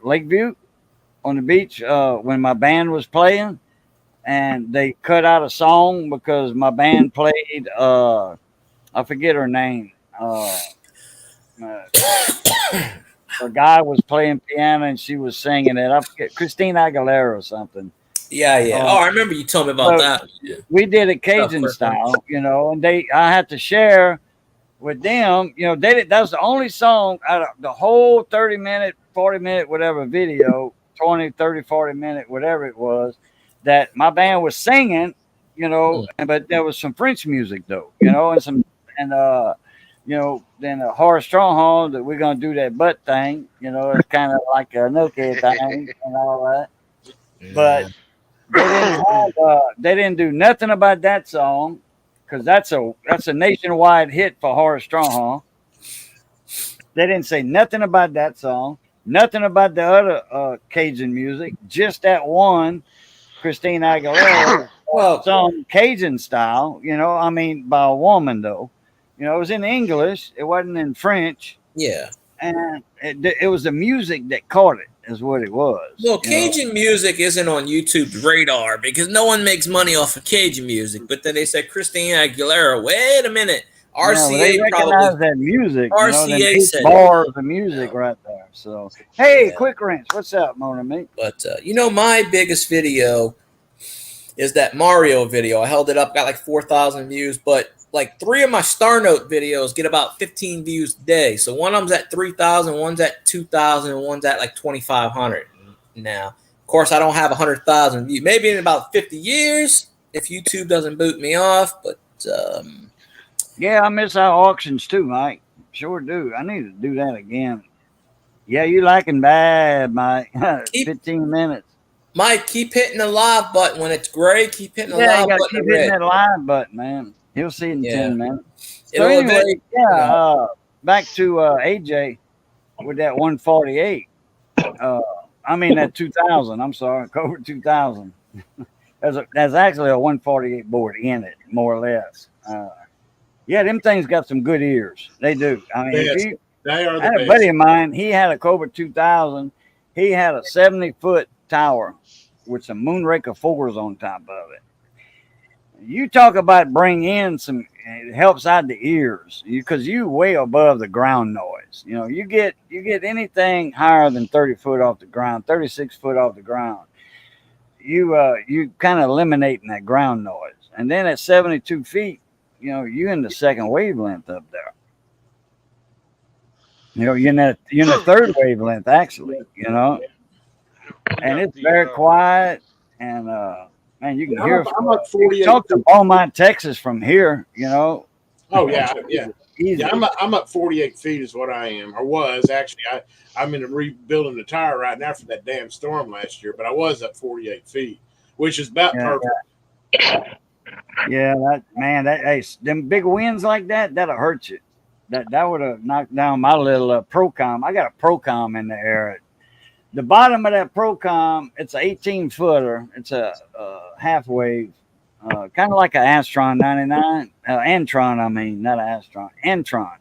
Lakeview on the beach when my band was playing, and they cut out a song because my band played I forget her name. A guy was playing piano and she was singing it. I forget, Christina Aguilera or something. Yeah. I remember you told me about that. We did it Cajun style, and I had to share with them, that was the only song out of the whole 30-minute, 40-minute, whatever video, 20, 30, 40-minute, whatever it was, that my band was singing, but there was some French music though, then a Horace Stronghold that we're going to do that butt thing, it's kind of like a no thing and all that. But they didn't do nothing about that song. Because that's a nationwide hit for Horace Stronghold. They didn't say nothing about that song, nothing about the other Cajun music, just that one Christina Aguilera song Cajun style, by a woman though. It was in English, it wasn't in French. Yeah. And it was the music that caught it, is what it was. Well, Cajun music isn't on YouTube's radar because no one makes money off of Cajun music. But then they said Christina Aguilera. Wait a minute, RCA they recognize that music. RCA said bars of music right there. So hey, Quick Rinse, what's up, Mona? Me. But my biggest video is that Mario video. I held it up, got like 4,000 views, but like 3 of my Star Note videos get about 15 views a day. So one of them's at 3,000, one's at 2,000, and one's at like 2,500 now. Of course, I don't have 100,000 views. Maybe in about 50 years if YouTube doesn't boot me off. But yeah, I miss our auctions too, Mike. Sure do. I need to do that again. Yeah, you liking bad, Mike. 15 minutes. Mike, keep hitting the live button when it's gray. Keep hitting the live button. Keep hitting that live button, man. He'll see it in 10 minutes. So anyway, back to AJ with that 148. That 2000. I'm sorry, Cobra 2000. There's actually a 148 board in it, more or less. Them things got some good ears. They do. I mean, they are I had a buddy of mine. He had a Cobra 2000. He had a 70-foot tower, with some Moonraker 4s on top of it. You talk about bring in some, it helps out the ears because you way above the ground noise. You know, you get anything higher than 30 foot off the ground, 36 foot off the ground. You kind of eliminating that ground noise. And then at 72 feet, you know, you're in the second wavelength up there. You know, you're in the third wavelength actually, you know. And it's very quiet and man, you can hear. I'm up You 48. talk to Beaumont, Texas from here, you know. Oh yeah, yeah. Easy. Yeah, I'm up 48 feet is what I am. I was actually. I'm in rebuilding the tire right now for that damn storm last year, but I was up 48 feet, which is about perfect. Yeah, hey, them big winds like that'll hurt you. That would have knocked down my little Procom. I got a Procom in the air. The bottom of that Procom, it's an 18-footer. It's a half wave, kind of like an Astron 99. Antron, I mean, not an Astron. Antron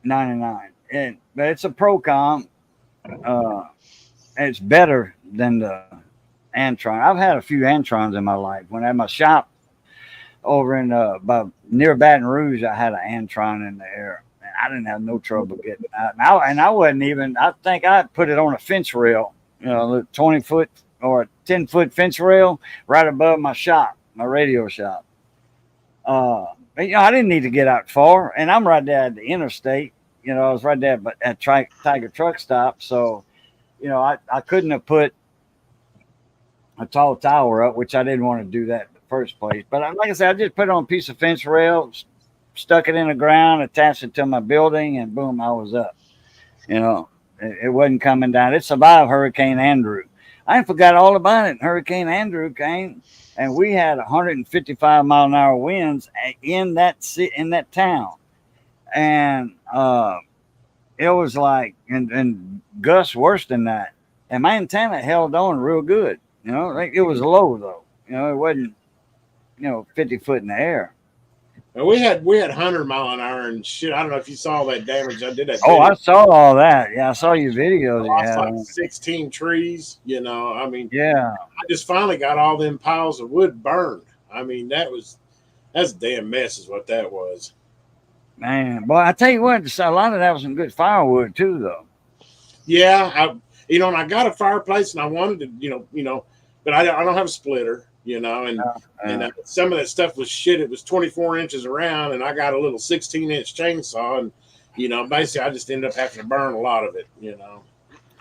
99. But it's a Procom. It's better than the Antron. I've had a few Antrons in my life. When I had my shop over in near Baton Rouge, I had an Antron in the air. I didn't have no trouble getting out. And I wasn't even, I think I put it on a fence rail, you know, the 20 foot or 10-foot fence rail right above my shop, my radio shop. But, you know, I didn't need to get out far. And I'm right there at the interstate. You know, I was right there at Tiger Truck Stop. So, you know, I couldn't have put a tall tower up, which I didn't want to do that in the first place. But like I said, I just put it on a piece of fence rail, stuck it in the ground, attached it to my building, and boom, I was up. You know, it wasn't coming down. It survived Hurricane Andrew. I forgot all about it. Hurricane Andrew came, and we had 155-mile-an-hour winds in that town, and it was like and gusts worse than that. And my antenna held on real good. You know, like it was low though. You know, it wasn't 50 foot in the air. And we had 100-mile-an-hour and shit. I don't know if you saw that damage. I did that. Oh, I saw all that. Yeah, I saw your videos. Lost like 16 trees. You know, I mean, yeah. I just finally got all them piles of wood burned. I mean, that's a damn mess, is what that was. Man, boy, I tell you what, a lot of that was some good firewood too, though. Yeah, and I got a fireplace, and I wanted to, but I don't have a splitter. You know, and some of that stuff was shit. It was 24 inches around, and I got a little 16-inch chainsaw, and basically I just ended up having to burn a lot of it. You know,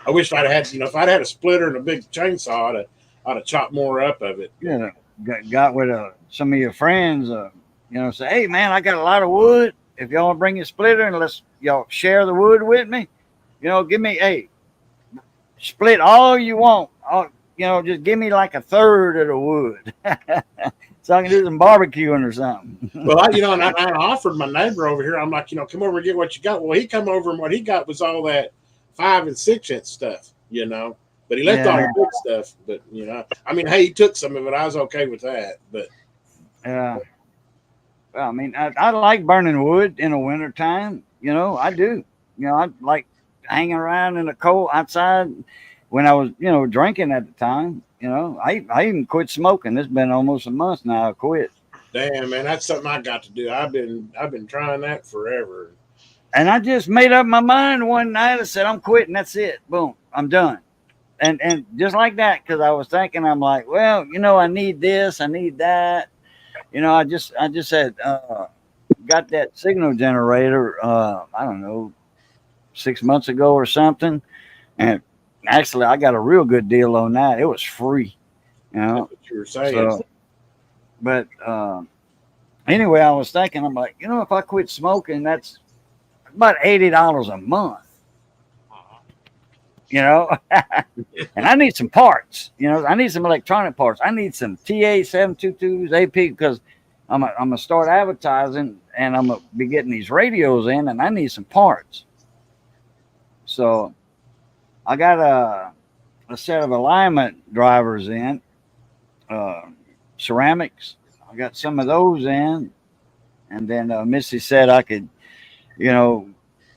I wish I'd had, if I'd had a splitter and a big chainsaw, I'd have chopped more up of it. Yeah, got with some of your friends, say, hey man, I got a lot of wood. If y'all want to bring your splitter and let's y'all share the wood with me, give me split all you want. Just give me like a third of the wood so I can do some barbecuing or something. Well, and I offered my neighbor over here. I'm like, come over and get what you got. Well, he come over and what he got was all that 5 and 6 inch stuff, but he left all the big stuff. But, I mean, hey, he took some of it. I was okay with that. But yeah. Well, I mean, I like burning wood in the wintertime. I do. I like hanging around in the cold outside. When I was, drinking at the time, I even quit smoking. It's been almost a month now. I quit. Damn, man, that's something I got to do. I've been trying that forever. And I just made up my mind one night. I said, I'm quitting. That's it. Boom, I'm done. And just like that, because I was thinking, I'm like, well, I need this, I need that. I just had got that signal generator. I don't know, 6 months ago or something, and actually, I got a real good deal on that. It was free, That's what you were saying. So, but anyway, I was thinking, I'm like, if I quit smoking, that's about $80 a month. And I need some parts. I need some electronic parts. I need some TA722s, AP, because I'm gonna start advertising, and I'm gonna be getting these radios in, and I need some parts. So I got a set of alignment drivers in, ceramics. I got some of those in, and then Missy said I could,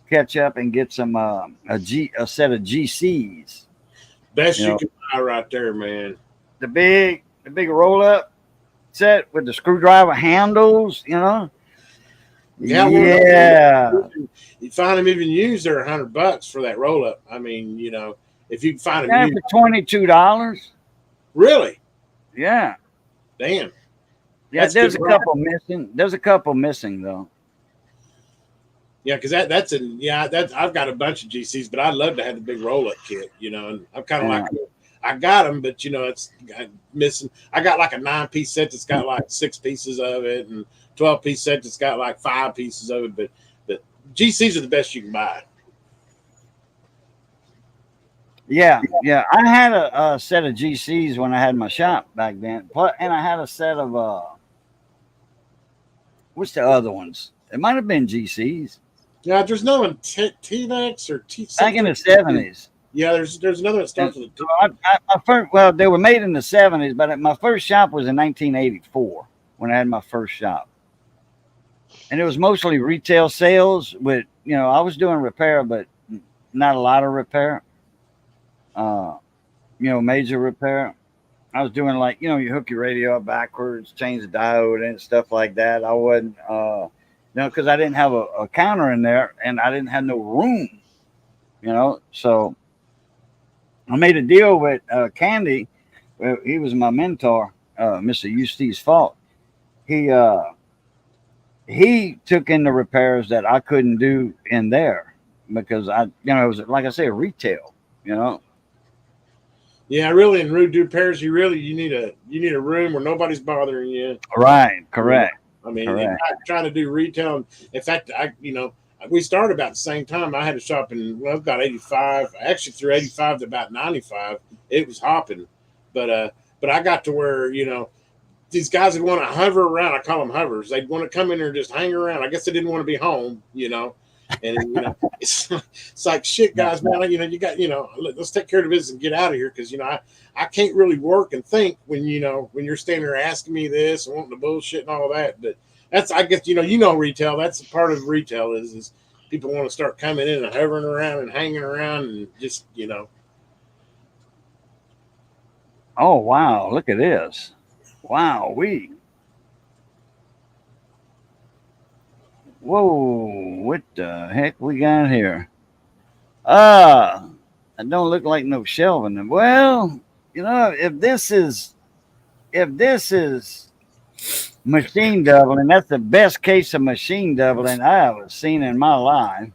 catch up and get some a set of GCs. Best You you know. can buy right there, man. The big roll up set with the screwdriver handles, you know. Yeah, Yeah. you find them even used. They're $100 for that roll up. I mean, you know, if you can find them Yeah, used, for $22. really, Yeah. damn, Yeah, that's there's good. a couple missing. There's a couple missing though. Yeah, because I've got a bunch of GCs, but I'd love to have the big roll up kit, you know. And I'm kind of Yeah. like, I got them, but you know, I'm missing. I got like a 9-piece set that's got like 6 pieces of it, and 12-piece set that's got like 5 pieces of it. But GCs are the best you can buy. Yeah, yeah. I had a set of GCs when I had my shop back then. And I had a set of what's the other ones? It might have been GCs Yeah, there's no one T-Lex or T. back in the 70s. Yeah, there's another one that starts with a T. My first, well, they were made in the 70s, but my first shop was in 1984 when I had my first shop. And it was mostly retail sales with, you know, I was doing repair, but not a lot of repair. You know, major repair. I was doing like, you know, you hook your radio up backwards, change the diode and stuff like that. I wasn't, you know, because I didn't have a counter in there and I didn't have no room, you know. So I made a deal with Candy. Well, he was my mentor, Mr. Eustace Fault. He took in the repairs that I couldn't do in there because I, you know, it was like I say, retail, you know. Yeah, really, in rude repairs, you need a room where nobody's bothering you. Right, correct. I mean, Correct. trying to do retail. In fact, we started about the same time. I had a shop in about 85. Actually, through 85 to about 95, it was hopping. But I got to where, you know, these guys would want to hover around. I call them hovers. They'd want to come in there and just hang around. I guess they didn't want to be home, you know. And you know, it's like shit, guys, man. You know, you got, you know, let's take care of the business and get out of here because you know I can't really work and think when you're standing there asking me this and wanting the bullshit and all that. But that's, I guess, you know retail. That's a part of retail is people want to start coming in and hovering around and hanging around and just, you know. Oh wow, look at this. Wow, whoa, what the heck we got here? It don't look like no shelving. Well, you know, if this is machine doubling, that's the best case of machine doubling I ever seen in my life.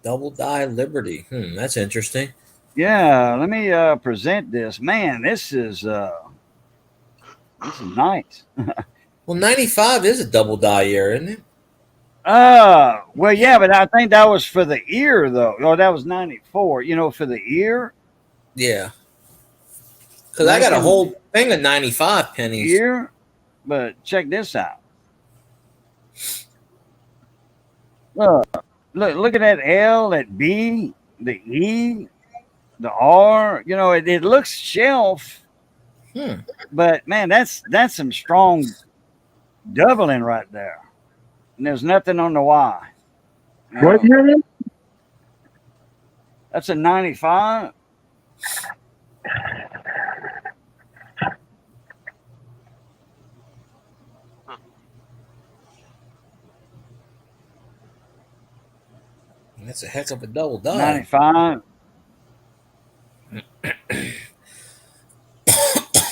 Double die Liberty. That's interesting. Yeah, let me present this. Man, this is nice. Well, 95 is a double die year, isn't it? Well, yeah, but I think that was for the ear, though. Oh, that was 94. You know, for the ear. Yeah. Because I got a whole thing of 95 pennies. Ear, but check this out. Look at that L, that B, the E, the R. You know, it looks shelf, but man, that's some strong doubling right there. And there's nothing on the Y. What year? That's a 95. That's a heck of a double die. 95.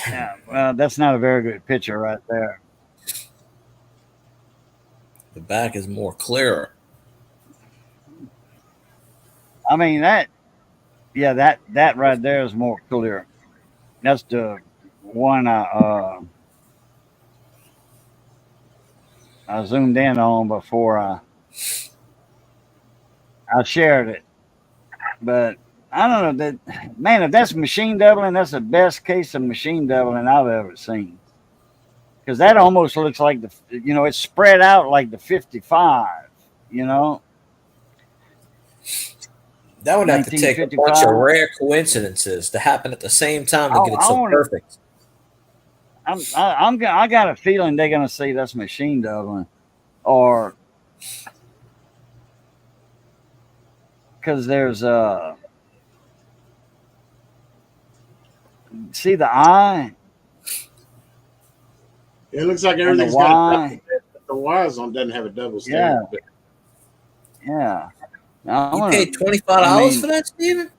Yeah, well, that's not a very good picture right there. The back is more clearer. I mean that right there is more clear. That's the one I zoomed in on before I shared it. But I don't know that, man, if that's machine doubling, that's the best case of machine doubling I've ever seen. Because that almost looks like it's spread out like the 55, you know. That would have to take a bunch of rare coincidences to happen at the same time to get it so perfect. I got a feeling they're gonna say that's machine doubling, or because there's See the I It looks like and the everything's got Y. the Y's on doesn't have a double Yeah, standard. But yeah. Now, I You wanna, paid $25 I mean, for that, Steven?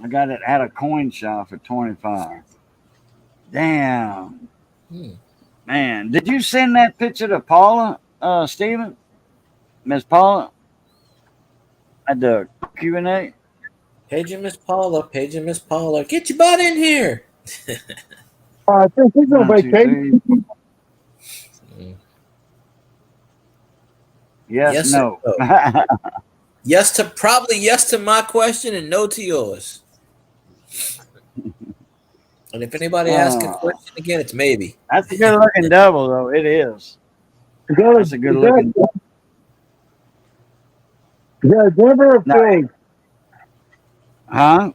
I got it at a coin shop for 25. Damn, Hmm. man. Did you send that picture to Paula, Steven? Miss Paula? At the Q&A? Paging Miss Paula, paging Miss Paula. Get your butt in here. I think he's on 1, 2, vacation. 3. Mm. Yes, Yes no. or no? Probably yes to my question and no to yours. And if anybody asks a question again, it's maybe. That's a good looking double, though. It is. That's a good looking double. Yeah, Denver or No. Philly? Huh?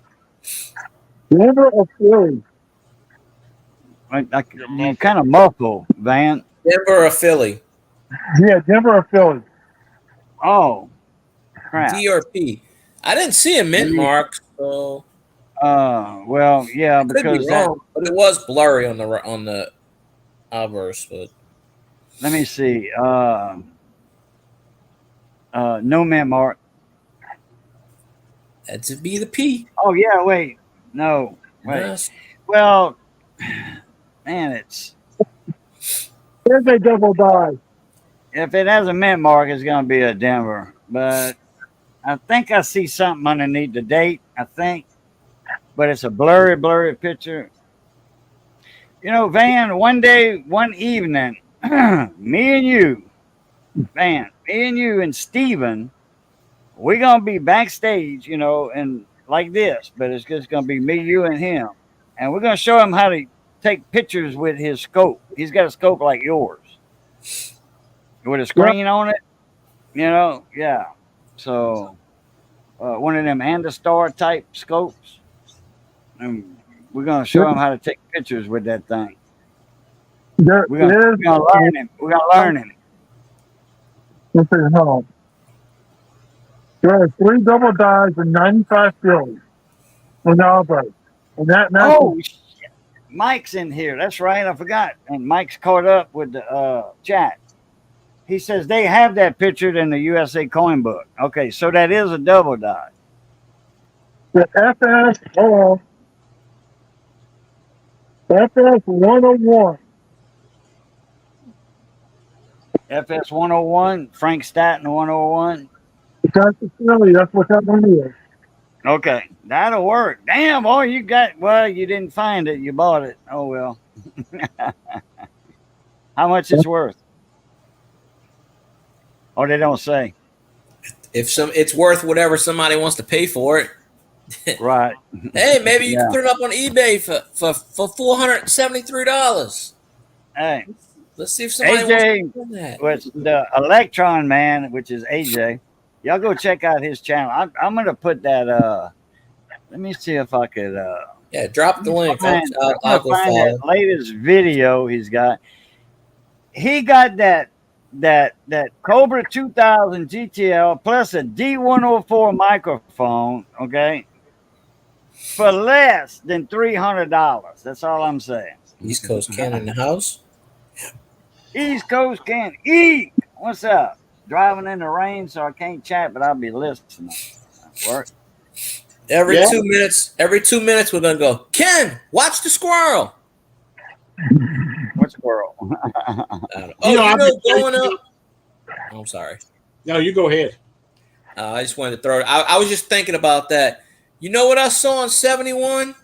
Denver or Philly? You kind of muffle, Van. Denver or Philly? Yeah, Denver or Philly? Oh, crap. D or P? I didn't see a mint mark, so Well, yeah, could be because that, wrong, but it was blurry on the obverse. But let me see. No man mark. had to be the P. Oh yeah, wait. No. Wait. Yes. Well, man, it's There's a double die. if it has a mint mark, it's gonna be a Denver. But I think I see something underneath the date, I think. But it's a blurry picture. You know, Van, one day, one evening, me and you, Van, me and you and Steven, we're gonna be backstage, you know, and like this, but it's just gonna be me, you, and him. And we're gonna show him how to take pictures with his scope. He's got a scope like yours. With a screen on it. You know, yeah. So one of them Andestar type scopes. And we're gonna show him how to take pictures with that thing. There We're gonna learn him. We're gonna learn him. Let's see, hold on. There are 3 double dies and 95 Phillies on the outbreak. And that Oh, shit. Mike's in here. That's right. I forgot. And Mike's caught up with the chat. He says they have that pictured in the USA coin book. Okay, so that is a double die. the FS, hold on. FS 101. FS 101, Frank Staten 101. That's the Philly. That's what that one is. Okay, that'll work. Damn, boy, you didn't find it. You bought it. Oh, well. How much it's worth? Oh, they don't say. It's worth whatever somebody wants to pay for it. Right. Hey, maybe you Yeah. can put it up on eBay for $473. Hey, Let's see if somebody AJ, wants to do that. was the Electron Man, which is AJ. Y'all go check out his channel. I'm gonna put that. Let me see if I could. Yeah, drop the link. Find, I'll go find follow. that latest video he's got. He got that Cobra 2000 GTL plus a D104 microphone. Okay, for less than $300. That's all I'm saying. East Coast Ken in the house. East Coast can eat. What's up? Driving in the rain, so I can't chat, but I'll be listening. Work. Every Yeah. 2 minutes, we're gonna go. Ken, watch the squirrel. What's squirrel? Going up. I'm sorry. No, you go ahead. I just wanted to throw it. I was just thinking about that. You know what I saw on 71?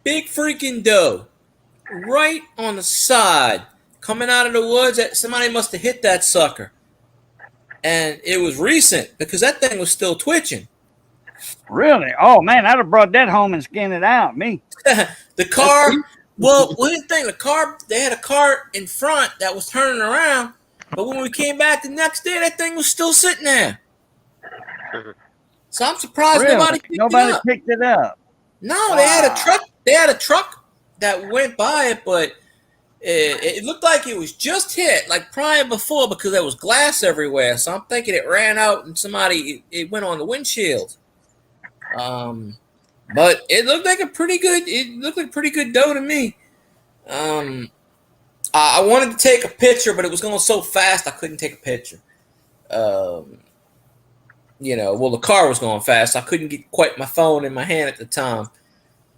Big freaking doe, right on the side, coming out of the woods. Somebody must have hit that sucker, and it was recent because that thing was still twitching. Really? Oh man, I'd have brought that home and skinned it out. Me. The car. Well, here's the thing. The car. They had a car in front that was turning around, but when we came back the next day, that thing was still sitting there. So I'm surprised Really? nobody Picked it up. No, they had a truck. They had a truck that went by it, but it looked like it was just hit, like prior before, because there was glass everywhere. So I'm thinking it ran out and it went on the windshield. But it looked like a pretty good. It looked like pretty good doe to me. I wanted to take a picture, but it was going so fast I couldn't take a picture. The car was going fast. So I couldn't get quite my phone in my hand at the time.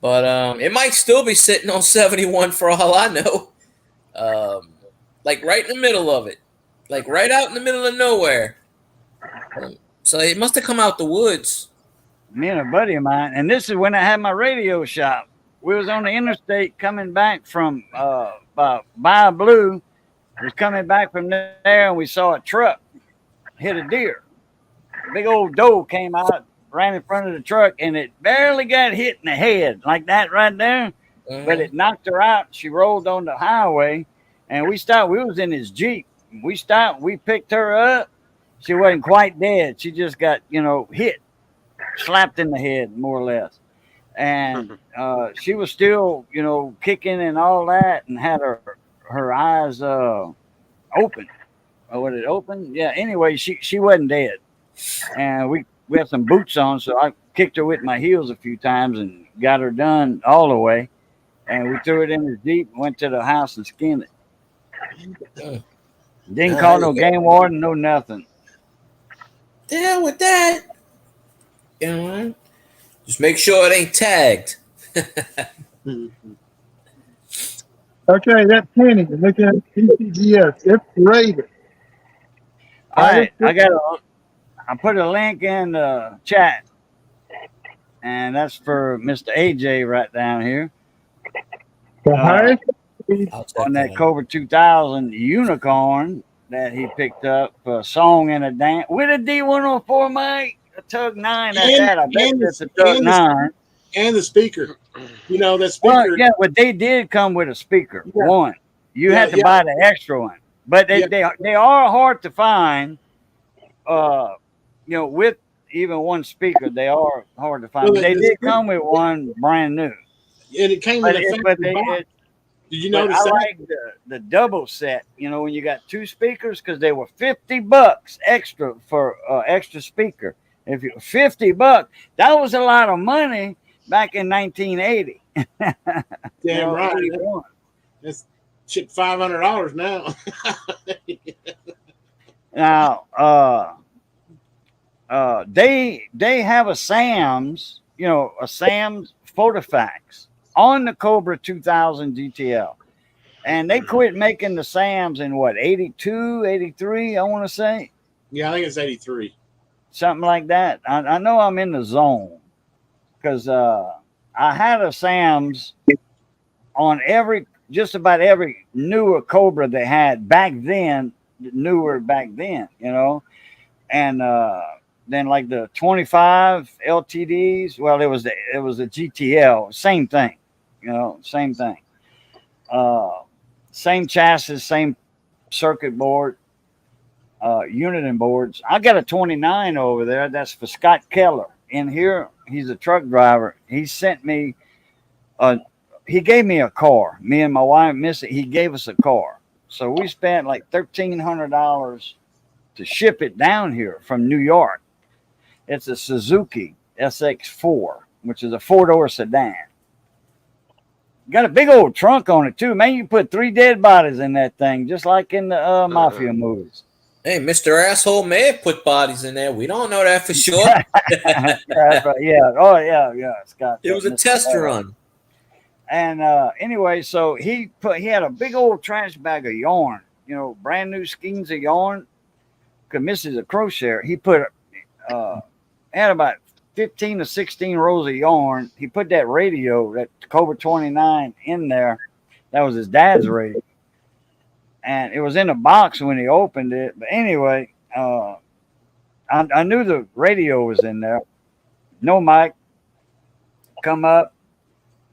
But it might still be sitting on 71 for all I know. Like right in the middle of it. Like right out in the middle of nowhere. So it must have come out the woods. Me and a buddy of mine, and this is when I had my radio shop. We was on the interstate coming back from Bayou Blue. Was coming back from there, and we saw a truck hit a deer. A big old doe came out, ran in front of the truck, and it barely got hit in the head like that right there. But it knocked her out. She rolled on the highway, and we stopped. We was in his Jeep. We stopped. We picked her up. She wasn't quite dead. She just got, hit, slapped in the head, more or less. And she was still, kicking and all that, and had her eyes open. Oh, was it open? Yeah. Anyway, she wasn't dead. And we had some boots on, so I kicked her with my heels a few times and got her done all the way. And we threw it in the Jeep, went to the house and skinned it. Didn't call no game warden, no nothing. The hell with that. Just make sure it ain't tagged. Okay, that's Penny. Look at PCGS. It's rated. All right, I put a link in the chat, and that's for Mr. AJ right down here. The highest On that Cobra 2000 Unicorn that he picked up for a song and a dance with a D104 mic, a Tug 9 at that. I bet it's a Tug 9. And the speaker. That speaker. Well, yeah, but they did come with a speaker. Yeah. One. You had to buy the extra one. But they are hard to find. With even one speaker, they are hard to find. Well, they did come with one brand new. And it came with a factory box. Did you notice that? I like the double set, when you got two speakers, because they were $50 extra for extra speaker. If you $50, that was a lot of money back in 1980. Damn right. That's shit $500 now. Now, they have a Sam's Photofax on the Cobra 2000 GTL. And they quit making the Sams in 82, 83, I want to say. Yeah, I think it's 83. Something like that. I know I'm in the zone because I had a Sam's on just about every newer Cobra they had back then, and then like the 25 LTDs. Well, it was a GTL, same thing, same thing. Same chassis, same circuit board, unit and boards. I got a 29 over there. That's for Scott Keller in here. He's a truck driver. He sent me he gave me a car. Me and my wife, Missy, he gave us a car. So we spent like $1,300 to ship it down here from New York. It's a Suzuki SX4, which is a 4-door sedan. Got a big old trunk on it too, man. You put 3 dead bodies in that thing, just like in the mafia movies. Hey, Mr. Asshole may have put bodies in there. We don't know that for sure. Yeah. Oh, yeah. Scott. It was a test run. And anyway, so he had a big old trash bag of yarn, brand new skeins of yarn. Because Mrs. a crocheter, he put had about 15 to 16 rolls of yarn. He put that radio, that Cobra 29 in there. That was his dad's radio. And it was in a box when he opened it. But anyway, I knew the radio was in there. No mic. Come up.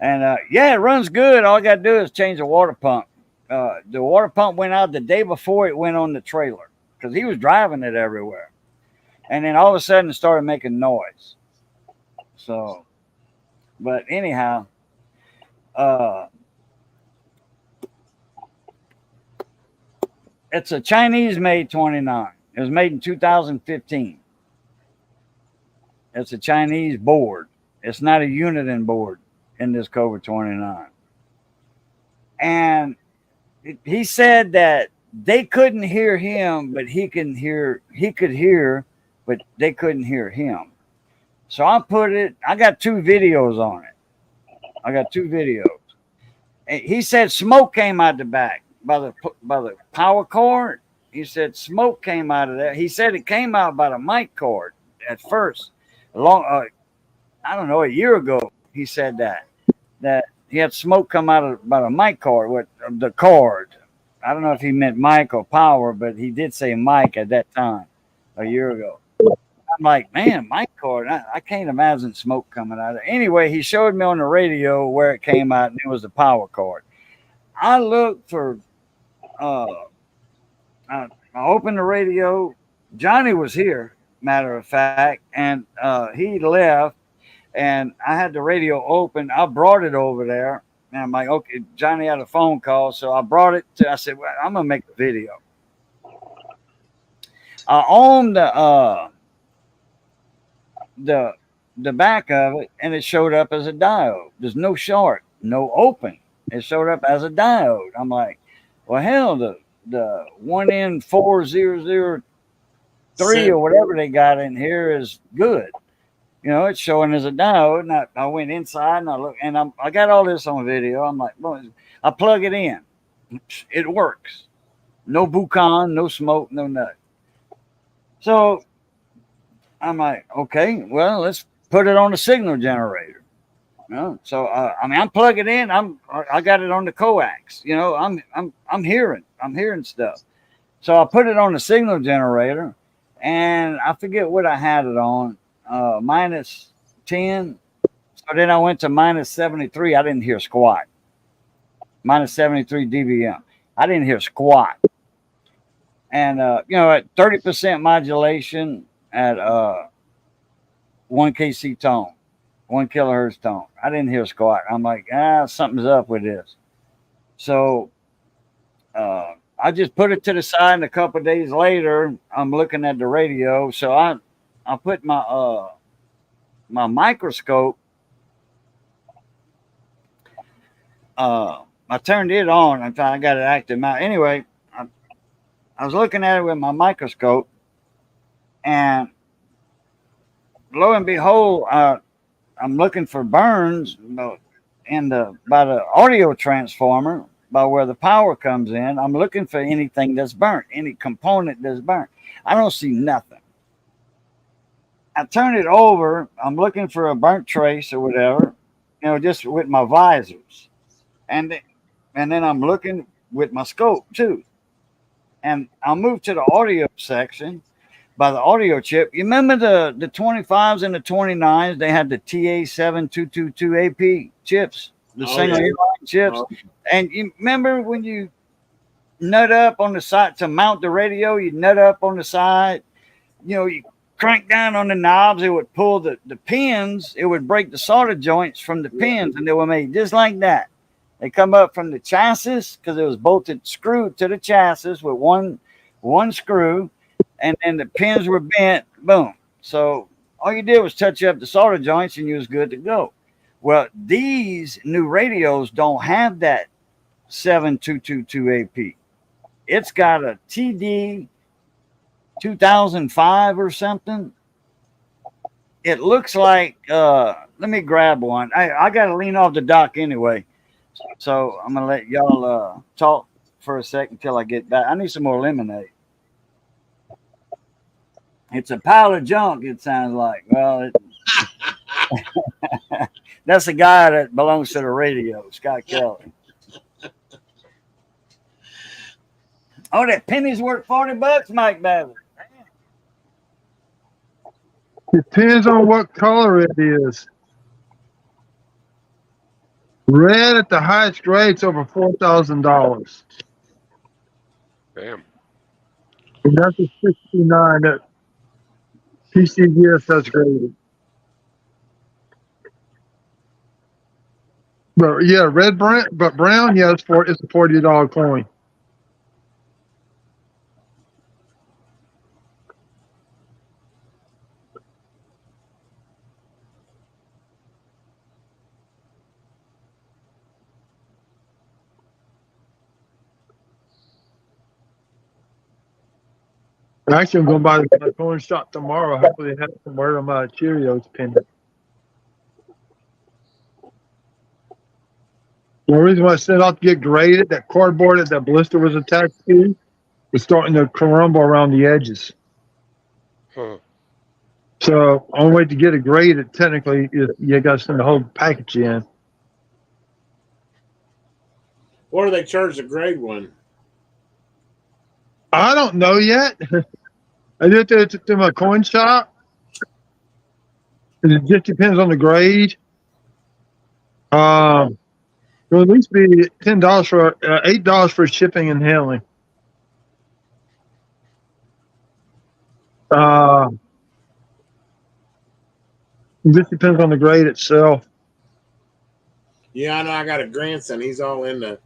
And it runs good. All I got to do is change the water pump. The water pump went out the day before it went on the trailer because he was driving it everywhere. And then all of a sudden it started making noise. So, but anyhow, it's a Chinese-made 29. It was made in 2015. It's a Chinese board. It's not a Uniden board in this Cobra 29. And he said that they couldn't hear him, but he could hear, but they couldn't hear him. So I got 2 videos on it. I got 2 videos. And he said smoke came out the back by the power cord. He said smoke came out of there. He said it came out by the mic cord at first. I don't know, a year ago, he said that he had smoke come out of by the mic cord with the cord. I don't know if he meant mic or power, but he did say mic at that time a year ago. I'm like, man, mic cord. I can't imagine smoke coming out of it. Anyway, he showed me on the radio where it came out, and it was the power cord. I looked for, I opened the radio. Johnny was here, matter of fact, and he left, and I had the radio open. I brought it over there, and I'm like, okay, Johnny had a phone call, so I brought it I said, well, I'm going to make a video. I owned the back of it, and it showed up as a diode. There's no short, no open. It showed up as a diode. I'm like, well, hell, the 1N4003 or whatever they got in here is good. You know, it's showing as a diode. And I went inside and I looked, and I got all this on video. I'm like, well, I plug it in. It works. No Buchan, no smoke, no nothing. So I'm like, okay, well, let's put it on the signal generator. You know, so I'm plugging in. I got it on the coax. You know, I'm hearing stuff. So I put it on the signal generator, and I forget what I had it on, minus 10. So then I went to minus 73. I didn't hear squat. Minus 73 dBm. I didn't hear squat. And you know, at 30% modulation at 1 kc tone, 1 kilohertz tone, I didn't hear squat. I'm like, something's up with this. So I just put it to the side, and a couple of days later, I'm looking at the radio. So I put my my microscope. I turned it on. I got it active out. Anyway, I was looking at it with my microscope, and lo and behold, I'm looking for burns by the audio transformer, by where the power comes in. I'm looking for anything that's burnt, any component that's burnt. I don't see nothing. I turn it over. I'm looking for a burnt trace or whatever, you know, just with my visors, and then I'm looking with my scope too. And I'll move to the audio section by the audio chip. You remember the 25s and the 29s? They had the TA7222AP chips, the single inline chips. And you remember when you nut up on the side to mount the radio, you nut up on the side, you know, you crank down on the knobs, it would pull the pins, it would break the solder joints from the pins, and they were made just like that. They come up from the chassis because it was bolted screwed to the chassis with one screw, and then the pins were bent. Boom. So all you did was touch up the solder joints, and you was good to go. Well, these new radios don't have that 7222AP. It's got a TD 2005 or something. It looks like. Let me grab one. I got to lean off the dock anyway. So I'm gonna let y'all talk for a second until I get back. I need some more lemonade. It's a pile of junk, it sounds like. Well, that's a guy that belongs to the radio, Scott Kelly. Oh, that penny's worth $40, Mike Babbitt. Depends on what color it is. Red at the highest grade's over $4,000. Damn. And that's a 69 that PCGS has graded. But yeah, but brown, yeah, it's a $40 coin. Actually, I'm going by the corn shop tomorrow. Hopefully, they have some word on my Cheerios pending. The reason why I set out to get graded, that cardboard that blister was attached to, was starting to crumble around the edges. Huh. So, only way to get it graded, technically, is you got to send the whole package in. What do they charge the grade one? I don't know yet. I did it to my coin shop. And it just depends on the grade. It'll at least be $10 for $8 for shipping and handling. It just depends on the grade itself. Yeah, I know. I got a grandson. He's all in the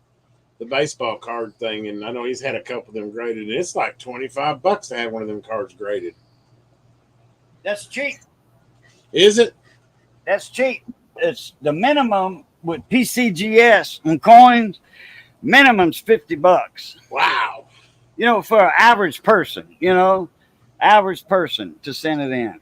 baseball card thing, and I know he's had a couple of them graded. And it's like $25 to have one of them cards graded. That's cheap. Is it? That's cheap. It's the minimum with PCGS and coins. Minimum's $50. Wow. You know, for an average person. You know, average person to send it in.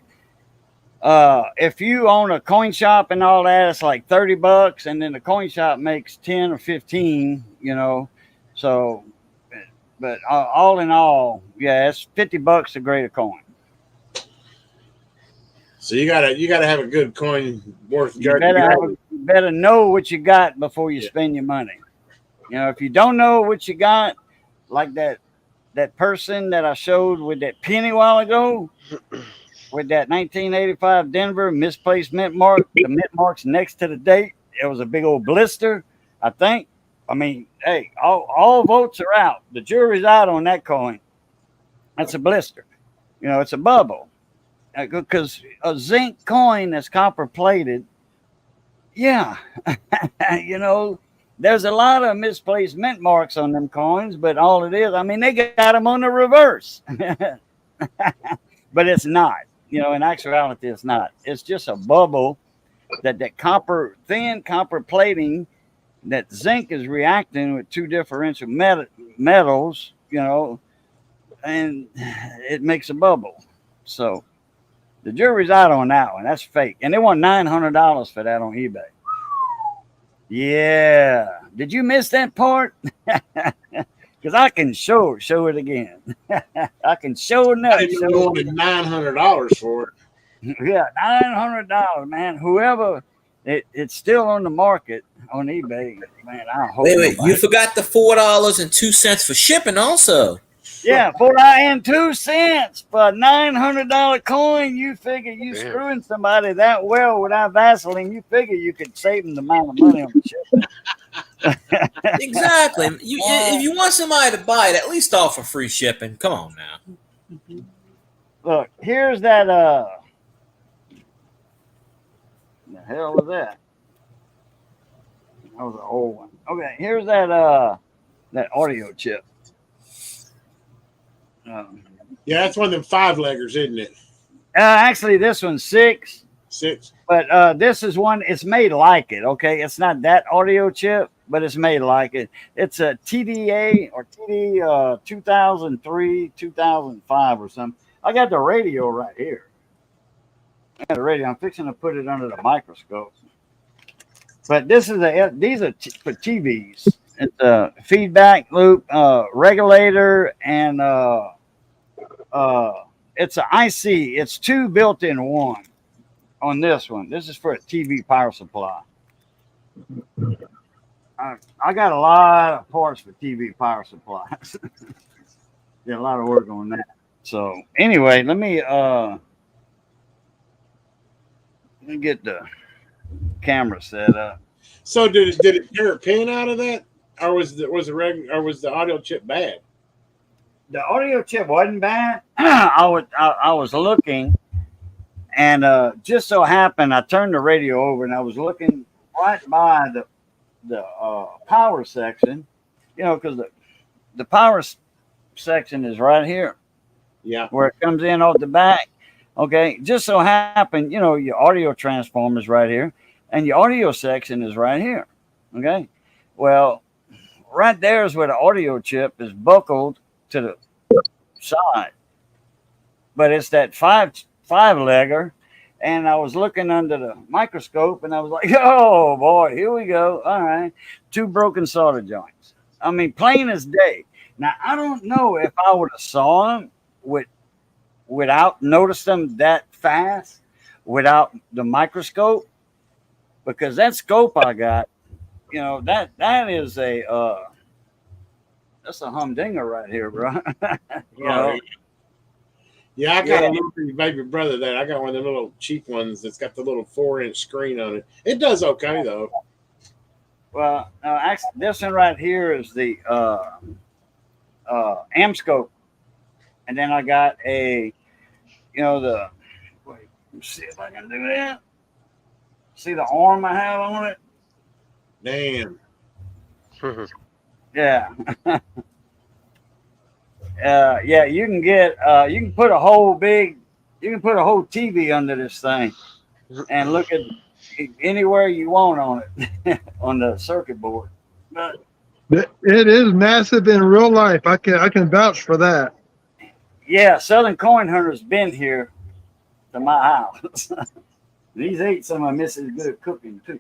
If you own a coin shop and all that, it's like $30, and then the coin shop makes 10 or 15. You know, so. But all in all, yeah, it's $50 to grade a coin. So you gotta have a good coin worth. You better know what you got before you spend your money. You know, if you don't know what you got, like that person that I showed with that penny a while ago, with that 1985 Denver misplaced mint mark, the mint mark's next to the date. It was a big old blister, I think. I mean, hey, all votes are out. The jury's out on that coin. That's a blister. You know, it's a bubble. Because a zinc coin that's copper plated, yeah, you know, there's a lot of misplaced mint marks on them coins, but all it is, I mean, they got them on the reverse, but it's not, you know, in actuality, it's not. It's just a bubble that copper, thin copper plating, that zinc is reacting with two differential metals, you know, and it makes a bubble. So the jury's out on that one. That's fake. And they want $900 for that on eBay. Yeah. Did you miss that part? Because I can show it again. I can show enough. I didn't know wanted $900 for it. Yeah, $900, man. Whoever, it's still on the market on eBay, man. I hope. Wait, you forgot the $4.02 for shipping, also. Yeah, $4.02 for a $900 coin. You figure you screwing somebody that well without Vaseline, you figure you could save them the amount of money on the shipping. Exactly. If you want somebody to buy it, at least offer free shipping. Come on now. Look, here's that. The hell was that? That was an old one. Okay, here's that. That audio chip. Yeah, that's one of them 5-leggers, isn't it? Actually, this one's 6. 6. But this is one, it's made like it, okay? It's not that audio chip, but it's made like it. It's a TDA or TD 2003, 2005 or something. I got the radio right here. I got the radio. I'm fixing to put it under the microscope. But these are for TVs. It's a feedback loop, regulator, and it's an IC. It's 2 built in one on this one. This is for a TV power supply. I got a lot of parts for TV power supplies. Did a lot of work on that. So anyway, let me get the camera set up. So did it tear a pin out of that, or was the audio chip bad? The audio chip wasn't bad. I was looking, and just so happened I turned the radio over, and I was looking right by the power section, you know, because the power section is right here. Yeah, where it comes in off the back. Okay, just so happened, you know, your audio transformer is right here, and your audio section is right here. Okay, well, right there is where the audio chip is buckled to the side. but it's that five legger. And I was looking under the microscope, and I was like, "Oh boy, here we go! All right, 2 broken solder joints. I mean, plain as day." Now I don't know if I would have saw them without noticed them that fast, without the microscope, because that scope I got, that is that's a humdinger right here, bro. you know, Yeah, I got a little baby brother that I got one of the little cheap ones that's got the little 4-inch screen on it. It does okay though. Well, actually, this one right here is the Amscope, and then I got a, the. Wait, let's see if I can do that. See the arm I have on it? Damn. Yeah. Yeah, you can get you can put a whole TV under this thing and look at anywhere you want on it on the circuit board. But It is massive in real life. I can vouch for that. yeah, Southern Coin Hunter's been here to my house. He's ate some of Mrs. Good cooking too.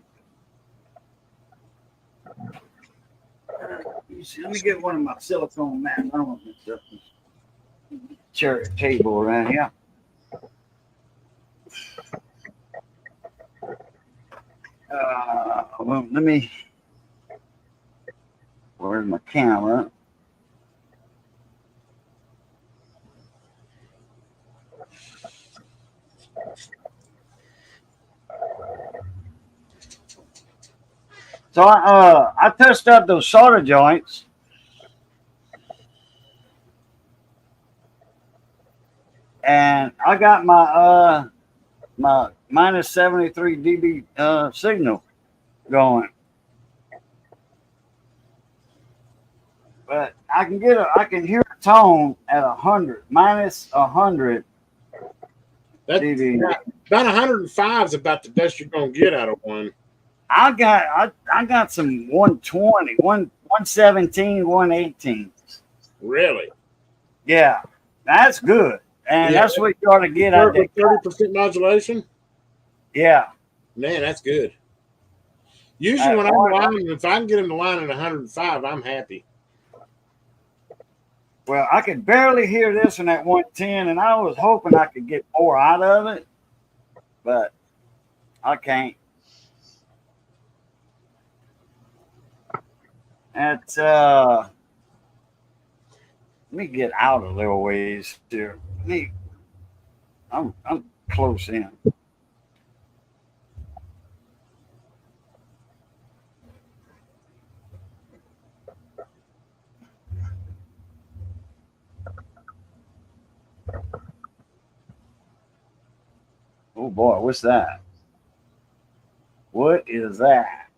Let me get one of my silicone mats. I don't want this cherry table around here. Well, let me. Where's my camera? So I touched up those solder joints, and I got my my minus 73 dB signal going. But I can hear a tone at 100, minus 100 dB. About 105 is about the best you're gonna get out of one. I got some 120, 117, 118. Really? Yeah, that's good, and that's what you ought to get out there. 30% modulation. Yeah, Man, that's good. Usually, when I'm lining, if I can get him to line at 105, I'm happy. well, I could barely hear this one at 110, and I was hoping I could get more out of it, but I can't. It's let me get out a little ways here. I'm close in. Oh boy, what's that? What is that?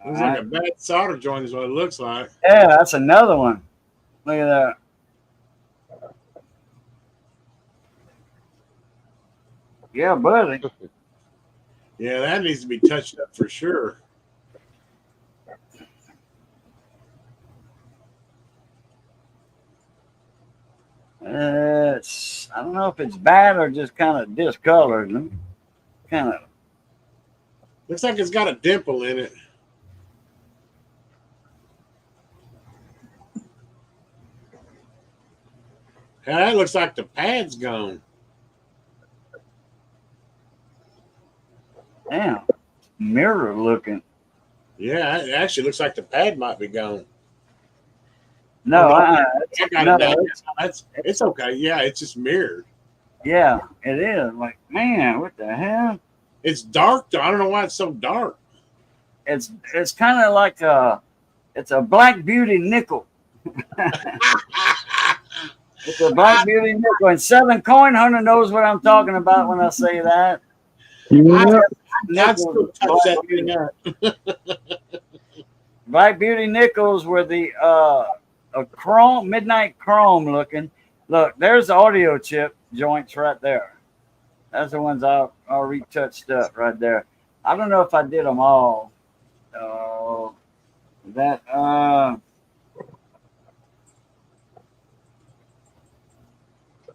Looks like a bad solder joint is what it looks like. Yeah, that's another one. Look at that. Yeah, buddy. Yeah, that needs to be touched up for sure. I don't know if it's bad or just kind of discolored. Kind of. Looks like it's got a dimple in it. That looks like the pad's gone. Damn, mirror looking. Yeah, it actually looks like the pad might be gone. No, I got no, it down. It's okay. Yeah, it's just mirrored. yeah, it is. Like, man, what the hell? It's dark though. I don't know why it's so dark. It's kind of like it's a Black Beauty nickel. It's a Black Beauty nickel, and Southern Coin Hunter knows what I'm talking about when I say that. I'd still touch that thing up. Black Beauty nickels were the a chrome, midnight chrome looking. Look, there's the audio chip joints right there. That's the ones I retouched up right there. I don't know if I did them all.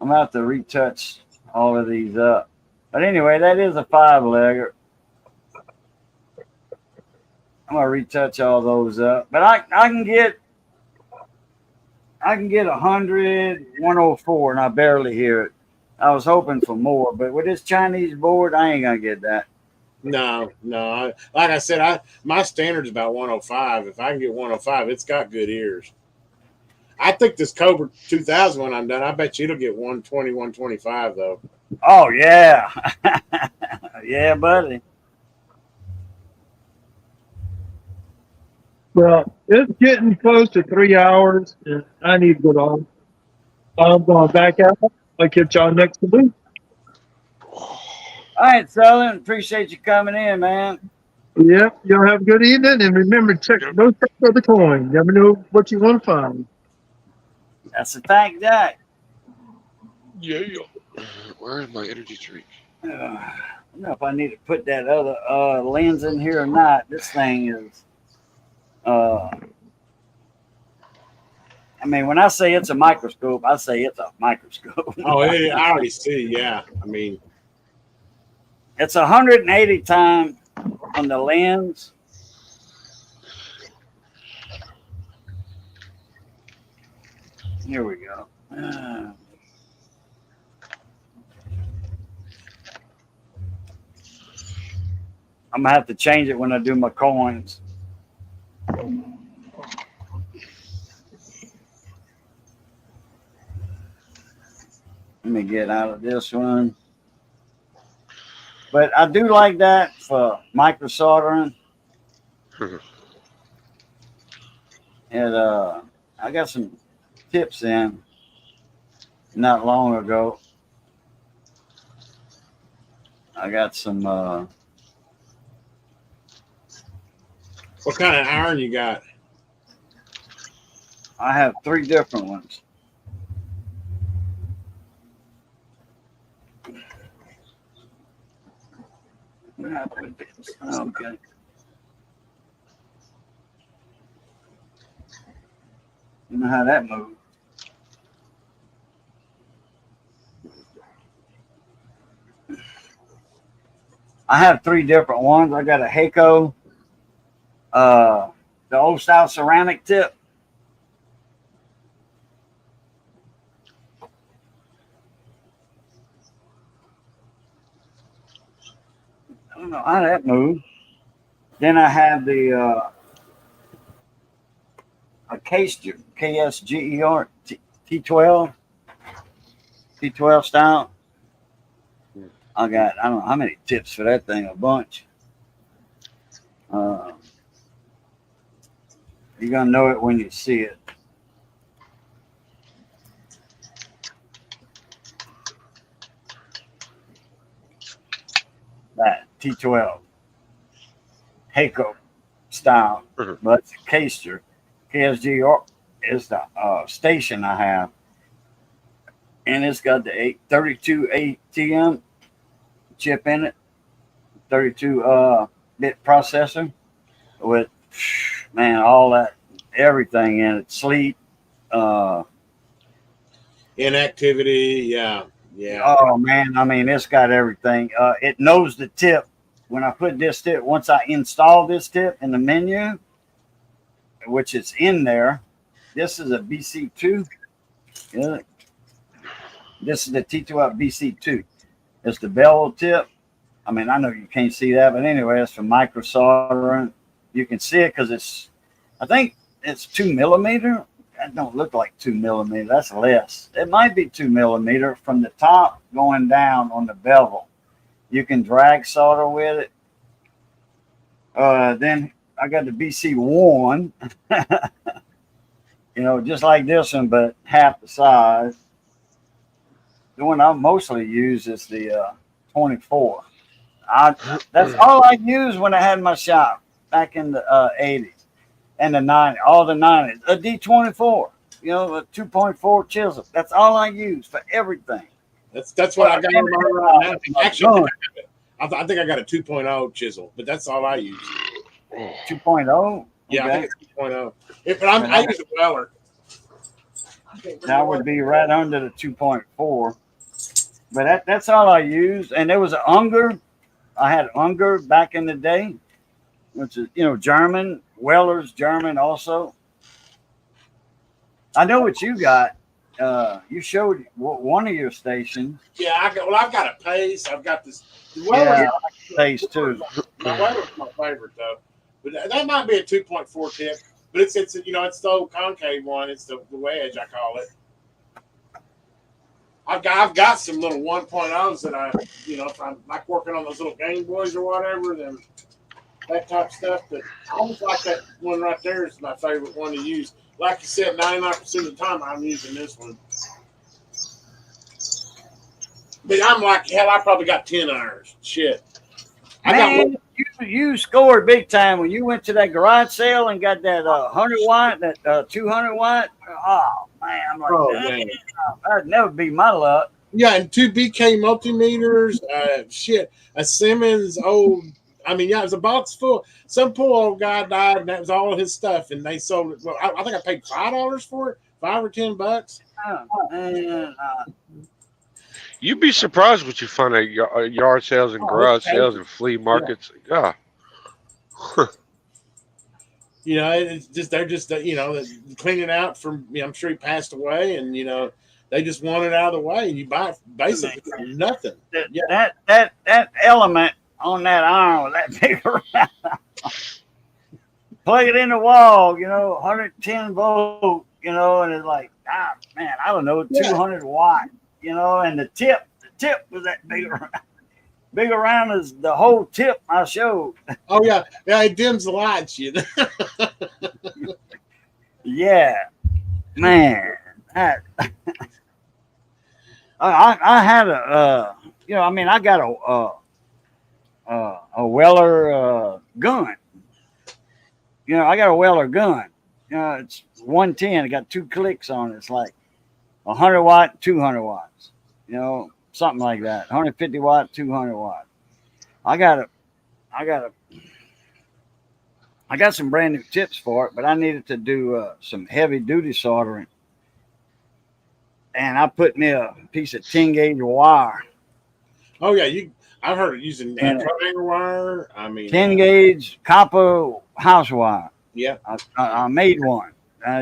I'm gonna have to retouch all of these up. But anyway, that is a 5-legger. I'm gonna retouch all those up. But I can get 100, 104, and I barely hear it. I was hoping for more, but with this Chinese board, I ain't gonna get that. No. Like I said, my standard's about 105. If I can get 105, it's got good ears. I think this Cobra 2000 when I'm done, I bet you it'll get 120, 125 though. Oh yeah, yeah, buddy. Well, it's getting close to 3 hours, and I need to go on. I'm going back out. I'll catch y'all next week. All right, Southern. Appreciate you coming in, man. Yep, y'all have a good evening, and remember, check both sides of the coin. Never know what you want to find. That's a thank Jack. Yeah. Where is my energy drink? I don't know if I need to put that other lens in here or not. This thing is, I mean, when I say it's a microscope, I say it's a microscope. Oh, I already see. Yeah, I mean, It's 180 times on the lens. Here we go. I'm gonna have to change it when I do my coins. Let me get out of this one. But I do like that for micro soldering. And I got some tips in not long ago. I got some what kind of iron you got? I have 3 different ones. Where I put this? Okay. You know how that moves. I have 3 different ones. I got a Heiko, the old style ceramic tip. I don't know how that moves. Then I have the a KSGER, KSGER T12 style. I don't know how many tips for that thing, a bunch. You're gonna know it when you see it. That T12 Heiko style, but it's a KSGER. KSGER is the station I have, and it's got the 32 ATM chip in it, 32 bit processor with all that, everything in it, sleep, Inactivity, yeah. Oh man, I mean, it's got everything. It knows the tip. When I put this tip, once I install this tip in the menu, which is in there, this is a BC2. Yeah. This is the T12 BC2. It's the bevel tip. I mean, I know you can't see that, but anyway, it's for micro soldering. You can see it because I think it's 2 millimeter. That don't look like 2 millimeter. That's less. It might be 2 millimeter from the top going down on the bevel. You can drag solder with it. Then I got the BC1, just like this one, but half the size. The one I mostly use is the 24. That's all I used when I had my shop back in the 80s and the 90s, all the 90s. A D24, a 2.4 chisel. That's all I use for everything. That's what I got on my right now. Actually, I think I got a 2.0 chisel, but that's all I use. 2.0? Yeah, Okay. I think it's 2.0. But I use a Weller. That would be right under the 2.4. But that's all I used. And there was an Unger. I had Unger back in the day, which is, German. Weller's German also. I know what you got. You showed one of your stations. Yeah, I've got a Pace. I've got this. Yeah, Pace too. My Weller's my favorite though, but that might be a 2.4 tip. But it's it's the old concave one. It's the wedge I call it. I've got some little 1.0s that if I'm like working on those little Game Boys or whatever, then that type of stuff. But I almost like that one right there is my favorite one to use. Like you said, 99% of the time I'm using this one. But I'm like, hell, I probably got 10 irons. Shit. Man, you scored big time when you went to that garage sale and got that 100 watt, that 200 watt. Oh, man. I'm like, man. That'd never be my luck. Yeah, and 2 BK multimeters. Shit. A Simmons old. It was a box full. Some poor old guy died, and that was all of his stuff. And they sold it. Well, I think I paid $5 for it, $5 or $10. Oh, man. You'd be surprised what you find at yard sales and garage sales and flea markets. Yeah. It's just they're just cleaning out from. I'm sure he passed away, and they just want it out of the way, and you buy it basically for nothing. That element on that iron, that big around, plug it in the wall, 110 volt, and it's like, man, I don't know, 200 watt, and the tip was that big around. Big around as the whole tip I showed. Oh yeah, it dims the lights, Yeah, man, I had I got a Weller gun. I got a Weller gun. It's 110. It got 2 clicks on it. It's like 100 watt, 200 watts. Something like that. 150 watt, 200 watt. I got some brand new tips for it, but I needed to do some heavy duty soldering. And I put me a piece of 10 gauge wire. Oh yeah, I've heard it using hanger wire. 10 gauge copper house wire. Yeah, I made one.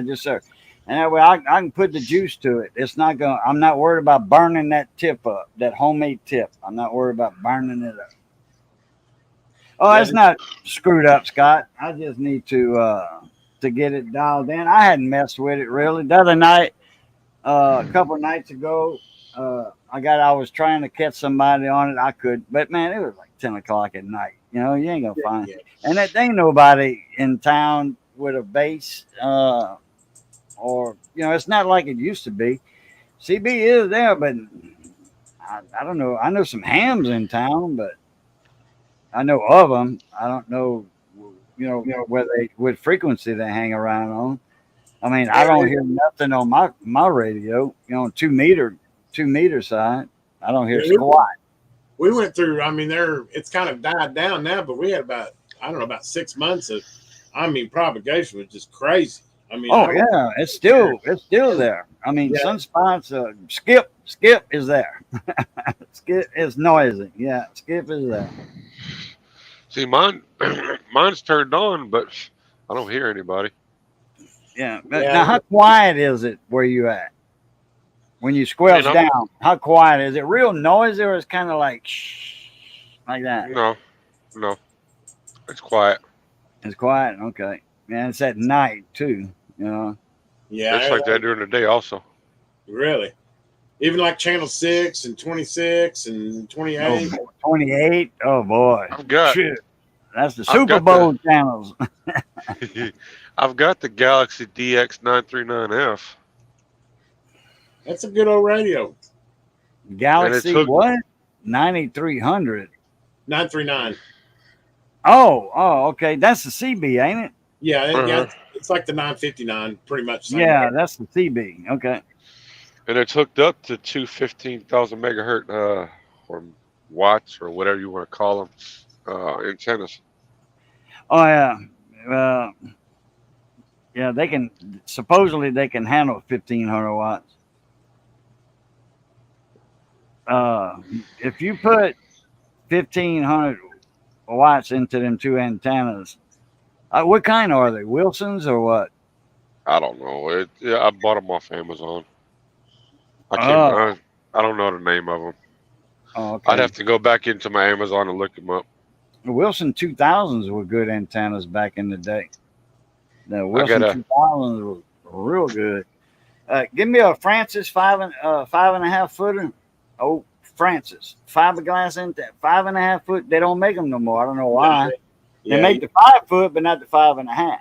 Just so, and that way I can put the juice to it. I'm not worried about burning that tip up, that homemade tip. I'm not worried about burning it up. Oh, it's not screwed up, Scott. I just need to get it dialed in. I hadn't messed with it really. The other night, a couple of nights ago, I was trying to catch somebody on it. I could, but man, it was like 10 o'clock at night. You ain't gonna find it. And there ain't nobody in town with a base, or it's not like it used to be. CB is there, but I don't know. I know some hams in town, but I know of them. I don't know, what frequency they hang around on. I don't hear nothing on my radio. 2 meter side. I don't hear squat. We went through. It's kind of died down now, but we had about 6 months of. Propagation was just crazy. Yeah, it's still there. Sunspots. Skip is there. Skip is noisy. Yeah, Skip is there. See, mine's turned on, but I don't hear anybody. Yeah. Now, how quiet is it where you at? When you squelch down, how quiet is it? Real noisy, or it's kind of like shh, like that? No, it's quiet. It's quiet. Okay. Man, it's at night too. Yeah, it's like that during the day also. Really? Even like channel 6 and 26 and 28. 28. Oh boy. I've got. Shit. That's the Super Bowl channels. I've got the Galaxy DX939F. That's a good old radio. Galaxy what? 9300. 939. Oh, okay. That's the CB, ain't it? Yeah, it's like the 959, pretty much. Yeah, that's the CB. Okay. And it's hooked up to two 15,000 megahertz or watts or whatever you want to call them antennas. Oh yeah, yeah. They can supposedly handle 1,500 watts. If you put 1,500 watts into them two antennas, what kind are they? Wilsons or what? I don't know. I bought them off Amazon. I can't. Oh, I don't know the name of them. okay. I'd have to go back into my Amazon and look them up. The Wilson 2000s were good antennas back in the day. The I Wilson gotta. 2000s were real good. Give me a Francis 5.5 footer. Oh, Francis fiberglass antenna, 5.5 foot. They don't make them no more. I don't know why. They Yeah, make the 5 foot, but not the 5.5.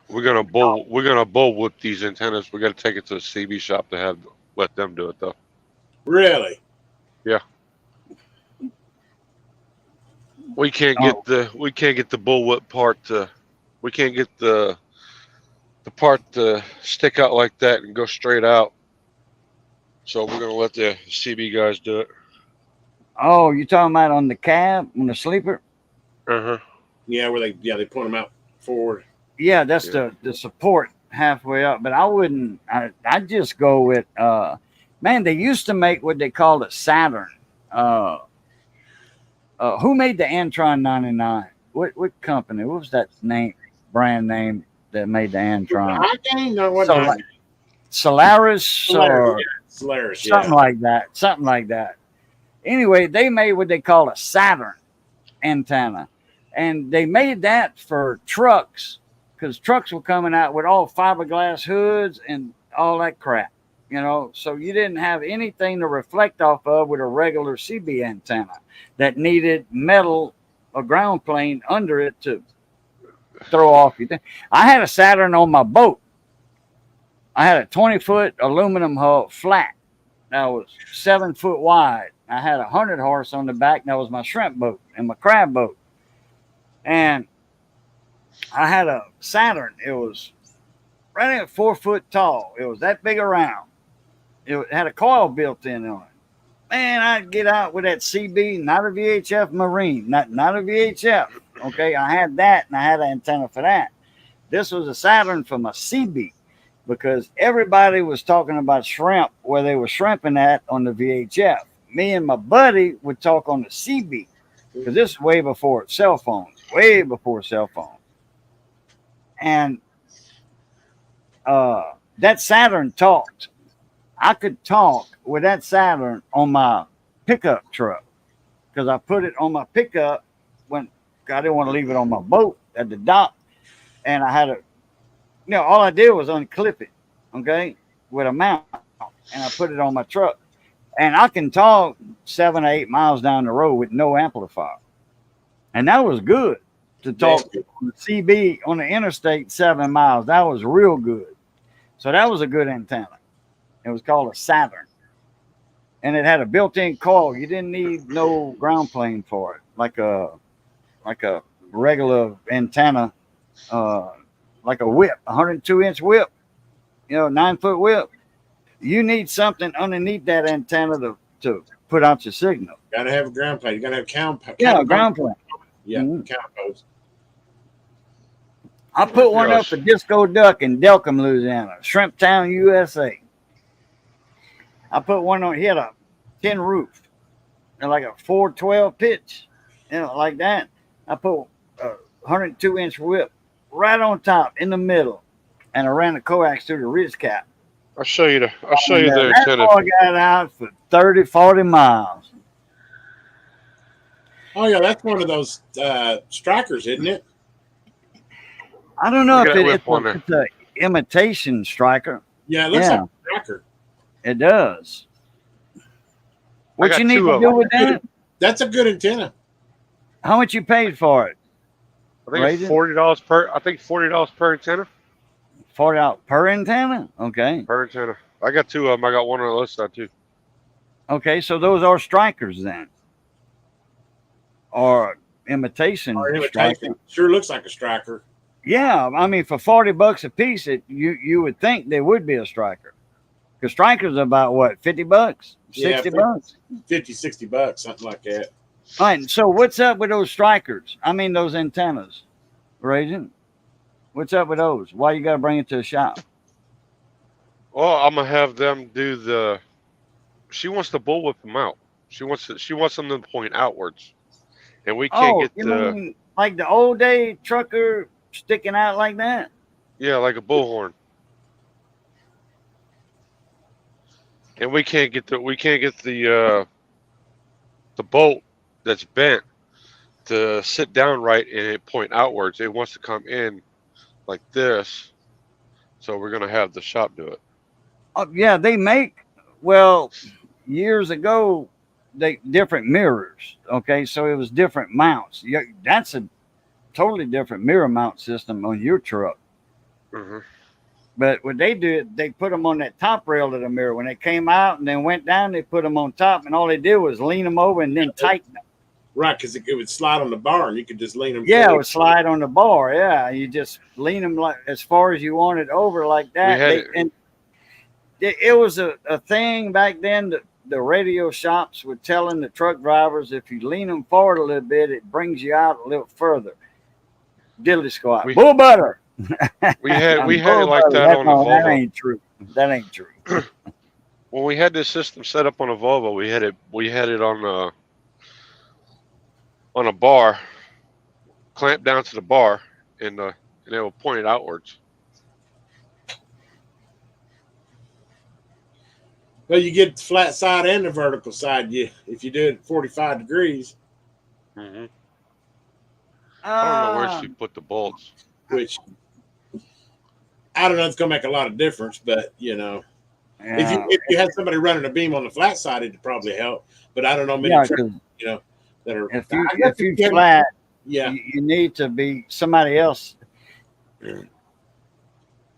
We're gonna bull. We're gonna bull with these antennas. We got to take it to a CB shop to let them do it though. really. We can't get the bullwhip part to. We can't get the part to stick out like that and go straight out. So we're gonna let the CB guys do it. Oh, you talking about on the cab, on the sleeper? Uh-huh. Yeah, where they point them out forward. Yeah, that's Yeah. the support halfway up. But I wouldn't. I'd just go with. Man, they used to make what they called a Saturn. Who made the Antron 99? What company? What was that brand name that made the Antron? I can't know what So, like, Solaris or Solaris, something like that. Something like that. Anyway, they made what they call a Saturn antenna. And they made that for trucks because trucks were coming out with all fiberglass hoods and all that crap, you know. So you didn't have anything to reflect off of with a regular CB antenna that needed metal or ground plane under it to throw off your thing. I had a Saturn on my boat. I had a 20-foot aluminum hull flat that was 7 foot wide. I had 100 horse on the back. That was my shrimp boat and my crab boat. And I had a Saturn. It was right at 4 foot tall. It was that big around. It had a coil built in on it. Man, I'd get out with that CB, not a VHF Marine, not a VHF. Okay, I had that and I had an antenna for that. This was a Saturn from a CB because everybody was talking about shrimp where they were shrimping at on the VHF. Me and my buddy would talk on the CB because this is way before cell phones, And that Saturn talked. I could talk with that Saturn on my pickup truck because I put it on my pickup when I didn't want to leave it on my boat at the dock. And I had all I did was unclip it, okay, with a mount, and I put it on my truck. And I can talk 7 or 8 miles down the road with no amplifier. And that was good to talk on the CB on the interstate 7 miles. That was real good. So that was a good antenna. It was called a Saturn. And it had a built-in coil. You didn't need no ground plane for it, like a regular antenna, like a whip, 102-inch whip, 9-foot whip. You need something underneath that antenna to put out your signal. Gotta have a ground plane. You gotta have ground plane. Yeah, Mhm. count post. I put one up for Disco Duck in Delcom, Louisiana, Shrimp Town, USA. I put one on. He had a tin roof and like a 412 pitch, like that. I put a 102-inch whip right on top in the middle, and I ran the coax through the ridge cap. I'll show you the That antenna. boy got out for 30, 40 miles. Oh yeah, that's one of those strikers, isn't it? I don't know Look if at that it's whip on an imitation striker. Yeah, it looks Yeah. like a striker. It does. What got you need two to of do them. with that? That's a good antenna. How much you paid for it? I think it's Rated? $40 per. I think $40 per antenna. $40 per antenna? Okay. Per antenna. I got two of them. I got one on the other side too. Okay, so those are strikers then. Or imitation Or striker. imitation. Sure looks like a striker. Yeah, I mean for $40 a piece, you would think they would be a striker. Because strikers are about what, $50? Yeah, $60? $50, $60, something like that. All right, so what's up with those strikers? I mean those antennas, Raging. What's up with those? Why you gotta bring it to the shop? Well, I'm gonna have them do the she wants to bullwhip them out. She wants them to point outwards, and we can't Oh, get you the mean like the old day trucker sticking out like that? like a bullhorn, and we can't get the bolt that's bent to sit down right and it point outwards. It wants to come in like this, so we're gonna have the shop do it. Oh, yeah, they make, well, years ago, they different mirrors. Okay, so it was different mounts. Yeah, that's a totally different mirror mount system on your truck. Hmm. But what they do, they put them on that top rail of the mirror. When they came out and then went down, they put them on top, and all they did was lean them over and then tighten them. Right, because it would slide on the bar, and you could just lean them. Yeah, it forward. would slide on the bar. Yeah, you just lean them like as far as you want it over like that. had it- And it was a thing back then. The radio shops were telling the truck drivers if you lean them forward a little bit, it brings you out a little further. Diddly squat. We- Bull butter. We had it Bull like butter. that on the That Volvo. ain't true. That ain't true. When we had this system set up on a Volvo, we had it on a bar, clamped down to the bar, and it will point it outwards. Well, you get the flat side and the vertical side. If you do it at 45 degrees, Hmm. I don't know where Ah, she put the bolts. which I don't know, it's gonna make a lot of difference. But yeah. if you had somebody running a beam on the flat side, it'd probably help. But I don't know many Yeah, trucks, 'cause that are. if I guess you can- flat, yeah, you need to be somebody else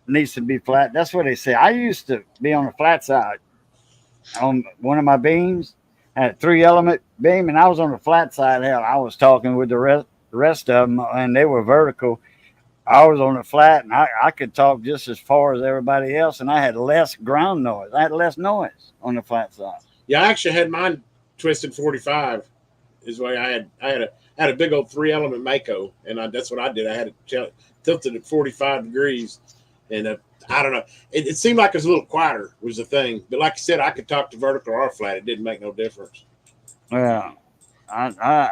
needs to be flat. That's what they say. I used to be on the flat side on one of my beams. I had a 3-element beam, and I was on the flat side. Hell, I was talking with the rest of them, and they were vertical. I was on the flat, and I could talk just as far as everybody else, and I had less ground noise. I had less noise on the flat side. yeah. I actually had mine twisted 45. Is why I had a big old 3-element Mako, and that's what I did. I had it tilted at 45 degrees, and I don't know. It seemed like it was a little quieter was the thing, but like I said, I could talk to vertical or flat. It didn't make no difference. Yeah, I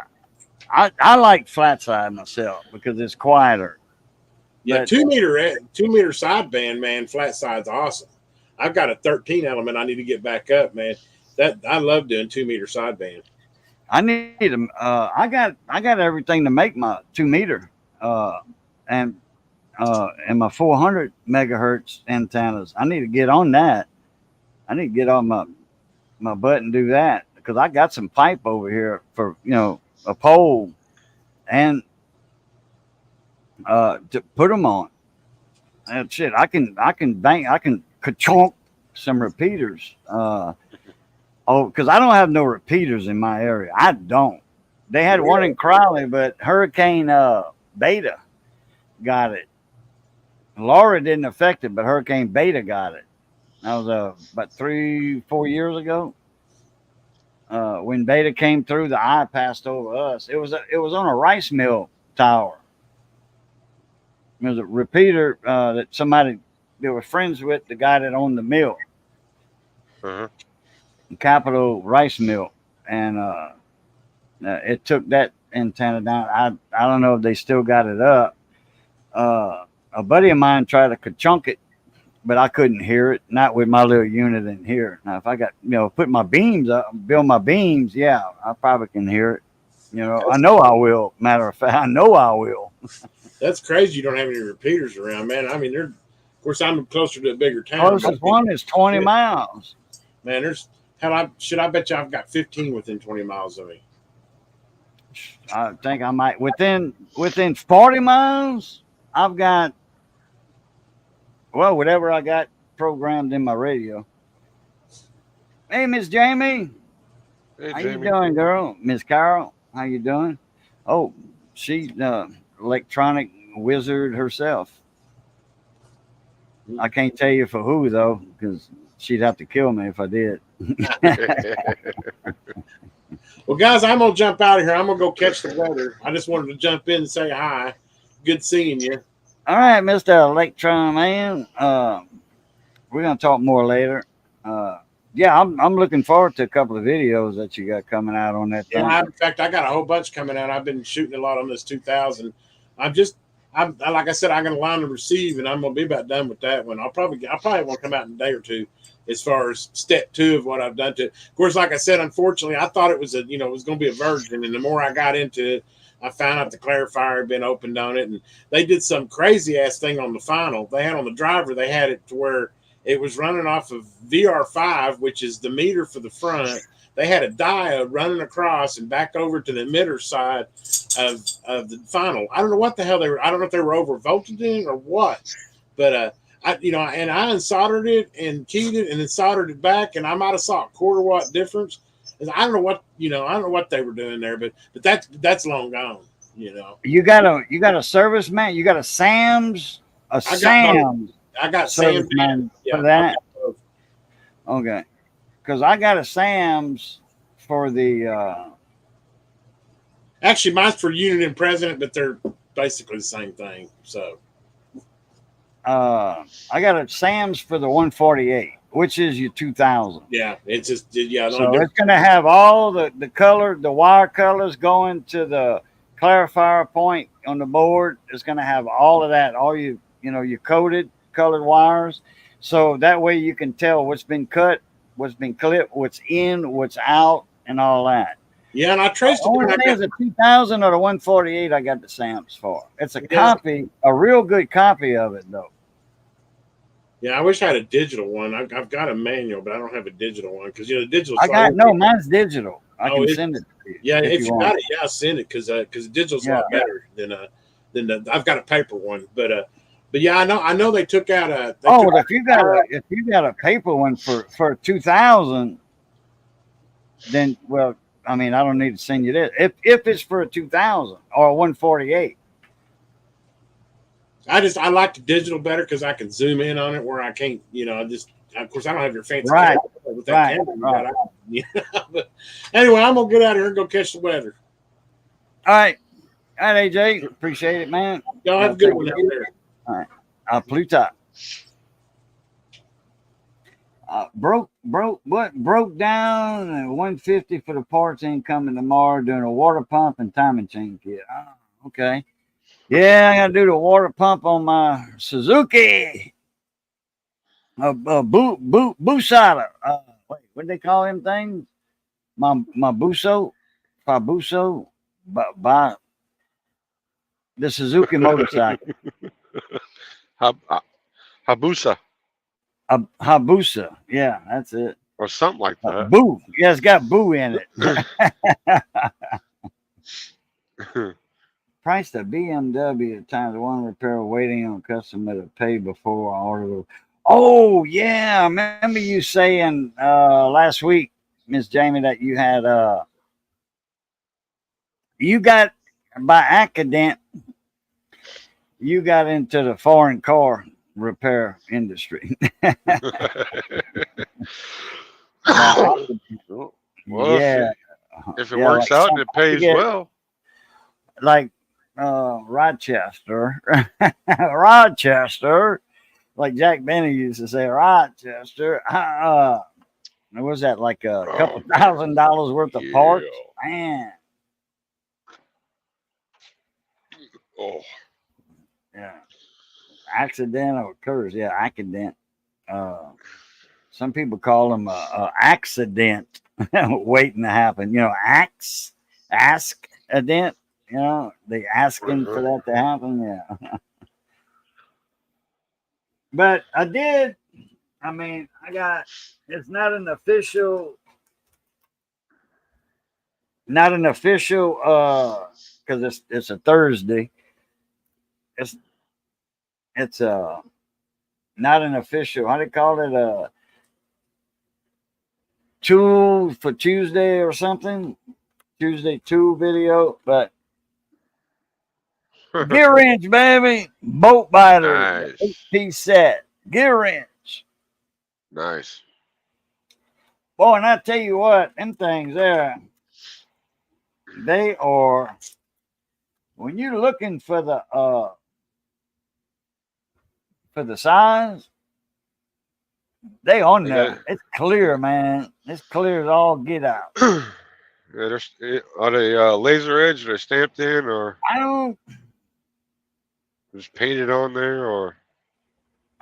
like flat side myself because it's quieter. Yeah, But- 2 meter sideband, man. Flat side's awesome. I've got a 13 element. I need to get back up, man. That I love doing 2 meter sideband. I need them. I got everything to make my 2 meter, and my 400 megahertz antennas. I need to get on that. I need to get on my butt and do that because I got some pipe over here for a pole and to put them on. And shit, I can ka-chonk some repeaters. Because I don't have no repeaters in my area. I don't. They had one in Crowley, but Hurricane Beta got it. Laura didn't affect it, but Hurricane Beta got it. That was about 3-4 years ago. When Beta came through, the eye passed over us. It was on a rice mill tower. There was a repeater that somebody they were friends with, the guy that owned the mill. Uh-huh. Capital Rice Mill, and it took that antenna down. I don't know if they still got it up. A buddy of mine tried to ka-chunk it, but I couldn't hear it, not with my little unit in here. Now, if I got put my beams up, build my beams, yeah, I probably can hear it. I know I will. Matter of fact, I know I will. That's crazy. You don't have any repeaters around, man. I mean, of course, I'm closer to a bigger town. Closest one is 20 miles. Man, I bet you I've got 15 within 20 miles of me. I think I might within 40 miles. I've got whatever I got programmed in my radio. Hey, Miss Jamie, Hey, how Jamie. you doing, girl? Miss Carol, how you doing? Oh, she's electronic wizard herself. I can't tell you for who though, because she'd have to kill me if I did. Well, guys, I'm going to jump out of here. I'm going to go catch the weather. I just wanted to jump in and say hi. Good seeing you. All right, Mr. Electron Man. We're gonna talk more later. Yeah, I'm looking forward to a couple of videos that you got coming out on that thing. Yeah, in fact, I got a whole bunch coming out. I've been shooting a lot on this 2000. I'm just, like I said, I got a line to receive, and I'm gonna be about done with that one. I probably won't come out in a day or two, as far as step 2 of what I've done to it. Of course, like I said, unfortunately, I thought it was it was gonna be a virgin, and the more I got into it, I found out the clarifier had been opened on it, and they did some crazy ass thing on the final. They had on the driver, they had it to where it was running off of VR5, which is the meter for the front. They had a diode running across and back over to the emitter side of the final. I don't know what the hell they were. I don't know if they were over voltage or what, but I unsoldered it and keyed it and then soldered it back, and I might have saw a quarter watt difference. I don't know what I don't know what they were doing there, but that's long gone. You got a service man. You got a Sam's. A Sam's. I got service Sam man yeah, for that. Okay, because I got a Sam's for the. Actually, mine's for unit and president, but they're basically the same thing. So. I got a Sam's for the 148, which is your 2000. Yeah, it's just yeah. So it's going to have all the wire colors going to the clarifier point on the board. It's going to have all of that, all your colored wires. So that way you can tell what's been cut, what's been clipped, what's in, what's out, and all that. Yeah, and I traced it. Only thing is the 2000 or the 148 I got the Sam's for. It's a copy, a real good copy of it, though. Yeah, I wish I had a digital one. I've got a manual, but I don't have a digital one because the digital. Mine's digital. I can send it to you. Yeah, if you got it, yeah, I'll send it because digital's a lot better than I've got a paper one, but yeah, I know they took out a. If you got a paper one for 2000, then I mean, I don't need to send you this. If it's for a 2000 or a 148. I like the digital better because I can zoom in on it where I can't, of course I don't have your fancy camera with that camera. But anyway, I'm gonna get out of here and go catch the weather. All right, AJ, appreciate it, man. Y'all have a good one out there. All right, Pluto. Broke down 150 for the parts incoming tomorrow, doing a water pump and timing chain kit. Oh, okay. Yeah, I gotta do the water pump on my Suzuki. Busada. Wait, what do they call them things? My Buso, Fabuso, by the Suzuki motorcycle. Habusa. Habusa. Yeah, that's it. Or something like that. Boo. Yeah, it's got boo in it. Price the BMW times one repair waiting on customer to pay before I order. Oh, yeah. I remember you saying last week, Miss Jamie, that you had you got by accident, you got into the foreign car repair industry. Well, yeah. If it works out and it pays well. Like Rochester, Rochester, like Jack Benny used to say, Rochester. Was that like a couple $1,000 worth of parts? Man. Oh. Yeah. Accidental occurs. Yeah, accident. Some people call them accident waiting to happen. Ask-a-dent. They asking for that to happen. Yeah. But I did. I mean, it's not an official, because it's a Thursday. It's not an official, how do you call it? Tool for Tuesday or something. Tuesday 2 video, but gear wrench, baby. Bolt biter. Nice. 8-piece set. Gear wrench. Nice. Boy, and I tell you what, them things there, they are, when you're looking for the size, They on They there. got- It's clear, man. It's clear as all get out. Yeah, are they laser edge? Are they stamped in, or I don't just painted on there, or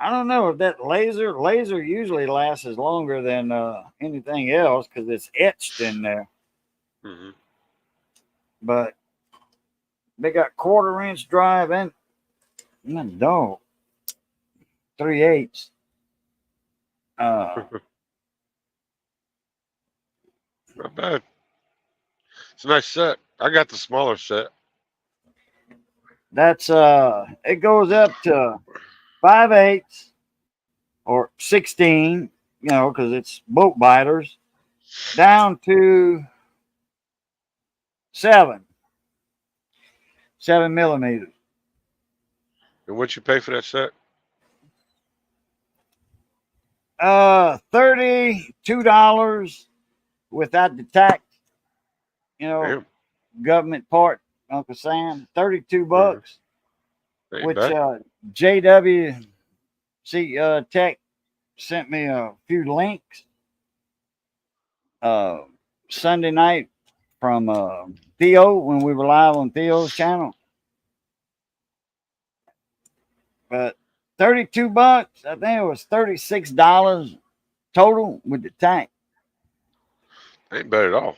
know if that laser usually lasts longer than anything else because it's etched in there. Mhm. But they got 1/4 inch drive and dog 3/8. not bad. It's a nice set. I got the smaller set. That's it goes up to 5/8 or 16, because it's boat biters, down to 7 millimeters. And what you pay for that set? $32 without the tax, Damn, government part, Uncle Sam, $32, that ain't which bad. JWC Tech sent me a few links Sunday night from Theo when we were live on Theo's channel. But $32, I think it was $36 total with the tank. Ain't bad at all.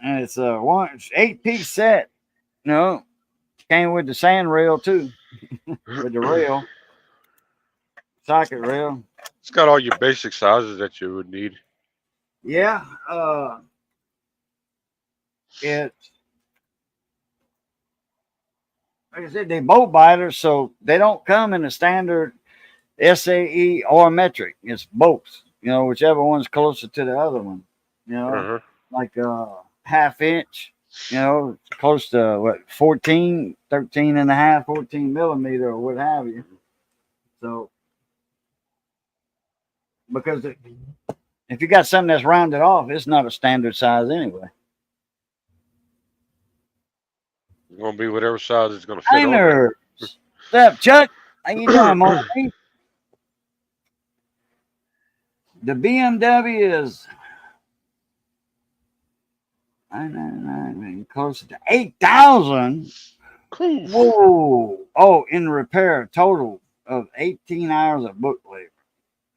And it's a 8-piece set. Came with the sand rail too, with the rail, socket rail. It's got all your basic sizes that you would need. Yeah, it's like I said, they boat biters, so they don't come in a standard SAE or metric. It's both, whichever one's closer to the other one. Uh-huh. Like 1/2 inch, close to what 13 and a half, 14 millimeter or what have you. So because if you got something that's rounded off, it's not a standard size anyway. It's gonna be whatever size it's gonna fit on.Iner. What's up, Chuck? How you doing, Marty? The BMW is closer to 8,000. Cool. Whoa! Oh, in repair, total of 18 hours of book labor.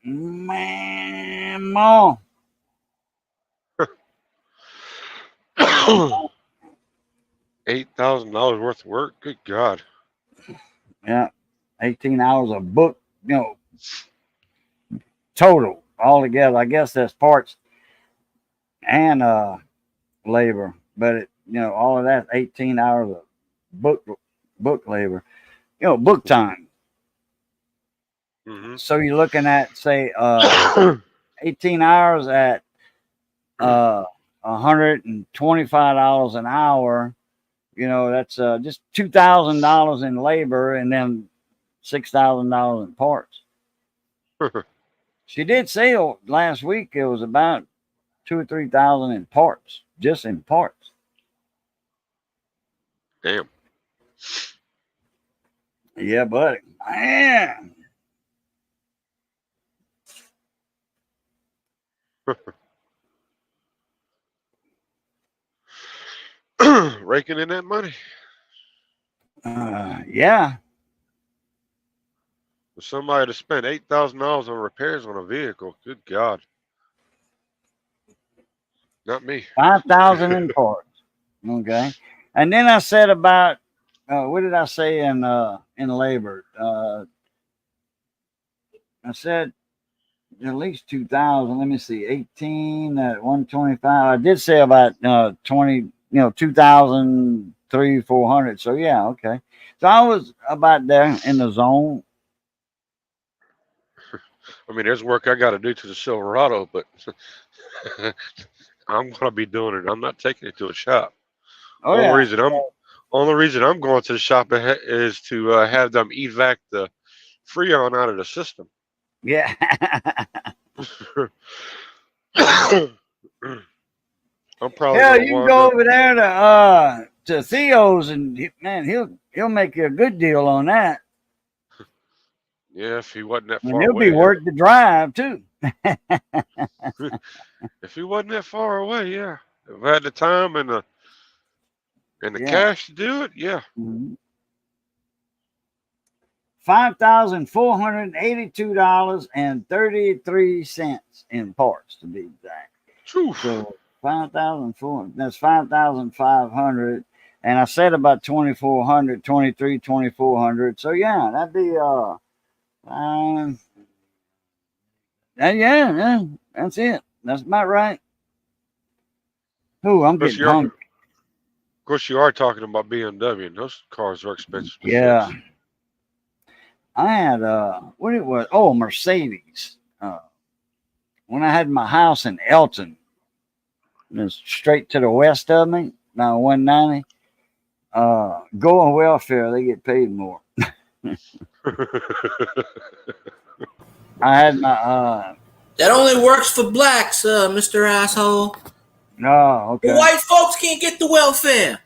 Man, Mom. $8,000 worth of work. Good God. Yeah, 18 hours of book, total altogether. I guess that's parts and labor, but all of that 18 hours of book labor, book time. Mm-hmm. So you're looking at say 18 hours at $125 an hour. That's just $2,000 in labor and then $6,000 in parts. She did say last week it was about 2,000 or 3,000 in parts, just in parts. Damn. Yeah, buddy. Man. Raking in that money. Yeah. For somebody to spend $8,000 on repairs on a vehicle, good God. Not me. 5,000 in parts. Okay. And then I said about what did I say in labor? I said at least 2,000. Let me see, 18 at 125. I did say about 20, 2,003, 400. So yeah, okay. So I was about there in the zone. I mean, there's work I got to do to the Silverado, but I'm gonna be doing it. I'm not taking it to a shop. Oh only yeah. reason I'm going to the shop is to have them evac the Freon out of the system. Yeah. I'm probably Yeah, gonna you can wind go up- over there to Theo's and man, he'll make you a good deal on that. Yeah, if he wasn't that And far it'll away. be worth the drive too. If he wasn't that far away, yeah. If I had the time and the Yeah. cash to do it, yeah. $5,482.33 in parts to be exact. Whew. So 5,400. That's 5,500. And I said about 2,400, 2,400. So yeah, that'd be yeah, that's it. That's about right. Ooh, I'm Plus, getting hungry. Of course, you are talking about BMW, and those cars are expensive. to Yeah. fix. I had what it was? Oh, Mercedes. When I had my house in Elton, it was straight to the west of me, now 190. Going welfare, they get paid more. I had my That only works for blacks, Mr. Asshole. no, okay. White folks can't get the welfare.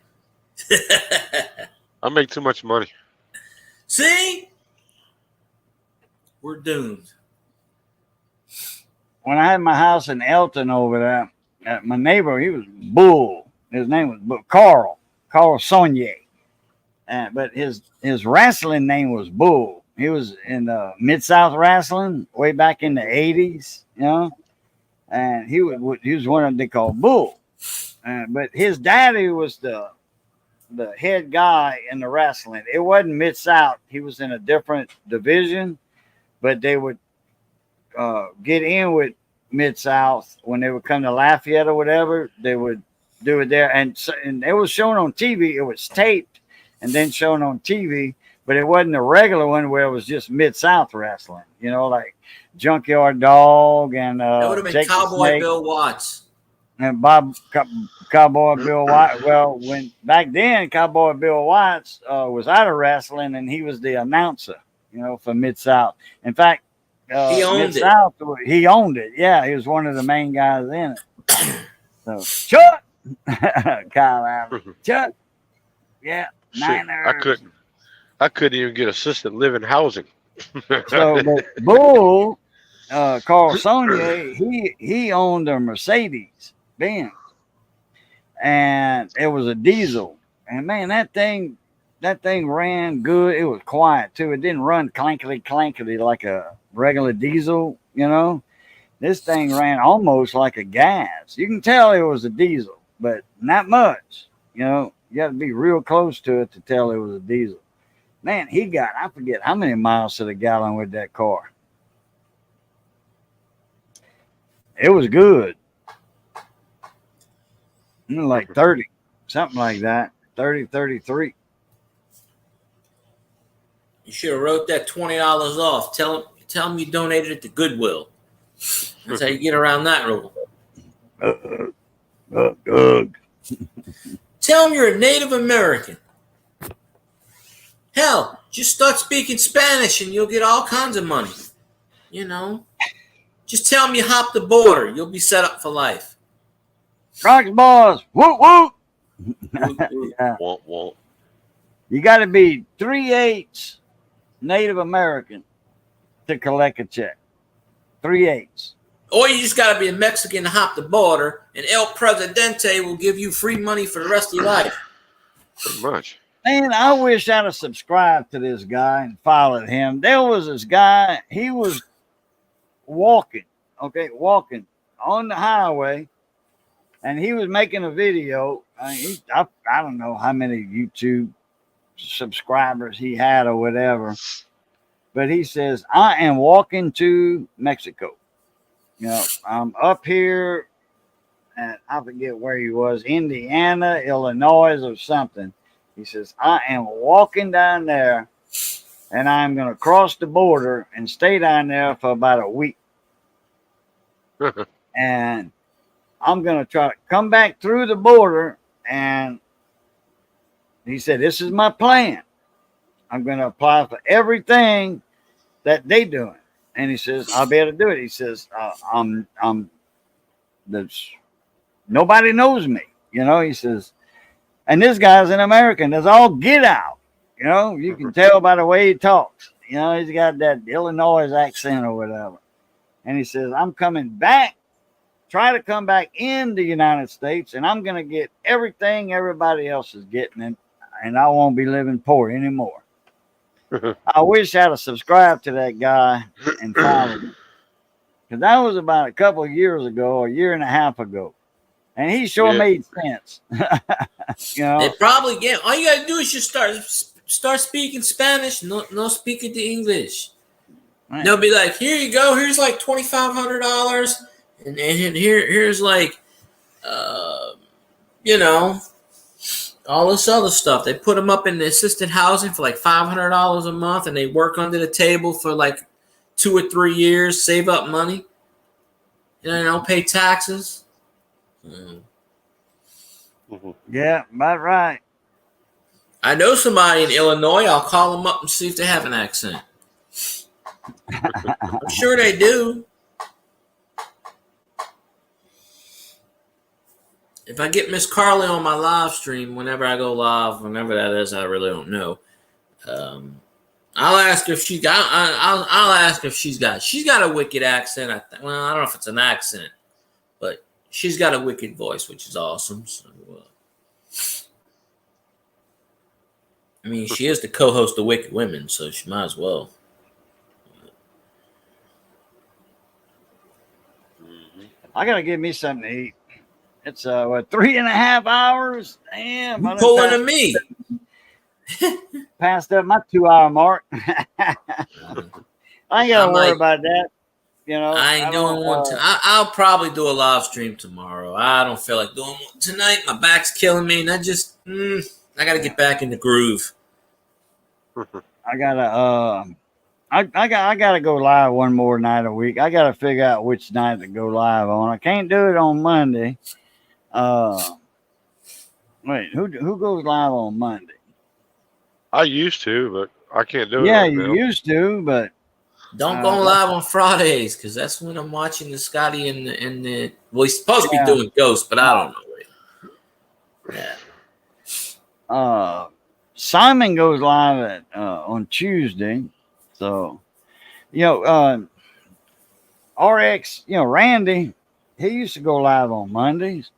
I make too much money. See? We're doomed. When I had my house in Elton over there, my neighbor, he was Bull. His name was Carl Saunier. But his wrestling name was Bull. He was in Mid-South Wrestling way back in the 80s, you know. And he was one of them they called Bull. But his daddy was the head guy in the wrestling. It wasn't Mid-South. He was in a different division, but they would get in with Mid-South when they would come to Lafayette or whatever. They would do it there. And it was shown on TV. It was taped and then shown on TV, but it wasn't a regular one where it was just Mid-South wrestling, you know, like Junkyard Dog and That would have been Jake the Cowboy Snake Bill Watts. and Cowboy Bill Watts. Well, when back then Cowboy Bill Watts was out of wrestling and he was the announcer, you know, for Mid-South. In fact, He owned it. Mid-South, he owned it. Yeah, he was one of the main guys in it. So Chuck, Kyle Allen, Chuck, yeah, Shit, Niners. I couldn't even get assisted living housing. So but Bull, Carl Saunier, he owned a Mercedes Benz, and it was a diesel. And man, that thing ran good. It was quiet too. It didn't run clankety like a regular diesel, you know. This thing ran almost like a gas. You can tell it was a diesel, but not much. You know, you got to be real close to it to tell it was a diesel. Man, he got, I forget how many miles to the gallon with that car. It was good. Like 30, something like that. 30, 33. You should have wrote that $20 off. Tell him you donated it to Goodwill. That's how you get around that rule. Tell him you're a Native American. Hell, just start speaking Spanish and you'll get all kinds of money. You know, just tell him you hopped the border. You'll be set up for life. Rocks boys, whoop whoop. Yeah. Won't, won't. You got to be 3/8 Native American to collect a check. 3/8. Or you just got to be a Mexican to hop the border, and El Presidente will give you free money for the rest of your life. Pretty much. Man, I wish I'd have subscribed to this guy and followed him. There was this guy, he was walking on the highway, and he was making a video. I don't know how many YouTube subscribers he had or whatever, but he says, I am walking to Mexico. You know, I'm up here, and I forget where he was, Indiana, Illinois, or something. He says, I am walking down there, and I'm going to cross the border and stay down there for about a week. And I'm going to try to come back through the border. And he said, this is my plan. I'm going to apply for everything that they doing. And he says, I'll be able to do it. He says, nobody knows me. You know, he says, and this guy's an American. That's all get out. You know, you can tell by the way he talks. You know, he's got that Illinois accent or whatever. And he says, I'm coming back, try to come back in the United States, and I'm going to get everything everybody else is getting, and I won't be living poor anymore. I wish I'd have subscribed to that guy and followed him. Because that was about a couple of years ago, a year and a half ago. And he sure made sense. You know? They probably get, all you got to do is just start speaking Spanish, no speaking the English. Right. They'll be like, here you go, here's like $2,500, and here's like, you know, all this other stuff. They put them up in the assisted housing for like $500 a month, and they work under the table for like 2 or 3 years, save up money, and they don't pay taxes. Yeah, about right. I know somebody in Illinois. I'll call them up and see if they have an accent. I'm sure they do. If I get Miss Carly on my live stream, whenever I go live, whenever that is, I really don't know. I'll ask her if she got. I'll ask her if she's got a wicked accent. I don't know if it's an accent, but she's got a wicked voice, which is awesome. So, I mean, she is the co-host of Wicked Women, so she might as well. I gotta give me something to eat. It's 3.5 hours. Damn, You pulling to me. Passed up my 2-hour mark. I ain't gotta worry about that. You know, I ain't doing one. I'll probably do a live stream tomorrow. I don't feel like doing one tonight. My back's killing me, and I just I gotta get back in the groove. I gotta I gotta go live one more night a week. I gotta figure out which night to go live on. I can't do it on Monday. Wait, who goes live on Monday? I used to, but I can't do it. Yeah, right you now. used to, but Don't go live on Fridays because that's when I'm watching the Scotty and the. Well, he's supposed to be doing Ghost, but I don't know. Yeah. Simon goes live on Tuesday, so you know RX. You know Randy, he used to go live on Mondays.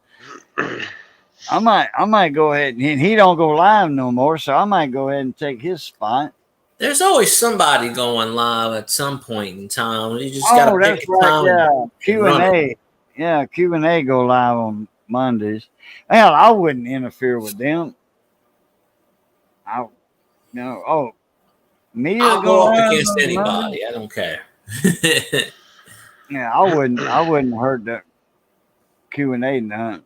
I might go ahead and he don't go live no more, so I might go ahead and take his spot. There's always somebody going live at some point in time. You just gotta pick a time. Yeah, Q&A. Yeah, Q&A go live on Mondays. Hell, I wouldn't interfere with them. Me I'll go up against anybody. I don't care. Yeah, I wouldn't hurt that Q&A none.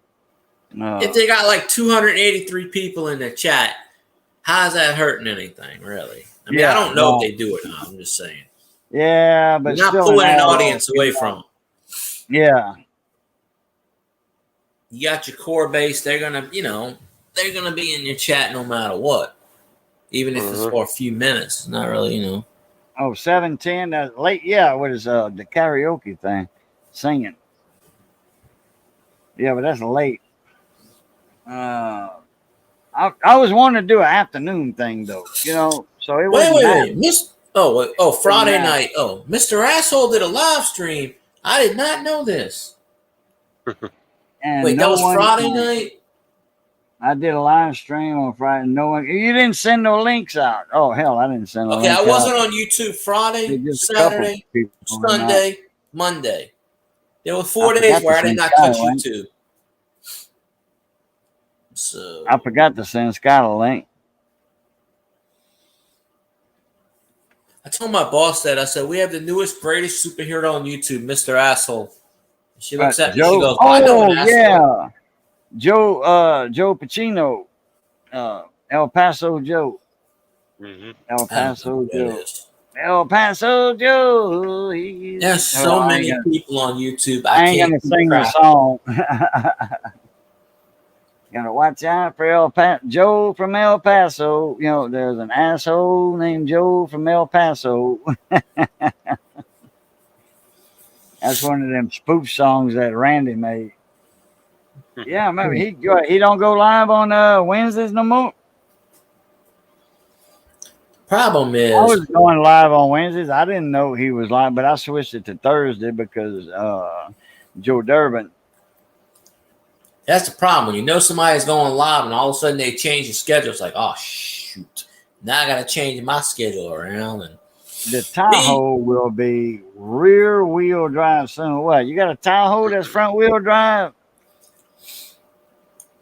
If they got like 283 people in the chat, how's that hurting anything, really? I mean, I don't know if they do it now. I'm just saying. Yeah, but you're not pulling an audience away from them. Yeah. You got your core base. They're gonna be in your chat no matter what, even if it's for a few minutes. It's not really, 7:10. That's late. Yeah, what is the karaoke thing? Singing. Yeah, but that's late. I was wanting to do an afternoon thing though, so it was. Wait. Friday night. Oh, Mr. Asshole did a live stream. I did not know this. Wait, that was Friday night? I did a live stream on Friday. You didn't send no links out. Oh hell, I didn't send no links out. Okay, I wasn't on YouTube Friday, Saturday, Sunday, Monday. There were 4 days where I did not touch YouTube. So I forgot to send Scott a link. I told my boss that. I said, we have the newest, greatest superhero on YouTube, Mr. Asshole. She looks at me, she goes, I know an asshole. Yeah. Joe Pacino. El Paso Joe. Mm-hmm. El Paso Joe. El Paso Joe. There's so many people on YouTube. I ain't gonna sing the song. Gotta watch out for Joe from El Paso. There's an asshole named Joe from El Paso. That's one of them spoof songs that Randy made. Yeah, maybe he don't go live on Wednesdays no more. Problem is, I was going live on Wednesdays. I didn't know he was live, but I switched it to Thursday because Joe Durbin. that's the problem. When you know somebody's going live and all of a sudden they change the schedule, it's like, oh, shoot. Now I got to change my schedule around. And The Tahoe will be rear wheel drive soon. What? You got a Tahoe that's front wheel drive?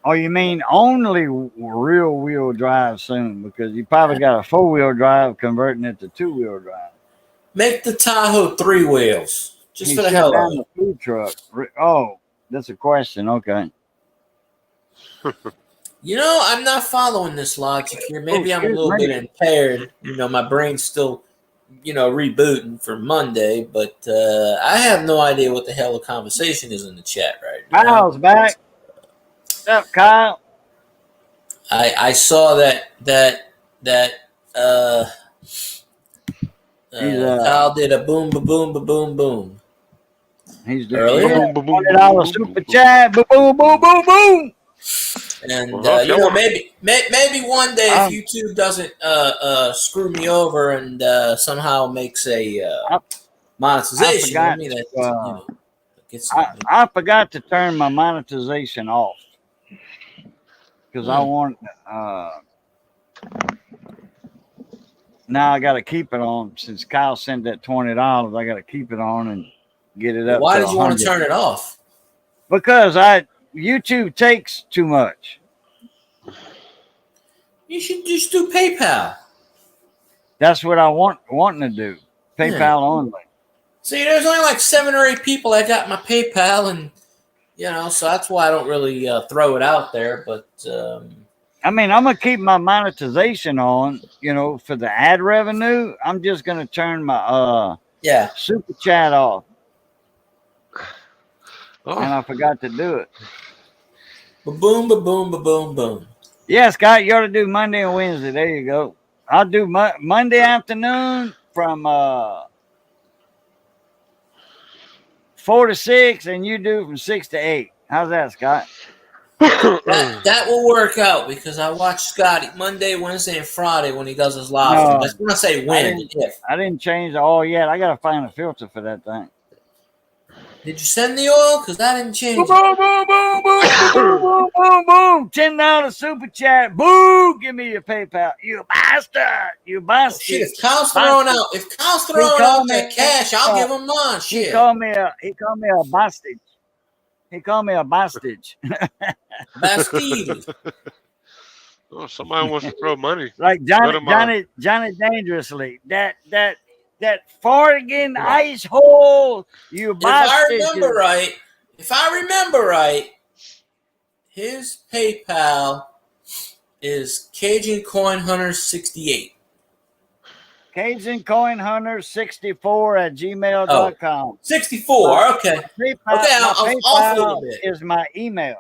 Or you mean only rear wheel drive soon? Because you probably got a 4-wheel drive converting it to 2-wheel drive. make the Tahoe 3 wheels just He for the shut hell down of it. the food truck. Oh, that's a question. Okay. You know, I'm not following this logic here. Maybe I'm a excuse little me. bit impaired. You know, my brain's still, rebooting for Monday, but I have no idea what the hell the conversation is in the chat right now. Kyle's back. What's up, Kyle? I saw that Kyle did a boom, ba boom, ba boom, boom. He's Earlier? doing Boom, boom, boom, $20 boom, super boom, chat. Boom, boom, boom, boom, boom. And Well, maybe one day Um, if YouTube doesn't screw me over and somehow makes a monetization, I I mean, forgot, that, get some. I forgot to turn my monetization off because I want. Now I got to keep it on since Kyle sent that $20. I got to keep it on and get it up. Why to did you want to 100. turn it off? Because YouTube takes too much. You should just do PayPal. That's what I wanting to do. PayPal only. See, there's only like 7 or 8 people that got my PayPal, and so that's why I don't really throw it out there. But I mean, I'm gonna keep my monetization on. For the ad revenue, I'm just gonna turn my yeah, super chat off, Oh, and I forgot to do it. ba boom, ba boom, ba boom, boom. Yeah, Scott, you ought to do Monday and Wednesday. There you go. I'll do Monday afternoon from 4 to 6, and you do from 6 to 8. How's that, Scott? That will work out because I watch Scotty Monday, Wednesday, and Friday when he does his live. No, That's when I say when. If I didn't change the oil yet. I gotta find a filter for that thing. did you send the oil? Because I didn't change Boom, it. boom, boom, boom, boom, boom, boom, boom. $10 super chat. Boo! Give me your PayPal. You bastard! You bastard! Shit, if Kyle's throwing out that cash, I'll give him mine. He Shit. called me a bastard. He called me a bastard. Bastille. oh, somebody wants to throw money. Like Go to my- Johnny Dangerously. That Fartigan ice hole. You If bastard. I remember right, his PayPal is Cajun Coin Hunter 68. Cajun Coin Hunter 64 at gmail.com. 64. Okay. PayPal, I was off a little bit. Is my email.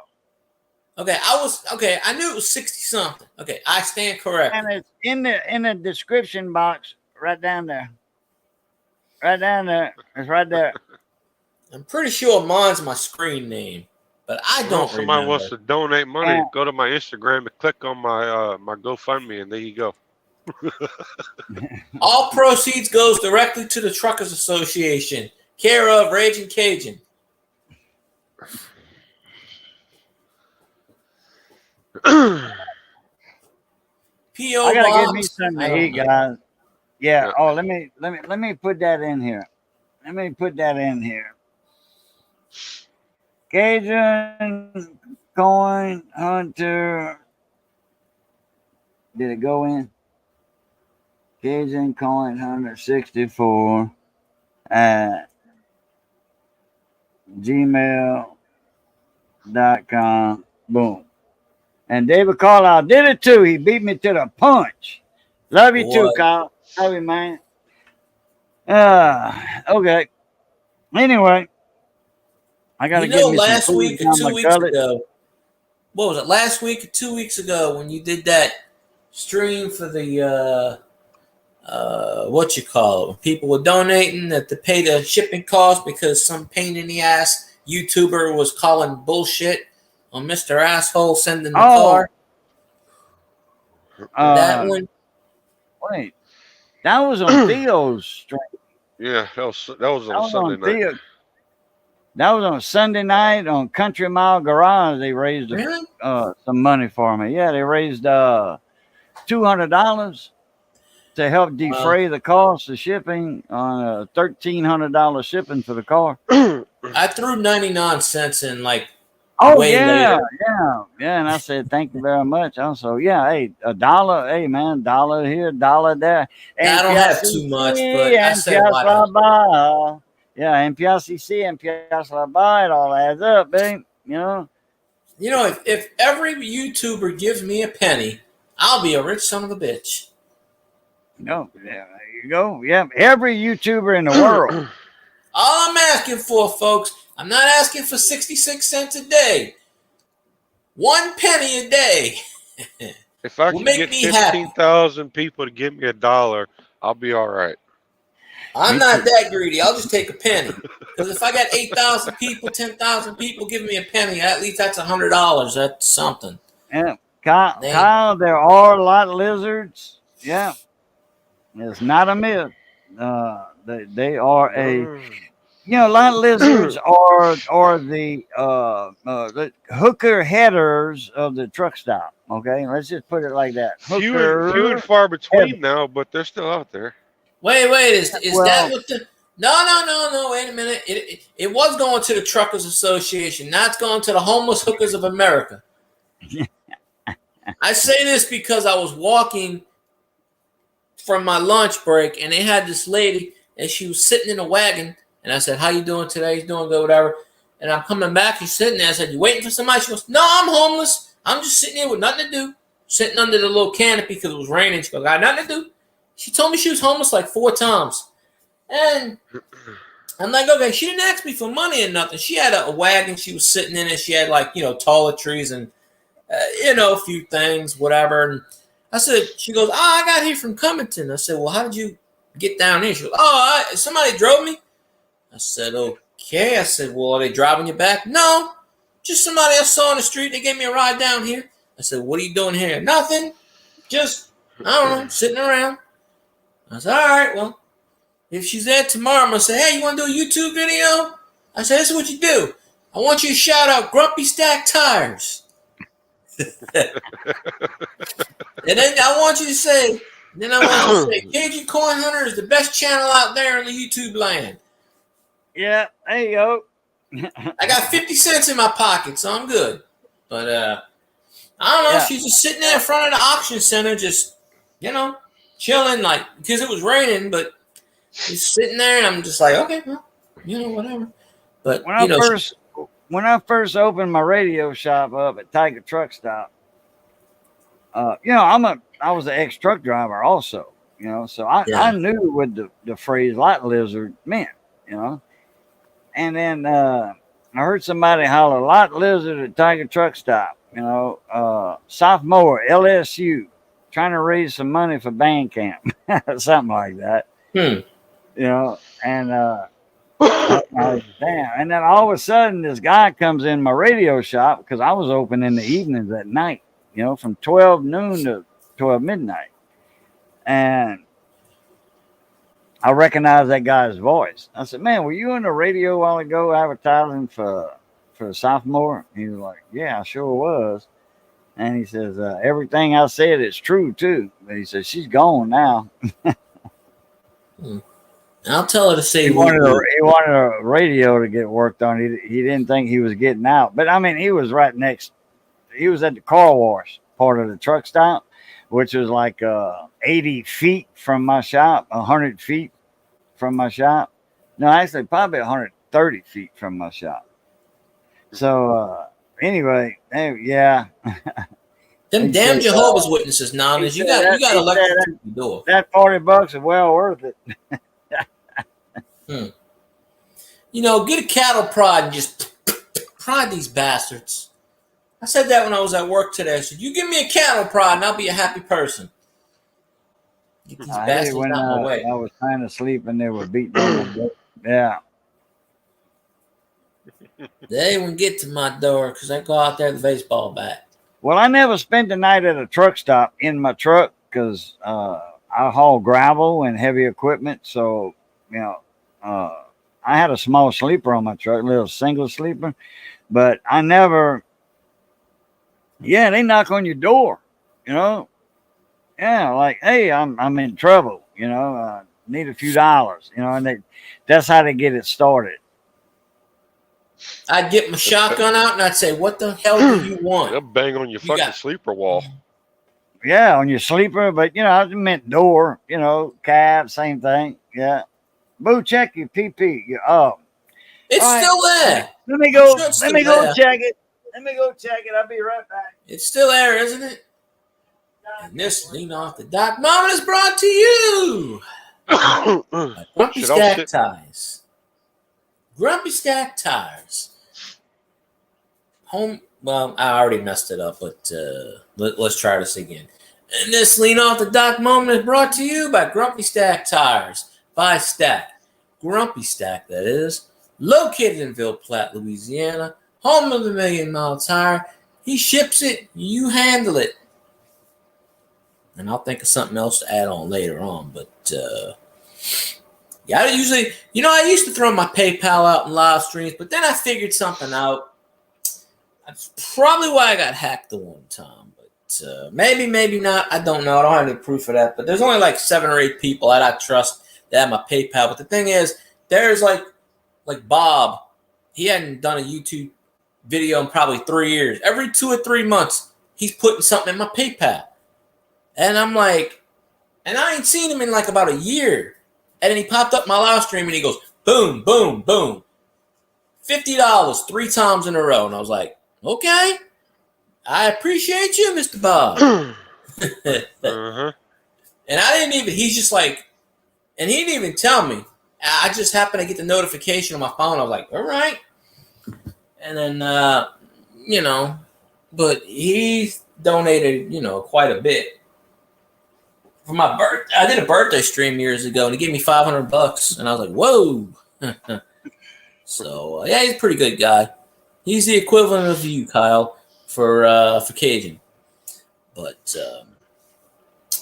Okay, I knew it was 60 something. Okay, I stand corrected. And it's in the description box right down there. Right down there. It's right there. I'm pretty sure mine's my screen name, but I Well, don't if somebody remember. wants to donate money, Yeah. go to my Instagram and click on my my GoFundMe, and there you go. All proceeds goes directly to the Truckers Association, care of Raging Cajun. P.O. I gotta Box. get me something I to don't eat, know. guys. Yeah. Yeah. Oh, let me put that in here. Let me put that in here. Cajun Coin Hunter. Did it go in? Cajun Coin Hunter 64 at gmail.com. Boom. And David Carlisle did it too. He beat me to the punch. Love you too, Boy. Kyle. Love you, man. Okay. Anyway, I gotta get me last some food week or down 2 my weeks gullet. ago. What was it? Last week or 2 weeks ago when you did that stream for the what you call it? When people were donating to pay the shipping cost because some pain in the ass YouTuber was calling bullshit on Mr. Asshole sending the car. That one. Wait. That was on Theo's stream. Yeah, that was on That was Sunday on night. Theo. That was on Sunday night on Country Mile Garage. They raised Really? some money for me. Yeah, they raised $200 to help defray the cost of shipping on a $1,300 shipping for the car. I threw 99 cents in like Oh way yeah, later. yeah. And I said, thank you very much. Also, yeah, hey, $1, hey man, $1 here, $1 there. I don't have too much, but I said, why not? Yeah, and PLCC and PLCC, it all adds up, babe. You know. You know, if every YouTuber gives me a penny, I'll be a rich son of a bitch. No, yeah, there you go. Yeah, every YouTuber in the world. All I'm asking for, folks, I'm not asking for 66 cents a day. 1 penny a day. If I Will can make get me happy. 15,000 people to give me $1, I'll be all right. I'm not that greedy. I'll just take a penny. Because if I got 8,000 people, 10,000 people giving me a penny, at least that's $100. That's something. Yeah, Kyle, there are a lot of lizards. Yeah, it's not a myth. They are a a lot of lizards are the hooker headers of the truck stop. Okay, let's just put it like that. Few and far between now, but they're still out there. Wait, is that what the... No, wait a minute. It was going to the Truckers Association. Now it's going to the Homeless Hookers of America. I say this because I was walking from my lunch break, and they had this lady, and she was sitting in a wagon, and I said, how you doing today? He's doing good, whatever. And I'm coming back, she's sitting there. I said, you waiting for somebody? She goes, no, I'm homeless. I'm just sitting here with nothing to do, sitting under the little canopy because it was raining. She goes, I got nothing to do. She told me she was homeless like 4 times. And I'm like, okay, she didn't ask me for money or nothing. She had a wagon she was sitting in, and she had like, toiletries and, a few things, whatever. And I said, she goes, I got here from Cummington. I said, well, how did you get down here? She goes, somebody drove me. I said, okay. I said, well, are they driving you back? No, just somebody I saw on the street. They gave me a ride down here. I said, what are you doing here? Nothing. Just, I don't know, sitting around. I said, all right, well, if she's there tomorrow, I'm going to say, hey, you want to do a YouTube video? I said, this is what you do. I want you to shout out Grumpy Stack Tires. And then I want you to say, Cajun Coin Hunter is the best channel out there in the YouTube land. Yeah, there you go. I got 50 cents in my pocket, so I'm good. But I don't know. Yeah. She's just sitting there in front of the auction center, just, chilling, like, because it was raining, but she's sitting there, and I'm just like, okay, well, whatever. But, when I first opened my radio shop up at Tiger Truck Stop, I was an ex-truck driver also, so I knew what the phrase lot lizard meant, and then I heard somebody holler lot lizard at Tiger Truck Stop, sophomore LSU trying to raise some money for band camp, something like that, and damn. And then all of a sudden, this guy comes in my radio shop because I was open in the evenings at night, from 12 noon to 12 midnight. And I recognized that guy's voice. I said, man, were you on the radio a while ago advertising for sophomore? He was like, yeah, I sure was. And he says, everything I said is true, too. But he says, she's gone now. I'll tell her to say he wanted a radio to get worked on. He didn't think he was getting out. But, I mean, he was right next. He was at the car wash part of the truck stop, which was like 80 feet from my shop, 100 feet from my shop. No, actually, probably 130 feet from my shop. So, anyway, yeah. Them damn Jehovah's Witnesses, Nanas. You got electric to the door. That $40 is well worth it. Get a cattle prod and just prod these bastards. I said that when I was at work today. I said, you give me a cattle prod and I'll be a happy person. Get these bastards out of my way. I was trying to sleep and they were beating on Yeah. They wouldn't get to my door because I go out there with a baseball bat. Well, I never spent the night at a truck stop in my truck because I I haul gravel and heavy equipment, so I had a small sleeper on my truck, a little single sleeper, but I never. Yeah, they knock on your door, you know. Yeah, like, hey, I'm in trouble, need a few dollars, and that's how they get it started. I'd get my shotgun out and I'd say, "What the hell do you want?" They'll bang on your You fucking got- sleeper wall. Yeah, on your sleeper, but I just meant door, cab, same thing. Yeah. Boo, check your PP. It's All right. still there. Let me go. I'm sure it's Let me still go there. check it. Let me go check it. I'll be right back. It's still there, isn't it? And this Lean Off the Dock Moment is brought to you by Grumpy Shit, I'll Stack sit. Tires. Grumpy Stack Tires. Well, I already messed it up, but let's try this again. And this Lean Off the Dock Moment is brought to you by Grumpy Stack Tires. By Stack. Grumpy Stack, that is. Located in Ville Platte, Louisiana. Home of the Million Mile Tire. He ships it, you handle it. And I'll think of something else to add on later on. But, yeah, I usually, I used to throw my PayPal out in live streams, but then I figured something out. That's probably why I got hacked the one time. But maybe not. I don't know. I don't have any proof of that. But there's only like 7 or 8 people that I trust that have my PayPal. But the thing is, there's like Bob. He hadn't done a YouTube video in probably 3 years. Every 2 or 3 months, he's putting something in my PayPal. And I'm like, and I ain't seen him in like about a year. And then he popped up my live stream and he goes, boom, boom, boom. $50 3 times in a row. And I was like, okay, I appreciate you, Mr. Bob. Uh-huh. And I didn't even, he's just like, and he didn't even tell me. I just happened to get the notification on my phone. I was like, all right. And then, but he donated, quite a bit. For my birthday, I did a birthday stream years ago, and he gave me $500, and I was like, "Whoa!" So yeah, he's a pretty good guy. He's the equivalent of you, Kyle, for Cajun. But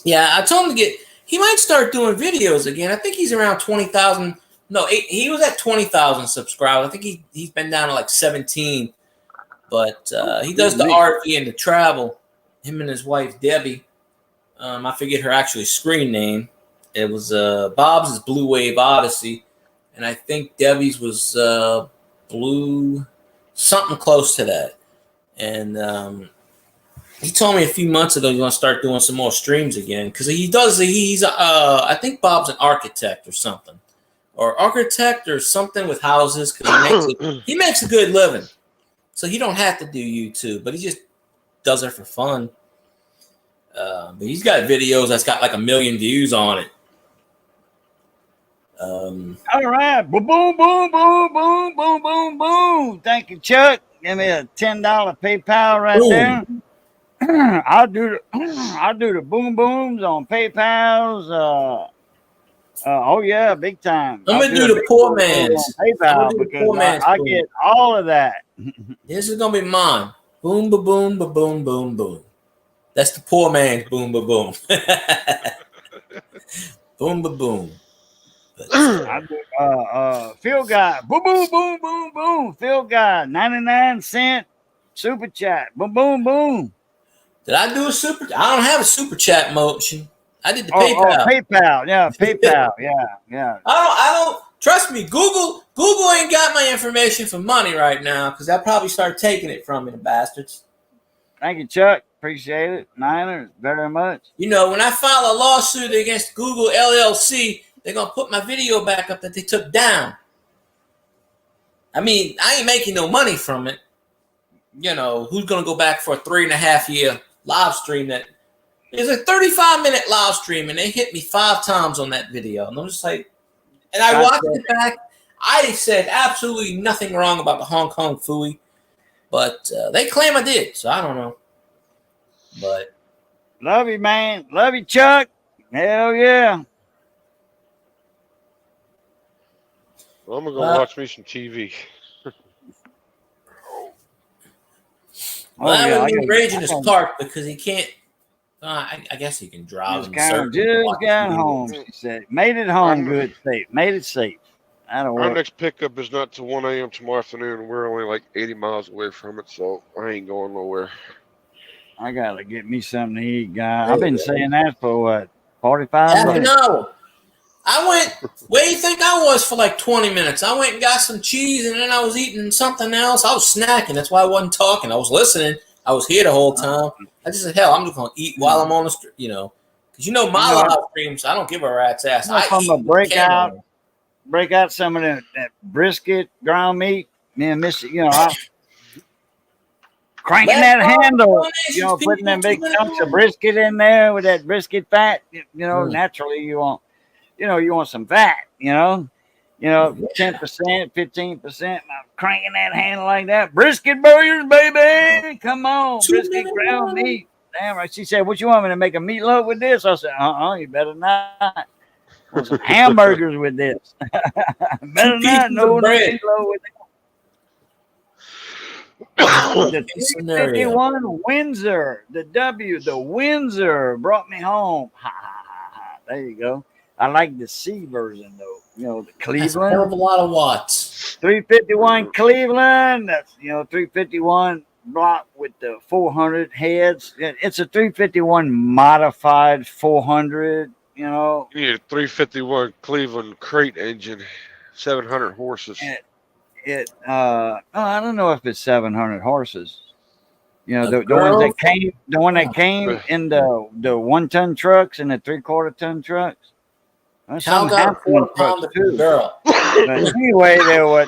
yeah, I told him to get. He might start doing videos again. I think he's around 20,000. No, he was at 20,000 subscribers. I think he's been down to like 17. But he does the RV and the travel. Him and his wife Debbie. I forget her actual screen name. It was Bob's is Blue Wave Odyssey, and I think Debbie's was Blue, something close to that. And he told me a few months ago he's going to start doing some more streams again because he does. He's I think Bob's an architect or something, or architect or something with houses because he makes a good living, so he don't have to do YouTube, but he just does it for fun. But he's got videos that's got like 1 million views on it. All right. Boom, boom, boom, boom, boom, boom, boom, boom. Thank you, Chuck. Give me a $10 PayPal right Boom. there. I'll do the boom booms on PayPals. Oh yeah, big time. I'm gonna do the poor man's. PayPal do the because poor man's I boom. get all of that. This is gonna be mine. Boom, ba boom, ba boom, boom, boom. That's the poor man's boom, ba boom. Boom, ba boom. I do, Phil Guy, boom, boom, boom, boom, boom. Phil Guy, 99-cent super chat, boom, boom, boom. Did I do a super? I don't have a super chat motion. I did the Oh, PayPal. PayPal, yeah, PayPal, yeah. I don't trust me. Google ain't got my information for money right now because they'll probably start taking it from me, the bastards. Thank you, Chuck. Appreciate it, Niners, very much. When I file a lawsuit against Google LLC, they're gonna put my video back up that they took down. I mean, I ain't making no money from it. Who's gonna go back for a 3.5-year live stream that is a 35-minute live stream, and they hit me 5 times on that video, and I'm just like, and I watched it back. I said absolutely nothing wrong about the Hong Kong Phooey, but they claim I did, so I don't know. But Love you, man. Love you, Chuck. Hell yeah. Well, I'm gonna go watch me some TV. I I would be gotta- raging his park because he can't I guess he can drive. Just in got certain just got spots. home. She said, made it home I'm- good, safe. Made it safe. That'll Our work. next pickup is not till 1 a.m. tomorrow afternoon. We're only like 80 miles away from it, so I ain't going nowhere. I gotta get me something to eat, guy. I've been saying that for what, 45 Half an minutes? hour. I went. Where do you think I was for like 20 minutes? I went and got some cheese, and then I was eating something else. I was snacking. That's why I wasn't talking. I was listening. I was here the whole time. I just said, hell, I'm just gonna eat while I'm on the street, because my You know, live streams. I don't give a rat's ass. You know, if I'm eat gonna with the camera on. break out some of that brisket ground meat, me and Missy, I cranking that handle, putting them big chunks of brisket in there with that brisket fat. Naturally you want some fat. 10%, 15%. I'm cranking that handle like that. Brisket burgers, baby. Come on, brisket ground meat. Damn right. She said, "What you want me to make a meatloaf with this?" I said, You better not. I want some hamburgers with this. Better not. No meatloaf with the 351 Windsor, the Windsor brought me home. There you go. I like the C version though. The That's a Cleveland. hell of a lot of watts. 351 Cleveland. That's 351 block with the 400 heads. It's a 351 modified 400. You need a 351 Cleveland crate engine, 700 horses. I don't know if it's 700 horses. The ones that came in the 1 ton trucks and the 3/4 ton trucks. How got a 4 pound girl? But anyway,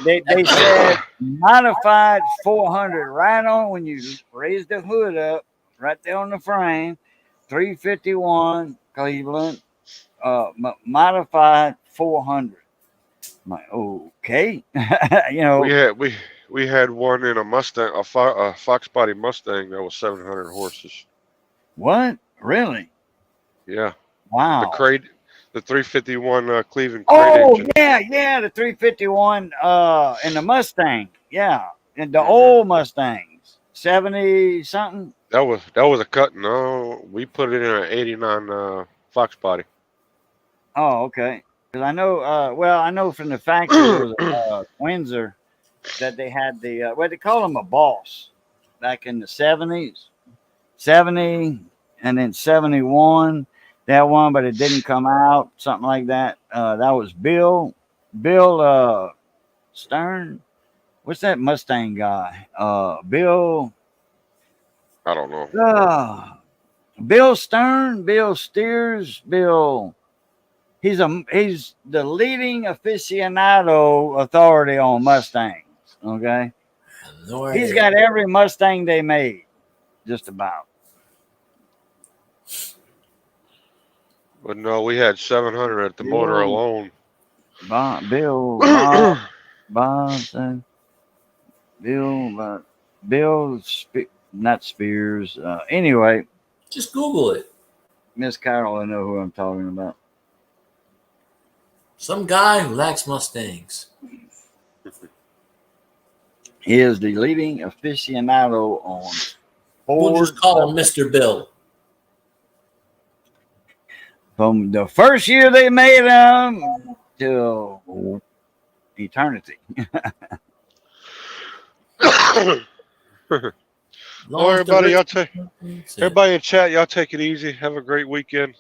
they said modified 400 right on when you raise the hood up, right there on the frame. 351 Cleveland, modified 400. I'm like, okay, We had one in a Mustang, a Fox body Mustang that was 700 horses. What? Really? Yeah. Wow. The 351 Cleveland crate engine. Yeah, the 351 and the Mustang. Yeah, and the old Mustangs, 70 something. That was a cut. No, we put it in an 89 Fox body. Oh, okay. Because I know from the factory it was Windsor that they had the they call them a Boss back in the 70s, 70 and then 71. That one, but it didn't come out, something like that. That was Bill Stern. What's that Mustang guy? Bill. I don't know. Bill Stern, Bill Steers, Bill. He's the leading aficionado authority on Mustangs. Okay, he's got every Mustang they made, just about. But no, we had 700 at the motor alone. Not Spears. Anyway, just Google it. Miss Carol, I know who I'm talking about. Some guy who likes Mustangs. He is the leading aficionado on Ford. We'll just call him Mr. Bill. From the first year they made them till eternity. Well, everybody in chat, y'all take it easy. Have a great weekend.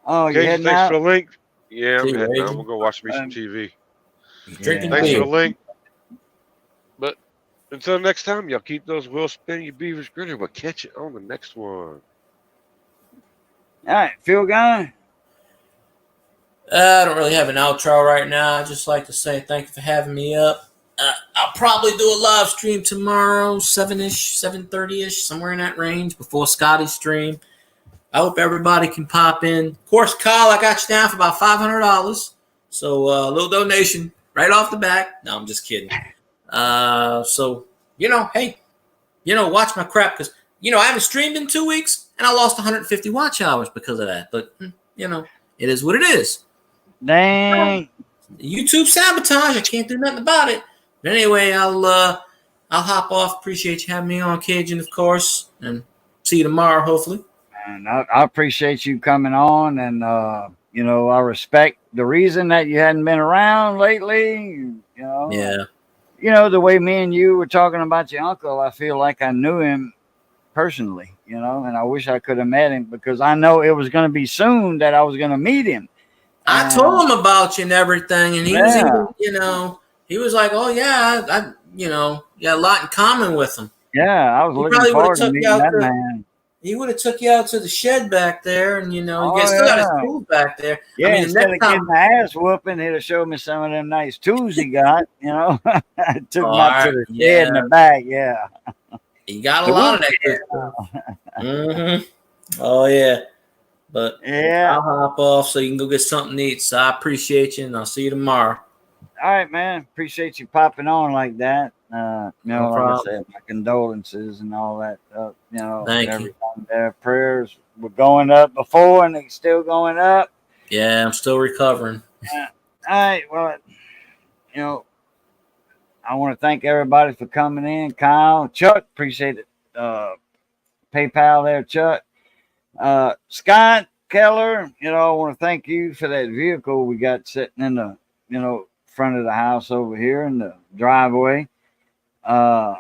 Oh, okay, thanks for the link. Yeah, I'm heading out. I'm gonna go watch me some Um, TV. Drinking Thanks beer. for the link. But until next time, y'all keep those wheels spinning, your beavers grinning. We'll catch you on the next one. All right, Phil Guy. I don't really have an outro right now. I just like to say thank you for having me up. I'll probably do a live stream tomorrow, 7-ish, 7:30-ish, somewhere in that range before Scotty's stream. I hope everybody can pop in. Of course, Kyle, I got you down for about $500. So a little donation right off the back. No, I'm just kidding. So, hey, watch my crap because, I haven't streamed in 2 weeks and I lost 150 watch hours because of that. But, it is what it is. Dang. YouTube sabotage. I can't do nothing about it. But anyway, I'll hop off. Appreciate you having me on, Cajun, of course. And see you tomorrow, hopefully. And I appreciate you coming on, and I respect the reason that you hadn't been around lately. Yeah. The way me and you were talking about your uncle, I feel like I knew him personally, and I wish I could have met him because I know it was going to be soon that I was going to meet him. I told him about you and everything, and he was even, he was like, "Oh yeah, I a lot in common with him." Yeah, I was He looking probably would forward have to took you meeting out that to. man. He would have took you out to the shed back there, and you Oh, still got his yeah. tools back there. Yeah, I mean, the instead next of getting time. my ass whooping, he'd have showed me some of them nice tools he got. I took him out to the shed in the back. Yeah, he got a The lot of that wheelchair. good stuff. Oh yeah, but Yeah. I'll hop off so you can go get something to eat. So I appreciate you, and I'll see you tomorrow. All right, man. Appreciate you popping on like that. No like problem. I said, my condolences and all that. Thank you. everything there. Prayers were going up before, and they're still going up. Yeah, I'm still recovering. All right. Well, I want to thank everybody for coming in. Kyle, Chuck, appreciate it. PayPal there, Chuck. Scott Keller, I want to thank you for that vehicle we got sitting in the, front of the house over here in the driveway. I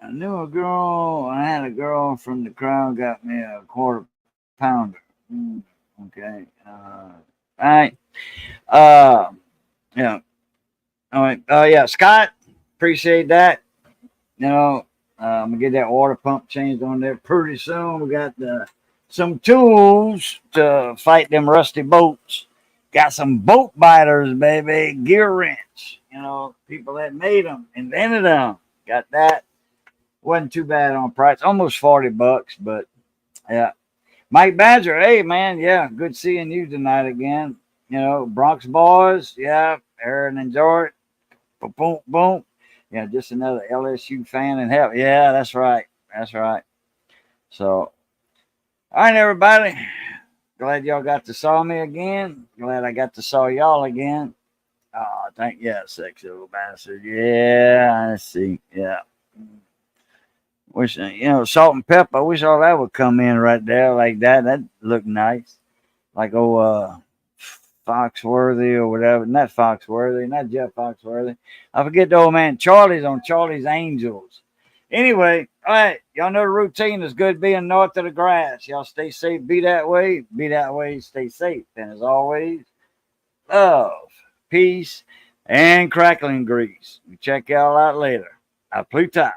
had a girl from the crowd got me a quarter pounder. Okay. All right. Yeah. All right. Yeah, Scott, appreciate that. I'm gonna get that water pump changed on there pretty soon. We got some tools to fight them rusty boats. Got some boat biters, baby. Gear wrench. People that made them, invented them. Got that. Wasn't too bad on price. Almost $40, but yeah. Mike Badger, hey man, yeah, good seeing you tonight again. Bronx boys, yeah. Aaron and George. Boom, boom, boom. Yeah, just another LSU fan in hell. Yeah, that's right. That's right. So, all right, everybody. Glad y'all got to saw me again. Glad I got to saw y'all again. Oh, sexy little bastard. Yeah, I see. Yeah. Wish, salt and pepper. I wish all that would come in right there like that. That'd look nice. Like, Foxworthy or whatever. Not Foxworthy, not Jeff Foxworthy. I forget the old man. Charlie's on Charlie's Angels. Anyway, all right. Y'all know the routine is good being north of the grass. Y'all stay safe. Be that way. Be that way. Stay safe. And as always, love, peace, and crackling grease. We check y'all out later. A Pluton.